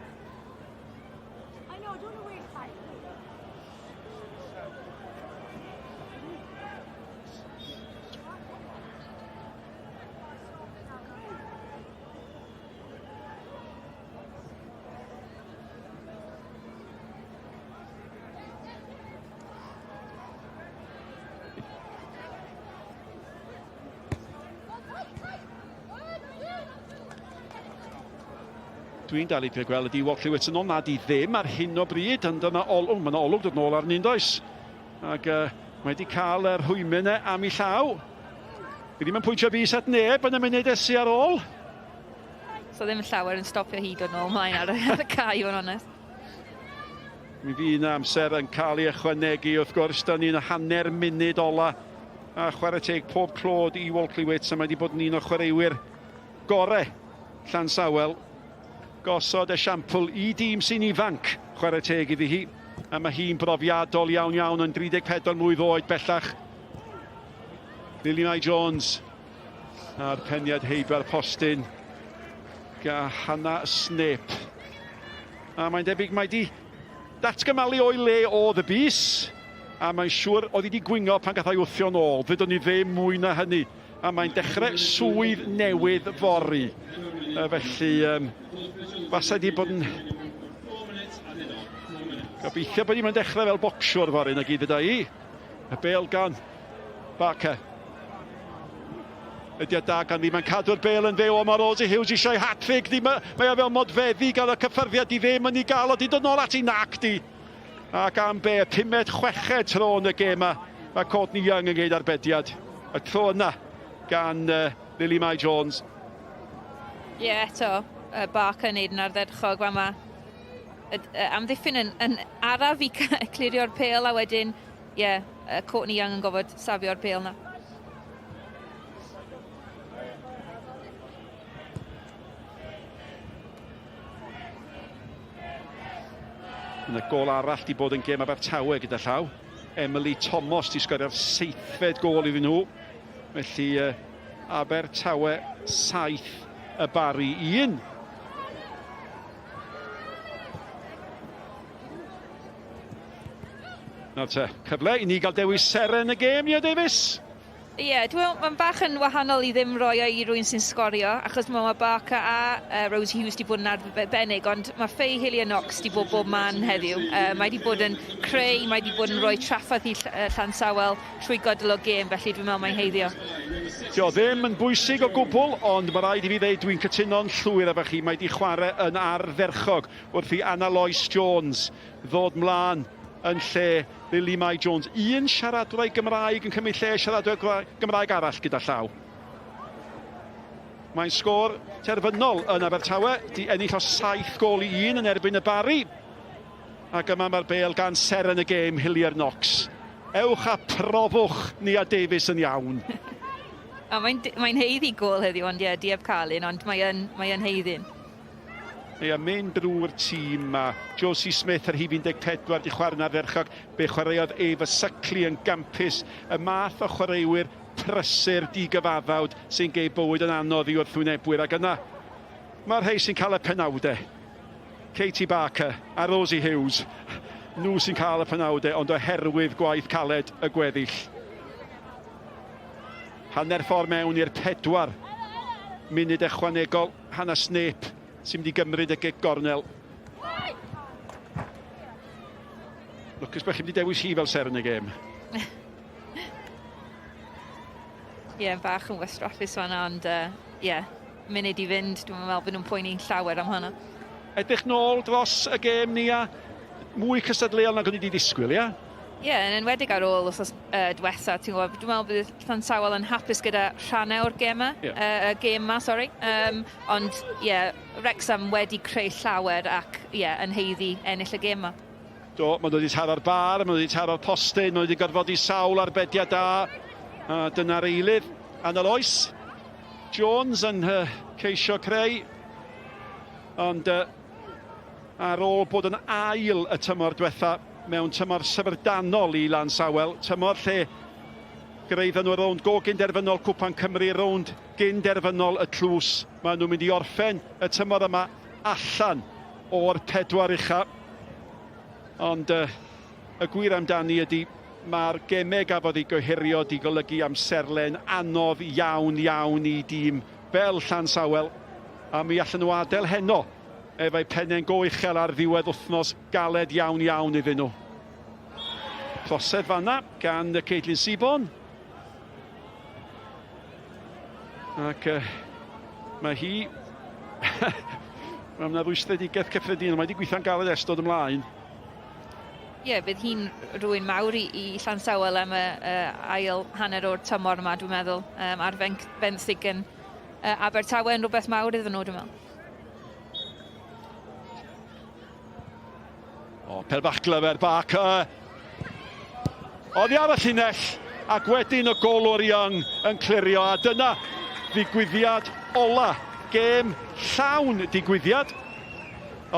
Dwi'n dal i gweld ydi Wat Llywelyn o'n nad i ddim ar hyn o bryd, ond yna olwg, mae'n olwg dod nôl arnyn does. Ac mae wedi cael yr hwymynau am ei llaw. Fi ddim yn pwyntio bus at neb yn y munud esu ar ôl. So ddim llawer yn stopio hi dod nôl mlaen ar y cae o'n onest. Mi fi yna amser yn cael ei ychwanegu, wrth gwrs, da ni'n hanner munud ola. A chwarae teg pob clod i Wat Llywelyn, mae wedi bod yn un o chwaraewyr gorau Llansawel. Gosod esiampl i dîm sy'n ifanc, chwarae teg iddi hi. A mae hi'n brofiadol iawn yn 34 mlwydd oed bellach. Lily Mae Jones a'r peniad heibio'r postyn. Ga Hannah Snape. A mae'n debyg mae di datgymalu o'i le oedd y bus. A mae'n siŵr oedd wedi gwingo pan gath ei wthio nôl. Fydwn ni ddim mwy na hynny. A mae'n dechrau swydd newydd fori. Felly, fasa di bod yn... Gobeithio bod ni'n dechrau fel bocsiwr fory na gyd yda i. Y bêl gan Barker. Ydy o da gan ddim yn cadw'r bêl yn fyw, o mae Rosie Hughes eisiau hat-trick. Mae o fel modfeddi gan y cyffyrddiad i ddim yn ei gael, o di dod nôl at ei nac di. Ac am be, 5-6 tro yn y gêm yma. Mae Courtney Young yn geid arbediad. Y tro yna gan Lily Mae Jones. Ie, eto, Barker yn neud yn ardderchog yma. Amddiffyn yn araf i clirio'r pêl a wedyn, Courtney Young yn gofod safio'r pêl na. Yn y gol arall di bod yn gêm Abertawe gyda llaw. Emily Thomas di sgorio'r 7fed gol iddyn nhw. Felly Abertawe 7, y Bari 1. Nawr te, cyfle i ni gael dewis seren y gêm, Nia Davies? Ie, dwi'n meddwl mae'n bach yn wahanol i ddim roi o i rwy'n sy'n sgorio, achos mae Barker a Rosie Hughes wedi bod yn arbennig, ond mae Faye Hillier-Knox wedi bod bob man heddiw. Mae wedi bod yn creu, mae wedi bod yn rhoi traffaith i Llansawel trwy gydol o gêm, felly dwi'n meddwl mae'n heiddio. Dio ddim yn bwysig o gwbl, ond mae rhaid i fi ddeud dwi'n cytuno'n llwyr efo chi. Mae wedi chwarae yn ardderchog wrth i Anna Lois Jones ddod mlaen yn lle Lily Mae Jones. Un siaradwr Gymraeg yn cymryd lle siaradwr Gymraeg arall gyda llaw. Mae'n sgôr terfynol yn Abertawe. Di ennill o 7 gol i 1 yn erbyn y Bari. Ac yma mae'r bêl gan seren y gêm Hillier-Knox. Ewch a profwch Nia Davies yn iawn. Mae'n heiddi gol heddiw, ond di eb cael un, ond mae'n heiddin. Ie, mynd drwy'r tîm a Josie Smith ar hif 14 di chwarae'n ardderchog. Be chwaraeodd Eva Suckley yn gampus. Y math o chwaraewyr prysur digyfaddawd sy'n gei bywyd yn anodd i wrthwynebwyr. Ac yna, mae'r rhai sy'n cael y penawdau. Katie Barker a Rosie Hughes. Nhw sy'n cael y penawdau, ond oherwydd gwaith caled y gweddill. Hanner ffordd mewn i'r 4 munud ychwanegol. Hannah Snape sy'n mynd i gymryd y gig gornel. Lwcus bych chi wedi dewis hi fel seren y gêm. Bach yn westraffus fan'na, ond munud i fynd, dwi'n meddwl bod nhw'n poeni'n llawer am hwnna. Edrych nôl dros y gêm Nia. mwy cystadleuol nag o'n i wedi disgwyl, ia? Ie, yn enwedig ar ôl wrth diwetha, ti'n gwybod, dwi'n meddwl bydd Llansawel yn hapus gyda rhannau o'r gêm ma, ond ie, Wrecsam wedi creu llawer ac ie, yn heiddi ennill y gêm ma. Do, maen nhw wedi taro'r bar, maen nhw wedi taro'r postyn, maen nhw wedi gorfodi sawl arbediad da. A dyna'r eilydd. Anna Lois, Jones yn ceisio creu. Ond ar ôl bod yn ail y tymor diwetha, mewn tymor syfrdanol i Llansawel, tymor lle greidden nhw rownd go gynderfynol Cwpan Cymru, rownd gynderfynol y tlws. Maen nhw'n mynd i orffen y tymor yma allan o'r 4 ucha. Ond y gwir amdani ydy mae'r gemau gafodd ei gyhirio di golygu amserlen anodd iawn i dîm fel Llansawel. A mi allan nhw adael heno efo'u pennau'n go uchel ar ddiwedd wythnos galed iawn iddyn nhw. Prosed fanna gan Caitlin Sibon. Ac mae hi... mae yna rwystredigaeth cyffredinol, mae wedi gweithio'n galed estod ymlaen. Ie, bydd hi'n rhywun mawr i Llansawel am y ail hanner o'r tymor yma, dwi'n meddwl, ar fenthyg yn Abertawe yn rhywbeth mawr iddyn nhw, dwi'n meddwl. O, Pêl bach glyfer, Barker. Oddi ar y llinell, ac wedyn y golwr Young yn clirio, a dyna ddigwyddiad ola. Gêm llawn digwyddiad.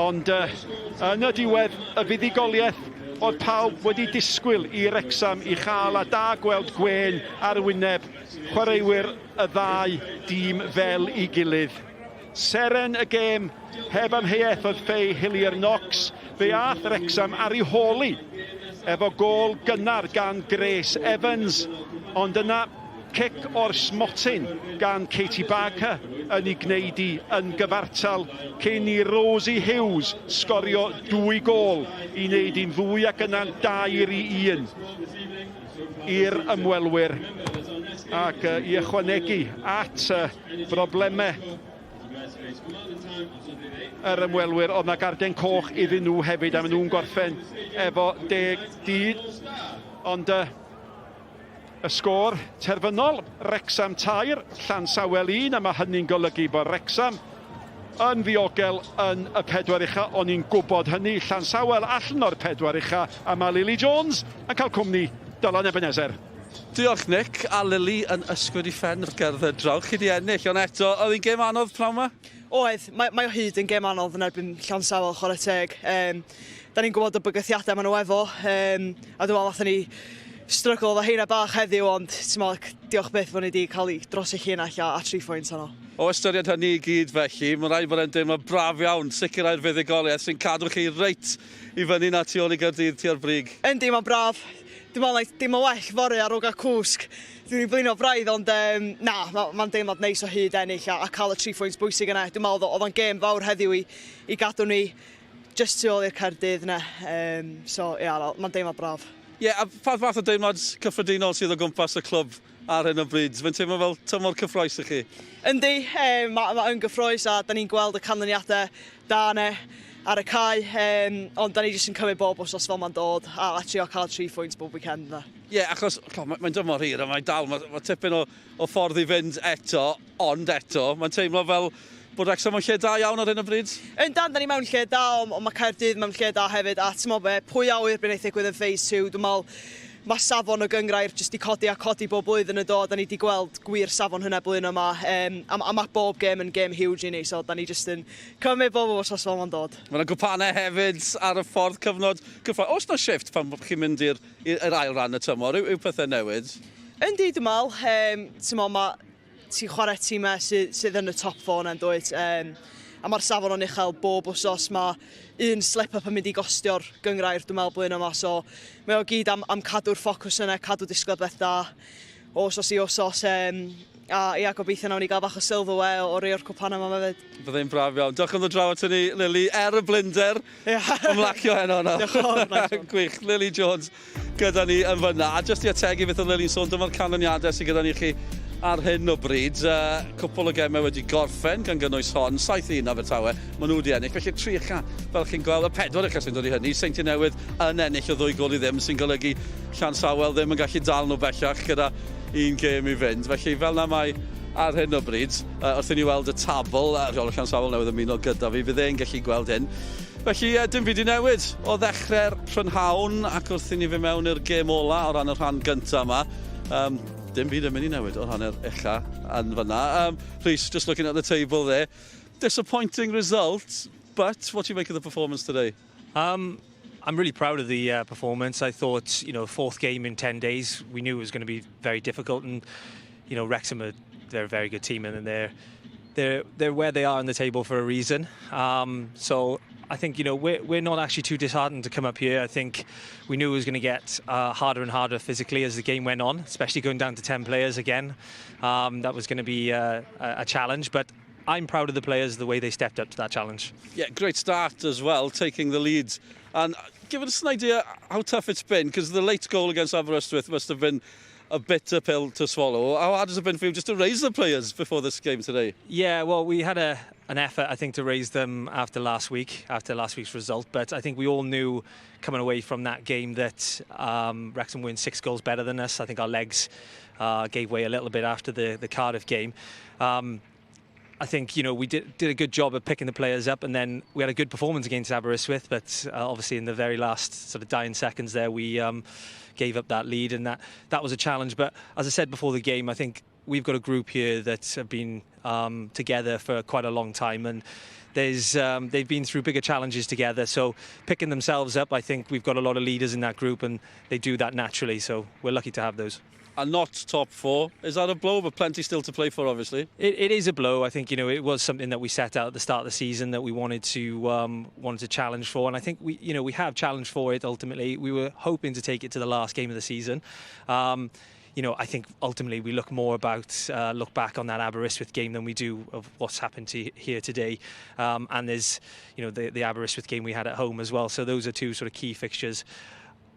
Ond yn y diwedd, y fuddigoliaeth oedd pawb wedi disgwyl i Wrecsam i chael a da gweld gwen ar wyneb chwaraewyr y ddau dîm fel i gilydd. Seren y gêm heb amheuaeth oedd Fay Hillier-Knox. Fe ath Wrecsam ar ei holi efo gol gynnar gan Grace Evans. Ond yna cic o'r smotyn gan Katie Barker yn ei gwneud yn gyfartal cyn i Rosie Hughes sgorio 2 gol i wneud i'n fwy ac yna'n 2-1 i'r ymwelwyr. Ac i ychwanegu at broblemau yr ymwelwyr, oedd na garden coch iddyn nhw hefyd, a maen nhw'n gorffen efo 10 dyd. Ond y sgôr terfynol, Wrecsam 2, Llansawel 1, a mae hynny'n golygu bod Wrecsam yn ddiogel yn y 4 ucha. O'n i'n gwybod hynny, Llansawel allan o'r 4 ucha, a mae Lily Jones yn cael cwmni Dylan Ebenezer. Diolch Nick, a Lily yn ysgwyd i ffen wrth gerdded draw. Chi di ennill, ond eto, oedd hi'n gêm anodd pnawn yma? Oedd, mae o hyd yn gêm anodd yn erbyn Llansawel, chwarae teg. Da ni'n gwybod y bygythiadau maen nhw efo, a dwi'n meddwl nathon ni strygl efo heina bach heddiw, ond diolch byth bod ni wedi cael ei dros eich hun allan a 3 pwynt yno. O ystyried hynny i gyd felly, mae'n rhaid bod e'n deimlo braf iawn, sicrhau'r fuddigoliaeth sy'n cadw chi reit i fyny na tu ôl i Gaerdydd tua'r brig. Yndi, mae'n braf. Dwi'n meddwl dim o well fory ar oga cwsg. Dwi'n blino braidd, ond mae'n deimlad neis o hyd ennill a cael y 3 pwynt bwysig yna. Dwi'n meddwl oedd o'n gêm fawr heddiw i gadw ni just tu ôl i'r Caerdydd yna. Mae'n deimlad braf. Ie, a fath o deimlad cyffredinol sydd o gwmpas y clwb ar hyn o bryd? Fe'n teimlo fel tymor cyffroes i chi? Yndi, mae'n gyffroes a da ni'n gweld y canlyniadau da yna ar y cae, ond da ni jyst yn cymryd bob wsos fel mae'n dod a trio cael 3 pwynt bob weekend yna. Ie, achos mae'n dymor hir a mae'n dal, mae tipyn o ffordd i fynd eto, ond eto, mae'n teimlo fel bod Wrecsam mewn lle da iawn ar hyn o bryd? Da ni mewn lle da, ond mae Caerdydd mewn lle da hefyd, a ti'n meddwl pwy awyr bydd eithaf gwyd yn phase 2, dwi'n meddwl mae safon o Gyngrair jyst i codi a codi bob blwyddyn y dod, a ni wedi gweld gwir safon hynna blwyddyn yma, a mae bob gêm yn gêm huge i ni, so da ni jyst yn cymryd bob wsos fel mae'n dod. Mae'n gwpanau hefyd ar y ffordd cyfnod cyffroes. Oes na shift pan chi'n mynd i'r ail ran y tymor? Yw pethau newid? Yndi, dwi'n meddwl, ti'n chwarae tîmau sydd yn y top 4 na'n dweud, a mae'r safon o'n uchel bob wsos, mae un slip-up yn mynd i gostio'r Gyngrair, dwi'n meddwl blwyddyn yma, so mae o gyd am cadw'r ffocws yna, cadw disgyblaeth da, o wsos i wsos, A ia, gobeithio nawn ni gael bach o Sylwebaeth o rei o'r cwpan yma hefyd. Byddai'n braf iawn. Diolch am ddod draw at ni, Lily, y blinder. Ymlacio heno na. Diolch yn fawr. Gwych, Lily Jones gyda ni yn fyna. A jyst i ategu beth o Lily'n sôn, dyma'r canlyniadau sydd gyda ni chi ar hyn o bryd. Cwpl o gemau wedi gorffen gan gynnwys hon, 7-1 Abertawe. Maen nhw wedi ennill, felly 3 fel chi'n gweld, y 4 eich sy'n dod i hynny. Seinti Newydd yn ennill o 2 gol i ddim, sy'n golygu Llansawel ddim yn gallu dal nhw bellach gyda 1 gêm i fynd. Felly fel na mae ar hyn o bryd, wrth i ni weld y tabl, Rheol Llansawel newydd ymuno gyda fi, fydd e'n gallu gweld hyn. Felly dim byd i newid o ddechrau'r prynhawn ac wrth i ni fy mewn i'r gêm ola o ran y rhan gyntaf yma. Dim byd yn mynd i newid o rhan yr ucha yn fyna. Rhys, just looking at the table there, disappointing result, but what do you make of the performance today? I'm really proud of the performance. I thought, 4th game in 10 days, we knew it was going to be very difficult, and Wrecsam they're a very good team, and they're where they are on the table for a reason. So I think we're not actually too disheartened to come up here. I think we knew it was going to get harder and harder physically as the game went on, especially going down to 10 players again. That was going to be a challenge, but I'm proud of the players, the way they stepped up to that challenge. Yeah, great start as well, taking the lead. And give us an idea how tough it's been, because the late goal against Aberystwyth must have been a bitter pill to swallow. How hard has it been for you just to raise the players before this game today? Yeah, well, we had an effort, I think, to raise them after last week's result. But I think we all knew coming away from that game that Wrecsam were 6 goals better than us. I think our legs gave way a little bit after the Cardiff game. I think, we did a good job of picking the players up, and then we had a good performance against Aberystwyth, but obviously in the very last sort of dying seconds there, we gave up that lead, and that was a challenge. But as I said before the game, I think we've got a group here that have been together for quite a long time, and they've been through bigger challenges together. So picking themselves up, I think we've got a lot of leaders in that group, and they do that naturally. So we're lucky to have those. And not top 4. Is that a blow? But plenty still to play for, obviously. It is a blow. I think it was something that we set out at the start of the season that we wanted to challenge for, and I think we have challenged for it. Ultimately, we were hoping to take it to the last game of the season. I think ultimately we look back on that Aberystwyth game than we do of what's happened here today. And there's the Aberystwyth game we had at home as well. So those are 2 sort of key fixtures.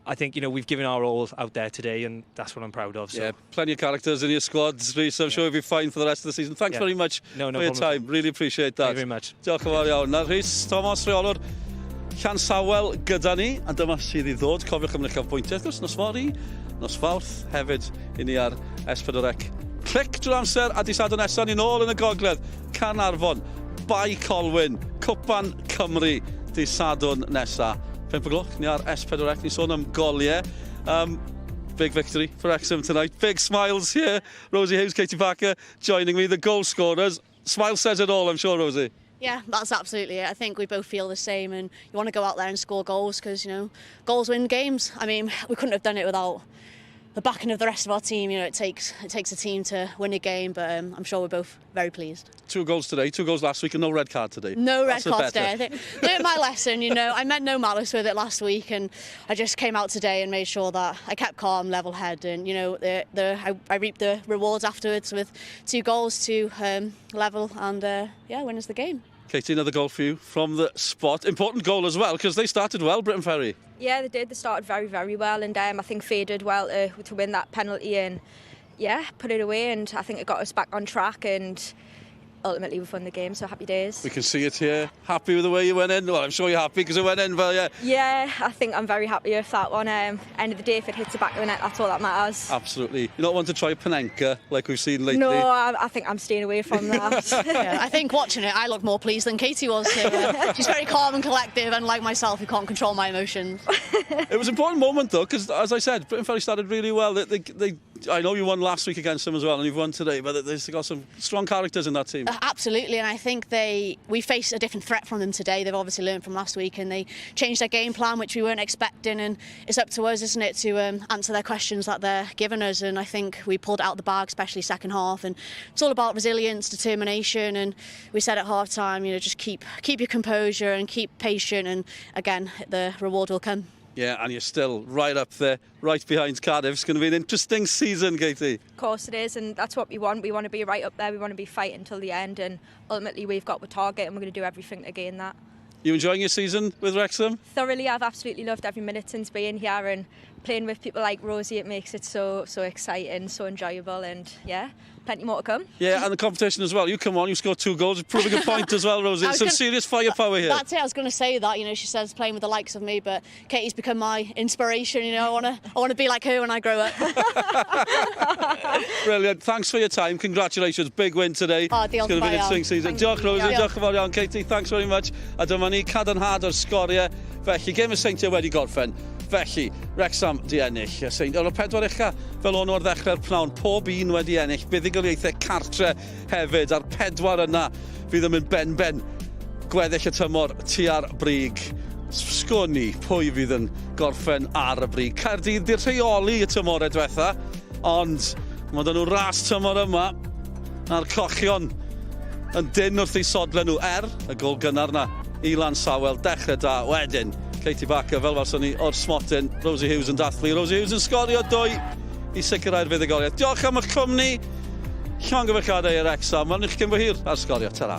I think, we've given our all out there today, and that's what I'm proud of. So. Yeah, plenty of characters in your squads, Rhys. I'm sure you'll be fine for the rest of the season. Thanks very much for your time. Really appreciate that. Thank you very much. Diolch yn fawr iawn. Na, Rhys Thomas, rheolwr Llansawel gyda ni, a dyma sydd i ddod. Cofiwch am uchaf bwyntiau. Wrth gwrs, nos fory, nos Fawrth, hefyd i ni ar S4C. Clic drwy'r amser a disadau nesaf ni nôl yn y gogledd. Carnarfon, Bai Colwyn, Cwpan Cymru, disadwn nesaf. 5 o'clock, ni ar S4C, ni sôn am goliau. Big victory for Wrecsam tonight. Big smiles here. Rosie Hughes, Katie Packer joining me, the goal scorers. Smile says it all, I'm sure, Rosie. Yeah, that's absolutely it. I think we both feel the same, and you want to go out there and score goals because, goals win games. I mean, we couldn't have done it without the backing of the rest of our team. It takes a team to win a game, but I'm sure we're both very pleased. 2 goals today, 2 goals last week, and no red card today. No red card today. I think learned my lesson. I meant no malice with it last week, and I just came out today and made sure that I kept calm, level head, and I reaped the rewards afterwards with 2 goals to level and win us the game. Katie, another goal for you from the spot. Important goal as well, because they started well, Britain Ferry. Yeah, they did. They started very, very well, and I think they did well to win that penalty and, put it away, and I think it got us back on track, and ultimately we've won the game, so happy days. We can see it here. Happy with the way you went in? Well, I'm sure you're happy because it went in, but yeah. Yeah, I think I'm very happy with that one. End of the day, if it hits the back of the net, that's all that matters. Absolutely. You don't want to try Panenka like we've seen lately? No, I think I'm staying away from that. Yeah, I think watching it, I looked more pleased than Katie was. So, she's very calm and collective, and like myself, who can't control my emotions. It was an important moment, though, because, as I said, Britain Ferry started really well. I know you won last week against them as well, and you've won today, but they've got some strong characters in that team. Absolutely, and I think we faced a different threat from them today. They've obviously learned from last week, and they changed their game plan, which we weren't expecting, and it's up to us, isn't it, to answer their questions that they're giving us, and I think we pulled it out the bag, especially second half, and it's all about resilience, determination, and we said at half-time, just keep your composure and keep patient, and again, the reward will come. Yeah, and you're still right up there, right behind Cardiff. It's going to be an interesting season, Katie. Of course it is, and that's what we want. We want to be right up there. We want to be fighting till the end, and ultimately we've got the target, and we're going to do everything to gain that. You enjoying your season with Wrecsam? Thoroughly, I've absolutely loved every minute since being here, and playing with people like Rosie, it makes it so exciting, so enjoyable, and yeah, plenty more to come. Yeah, and the competition as well. You come on, you scored 2 goals, proving a point as well, Rosie. Some serious firepower here. That's it. I was going to say that. You know, she says playing with the likes of me, but Katie's become my inspiration. You know, I want to be like her when I grow up. Brilliant. Thanks for your time. Congratulations. Big win today. Oh, diolch it's going to be an interesting season. Diolch, Rosie. Diolch yn fawr iawn, Katie. Thanks very much. A dyma ni cadarnhad o'r Sgorio. Felly, gêm y Seintiau wedi gorffen. Felly, Wrecsam di ennill. O'r 4 ucha fel o'n o'r ddechrau'r pnawn, pob un wedi ennill. Buddigoliaethau cartre hefyd, a'r 4 yna fydd yn mynd ben gweddill y tymor tua'r brig. Sgwni pwy fydd yn gorffen ar y brig. Caerdydd di'r rheoli y tymorau diwetha, ond mae nhw ras tymor yma a'r cochion yn dyn wrth ei sodle nhw y gol gynnar na i Llansawel. Dechrau da, wedyn Katie Backer fel farswn ni o'r smotyn. Rosie Hughes yn dathlu. Rosie Hughes yn sgorio 2 i sicrhau'r fuddugoliaeth. Diolch am eich cwmni. Llongyfarchiadau i'r Wrecsam. Mae'n eich cyn fy hir ar Sgorio. Ta-ra.